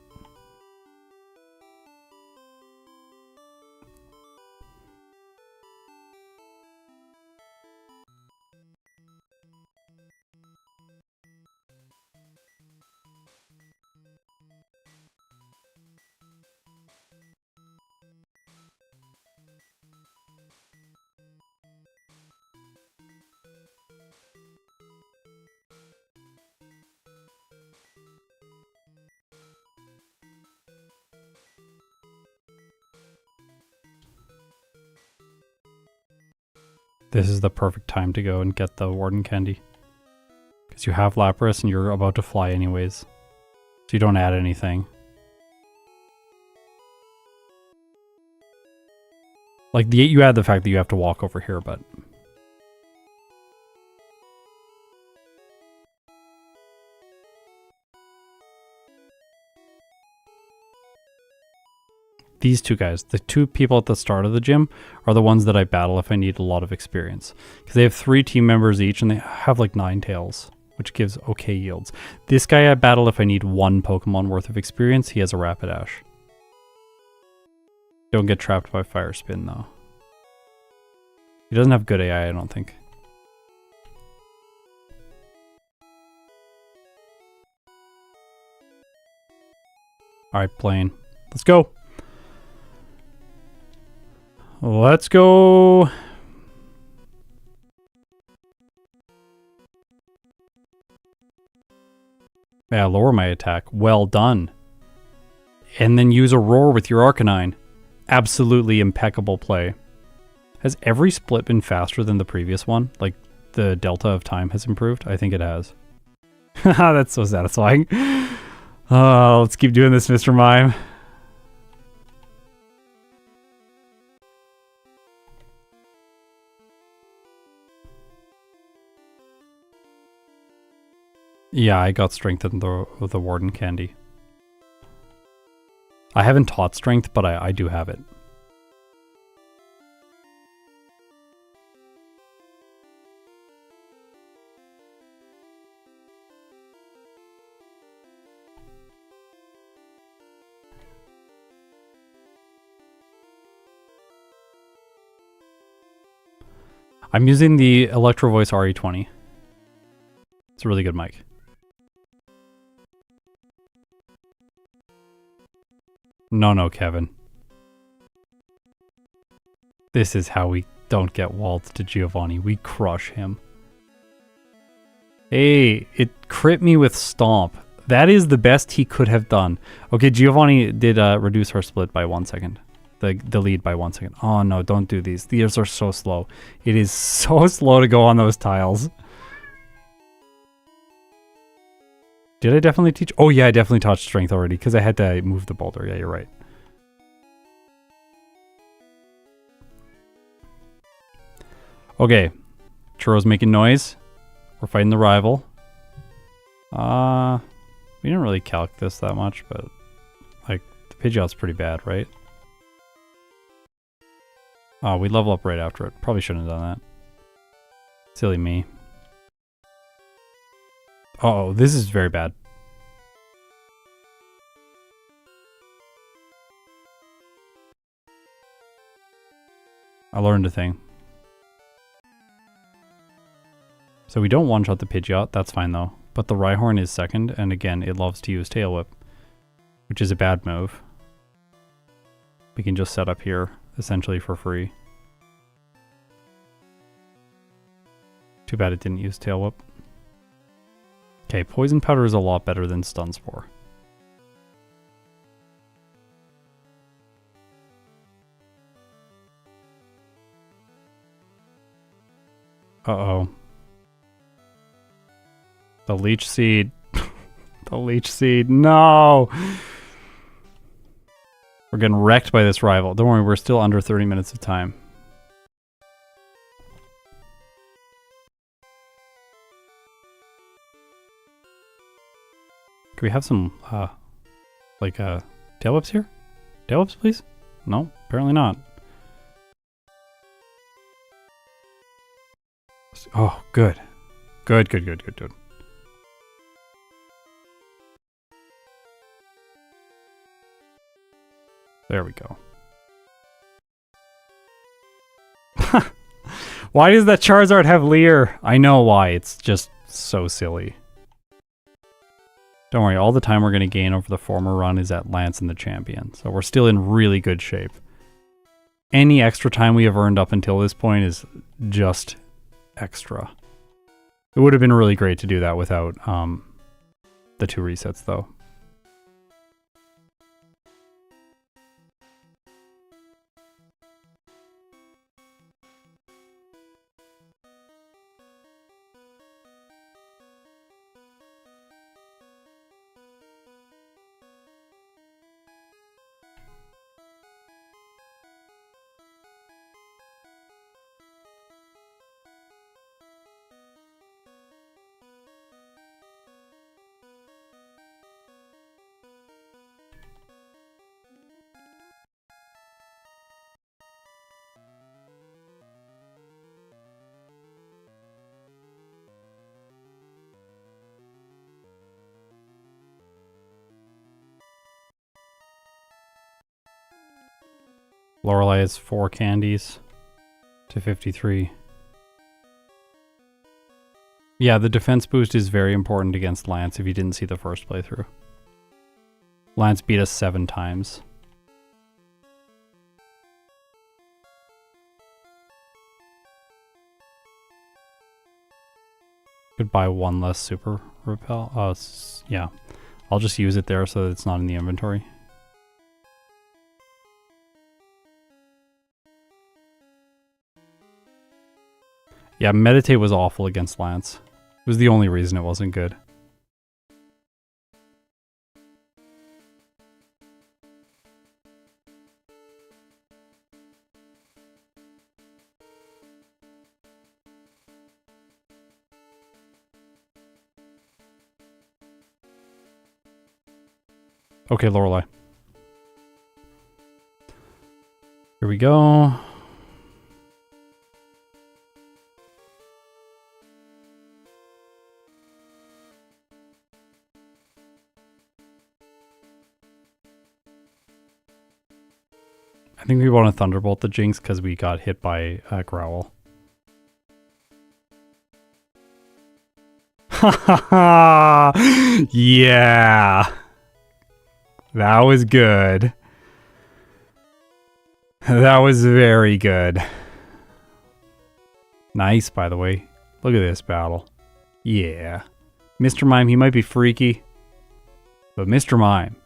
This is the perfect time to go and get the Warden Candy. Because you have Lapras and you're about to fly anyways. So you don't add anything. Like, you add the fact that you have to walk over here, but... These two guys, the two people at the start of the gym, are the ones that I battle if I need a lot of experience. Because they have 3 team members each, and they have like 9 tails, which gives okay yields. This guy I battle if I need 1 Pokemon worth of experience. He has a Rapidash. Don't get trapped by Fire Spin, though. He doesn't have good AI, I don't think. Alright, Blaine. Let's go! Let's go! Yeah, lower my attack. Well done. And then use a roar with your Arcanine. Absolutely impeccable play. Has every split been faster than the previous one? Like, the delta of time has improved? I think it has. Haha, that's so satisfying. Oh, let's keep doing this, Mr. Mime. Yeah, I got strength in the Warden Candy. I haven't taught strength, but I do have it. I'm using the Electro Voice RE20. It's a really good mic. No, Kevin. This is how we don't get walled to Giovanni. We crush him. Hey, it crit me with Stomp. That is the best he could have done. Okay, Giovanni did reduce her split by 1 second. The lead by 1 second. Oh no, don't do these. These are so slow. It is so slow to go on those tiles. Did I definitely teach? Oh yeah, I definitely taught strength already because I had to move the boulder. Yeah, you're right. Okay, Churro's making noise. We're fighting the rival. We didn't really calc this that much, but like the Pidgeot's pretty bad, right? Oh, we level up right after it. Probably shouldn't have done that. Silly me. Uh-oh, this is very bad. I learned a thing. So we don't one-shot the Pidgeot, that's fine though. But the Rhyhorn is second, and again, it loves to use Tail Whip, which is a bad move. We can just set up here, essentially for free. Too bad it didn't use Tail Whip. Okay, Poison Powder is a lot better than Stun Spore. Uh-oh. The Leech Seed. The Leech Seed. No! We're getting wrecked by this rival. Don't worry, we're still under 30 minutes of time. Can we have some, Tail Whips here? Tail Whips, please? No, apparently not. Oh, good. Good. There we go. Why does that Charizard have Leer? I know why, it's just so silly. Don't worry, all the time we're going to gain over the former run is at Lance and the Champion, so we're still in really good shape. Any extra time we have earned up until this point is just extra. It would have been really great to do that without the 2 resets though. Lorelei has 4 candies to 53. Yeah, the defense boost is very important against Lance if you didn't see the first playthrough. Lance beat us 7 times. Could buy 1 less super repel. Yeah. I'll just use it there so that it's not in the inventory. Yeah, meditate was awful against Lance. It was the only reason it wasn't good. Okay, Lorelei. Here we go. I think we want to Thunderbolt the Jinx because we got hit by a Growl. Ha ha ha! Yeah! That was good. That was very good. Nice, by the way. Look at this battle. Yeah. Mr. Mime, he might be freaky, but Mr. Mime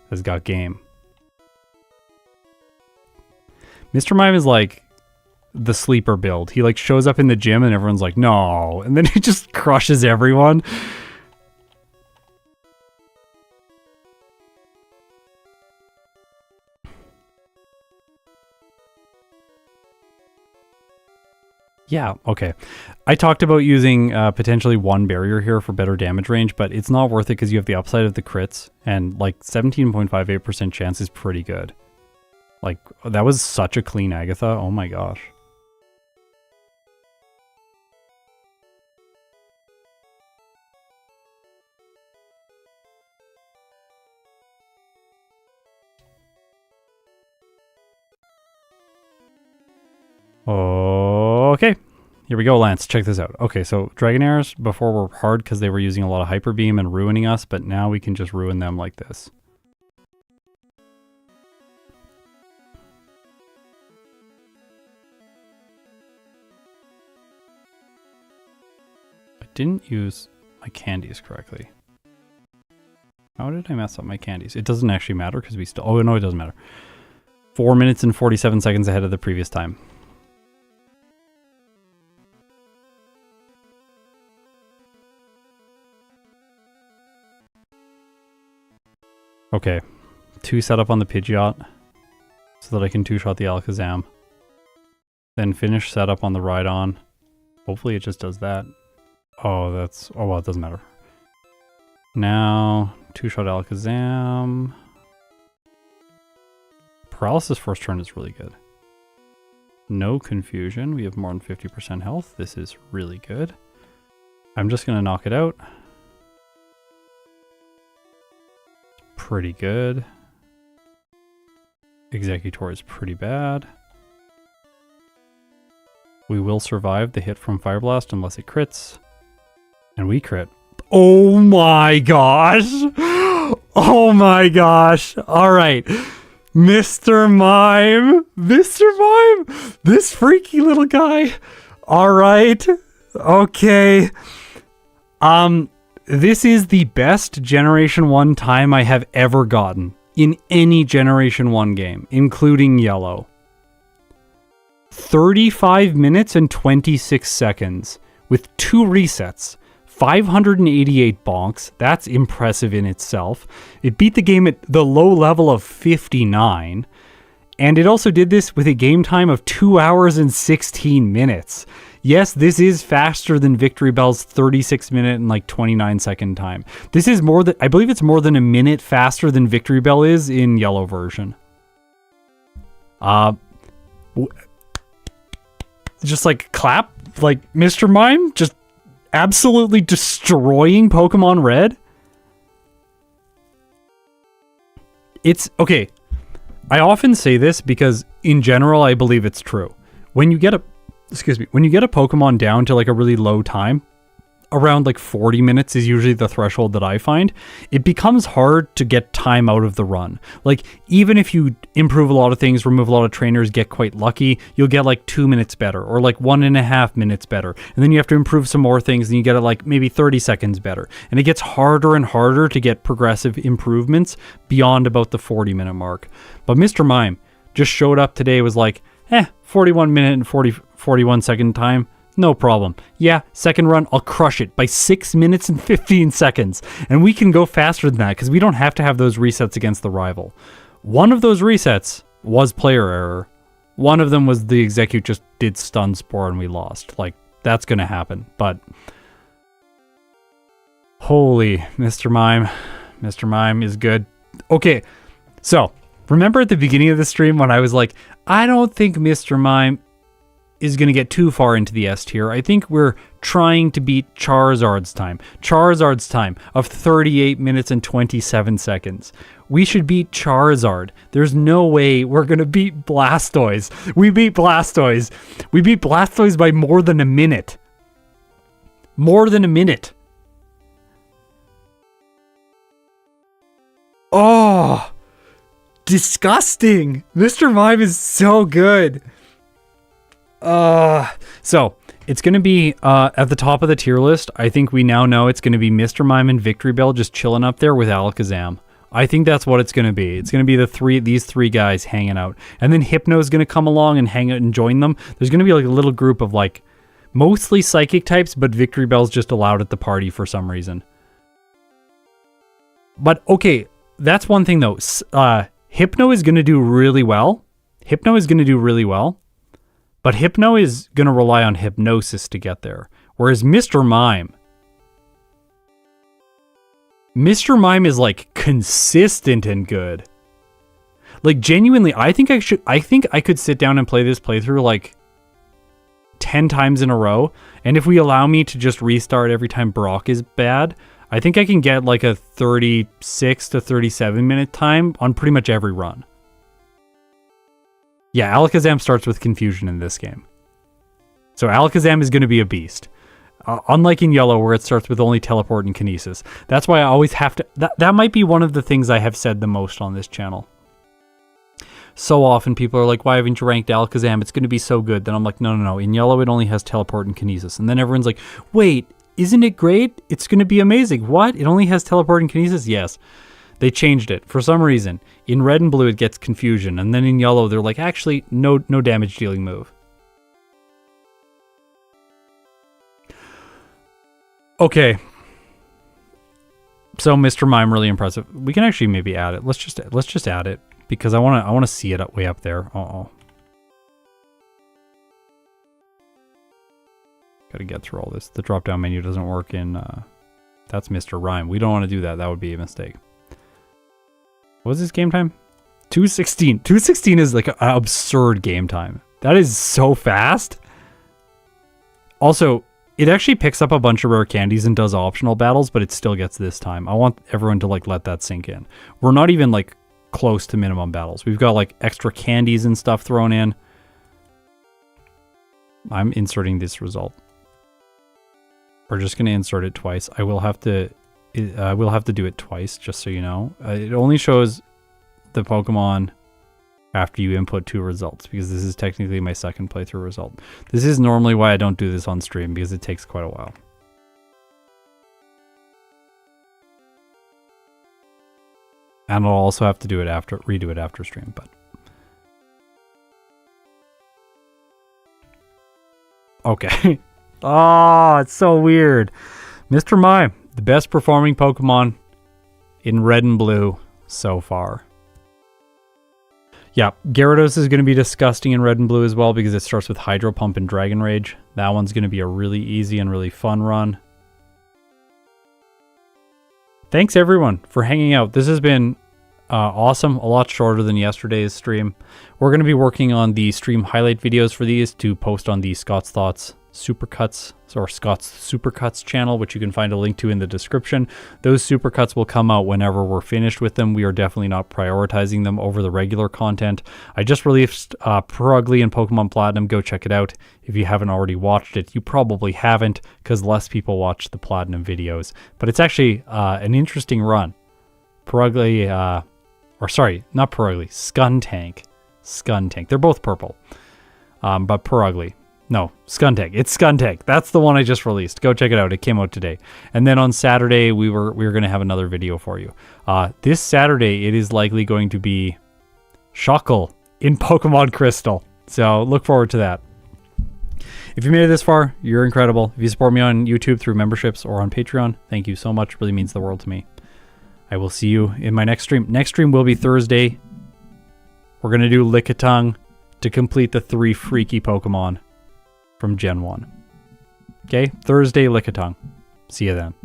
has got game. Mr. Mime is like the sleeper build. He like shows up in the gym and everyone's like, no. And then he just crushes everyone. Yeah, okay. I talked about using potentially 1 barrier here for better damage range, but it's not worth it because you have the upside of the crits, and like 17.58% chance is pretty good. Like, that was such a clean Agatha. Oh my gosh. Okay, here we go, Lance. Check this out. Okay, so Dragonairs before were hard because they were using a lot of Hyper Beam and ruining us, but now we can just ruin them like this. I didn't use my candies correctly. How did I mess up my candies? It doesn't actually matter because we still... Oh, no, it doesn't matter. 4 minutes and 47 seconds ahead of the previous time. Okay, 2 setup on the Pidgeot so that I can 2-shot the Alakazam. Then finish setup on the Rhydon. Hopefully it just does that. Oh, that's... Oh, well, it doesn't matter. Now, 2-shot Alakazam. Paralysis first turn is really good. No confusion. We have more than 50% health. This is really good. I'm just going to knock it out. Pretty good. Executor is pretty bad. We will survive the hit from Fire Blast unless it crits. And we crit. Oh my gosh! Oh my gosh! Alright. Mr. Mime! Mr. Mime! This freaky little guy! Alright. Okay. This is the best Generation 1 time I have ever gotten in any Generation 1 game, including Yellow. 35 minutes and 26 seconds with 2 resets. 588 bonks. That's impressive in itself. It beat the game at the low level of 59. And it also did this with a game time of 2 hours and 16 minutes. Yes, this is faster than Victory Bell's 36-minute and like 29-second time. This is more than, I believe it's more than a minute faster than Victory Bell is in Yellow version. Just like clap, like Mr. Mime, just absolutely destroying Pokemon Red. It's, okay, I often say this because in general, I believe it's true. When you get a Pokemon down to like a really low time, around like 40 minutes is usually the threshold that I find, it becomes hard to get time out of the run. Like, even if you improve a lot of things, remove a lot of trainers, get quite lucky, you'll get like 2 minutes better or like 1.5 minutes better. And then you have to improve some more things and you get it like maybe 30 seconds better. And it gets harder and harder to get progressive improvements beyond about the 40-minute mark. But Mr. Mime just showed up today, was like, 41 minute and 41 second time. No problem. Yeah, second run, I'll crush it by 6 minutes and 15 seconds. And we can go faster than that because we don't have to have those resets against the rival. One of those resets was player error. One of them was the Execute just did stun Spore and we lost. Like, that's going to happen. But holy, Mr. Mime. Mr. Mime is good. Okay, so remember at the beginning of the stream when I was like, I don't think Mr. Mime is going to get too far into the S tier. I think we're trying to beat Charizard's time. Charizard's time of 38 minutes and 27 seconds. We should beat Charizard. There's no way we're going to beat Blastoise. We beat Blastoise. We beat Blastoise by more than a minute. More than a minute. Oh, disgusting. Mr. Mime is so good. So it's going to be at the top of the tier list. I think we now know it's going to be Mr. Mime and Victory Bell just chilling up there with Alakazam. I think that's what it's going to be. It's going to be these three guys hanging out. And then Hypno's going to come along and hang out and join them. There's going to be like a little group of like mostly psychic types, but Victory Bell's just allowed at the party for some reason. But okay, that's one thing though. Hypno is going to do really well. But Hypno is going to rely on Hypnosis to get there. Whereas Mr. Mime is like consistent and good. Like genuinely, I think I could sit down and play this playthrough like 10 times in a row. And if we allow me to just restart every time Brock is bad, I think I can get like a 36 to 37 minute time on pretty much every run. Yeah, Alakazam starts with Confusion in this game. So Alakazam is going to be a beast. Unlike in Yellow, where it starts with only Teleport and Kinesis. That's why I always have to... That might be one of the things I have said the most on this channel. So often people are like, why haven't you ranked Alakazam? It's going to be so good. Then I'm like, no. In Yellow, it only has Teleport and Kinesis. And then everyone's like, wait, isn't it great? It's going to be amazing. What? It only has Teleport and Kinesis? Yes. They changed it for some reason. In Red and Blue, it gets Confusion. And then in Yellow, they're like, actually, no damage dealing move. Okay. So Mr. Mime, really impressive. We can actually maybe add it. Let's just add it because I want to see it way up there. Got to get through all this. The drop down menu doesn't work in that's Mr. Rhyme. We don't want to do that. That would be a mistake. What was this game time? 2:16. 2:16 is like an absurd game time. That is so fast. Also, it actually picks up a bunch of rare candies and does optional battles, but it still gets this time. I want everyone to like let that sink in. We're not even like close to minimum battles. We've got like extra candies and stuff thrown in. I'm inserting this result. We're just going to insert it twice. I will have to do it twice, just so you know. It only shows the Pokemon after you input 2 results, because this is technically my second playthrough result. This is normally why I don't do this on stream, because it takes quite a while. And I'll also have to redo it after stream, but... Okay. Oh, it's so weird. Mr. Mime, the best performing Pokemon in Red and Blue so far. Yeah, Gyarados is going to be disgusting in Red and Blue as well because it starts with Hydro Pump and Dragon Rage. That one's going to be a really easy and really fun run. Thanks everyone for hanging out. This has been awesome, a lot shorter than yesterday's stream. We're going to be working on the stream highlight videos for these to post on the Scott's Thoughts Supercuts, or Scott's Supercuts channel, which you can find a link to in the description. Those Supercuts will come out whenever we're finished with them. We are definitely not prioritizing them over the regular content. I just released Perugly and Pokemon Platinum. Go check it out if you haven't already watched it. You probably haven't, because less people watch the Platinum videos. But it's actually an interesting run. Perugly, or sorry, not Perugly, Skuntank. Skuntank. They're both purple. But Perugly. No, Skuntank. It's Skuntank. That's the one I just released. Go check it out. It came out today. And then on Saturday, we were going to have another video for you. This Saturday, it is likely going to be Shuckle in Pokemon Crystal. So look forward to that. If you made it this far, you're incredible. If you support me on YouTube through memberships or on Patreon, thank you so much. It really means the world to me. I will see you in my next stream. Next stream will be Thursday. We're going to do Lickitung to complete the 3 freaky Pokemon from Gen 1. Okay, Thursday, Lickitung. See you then.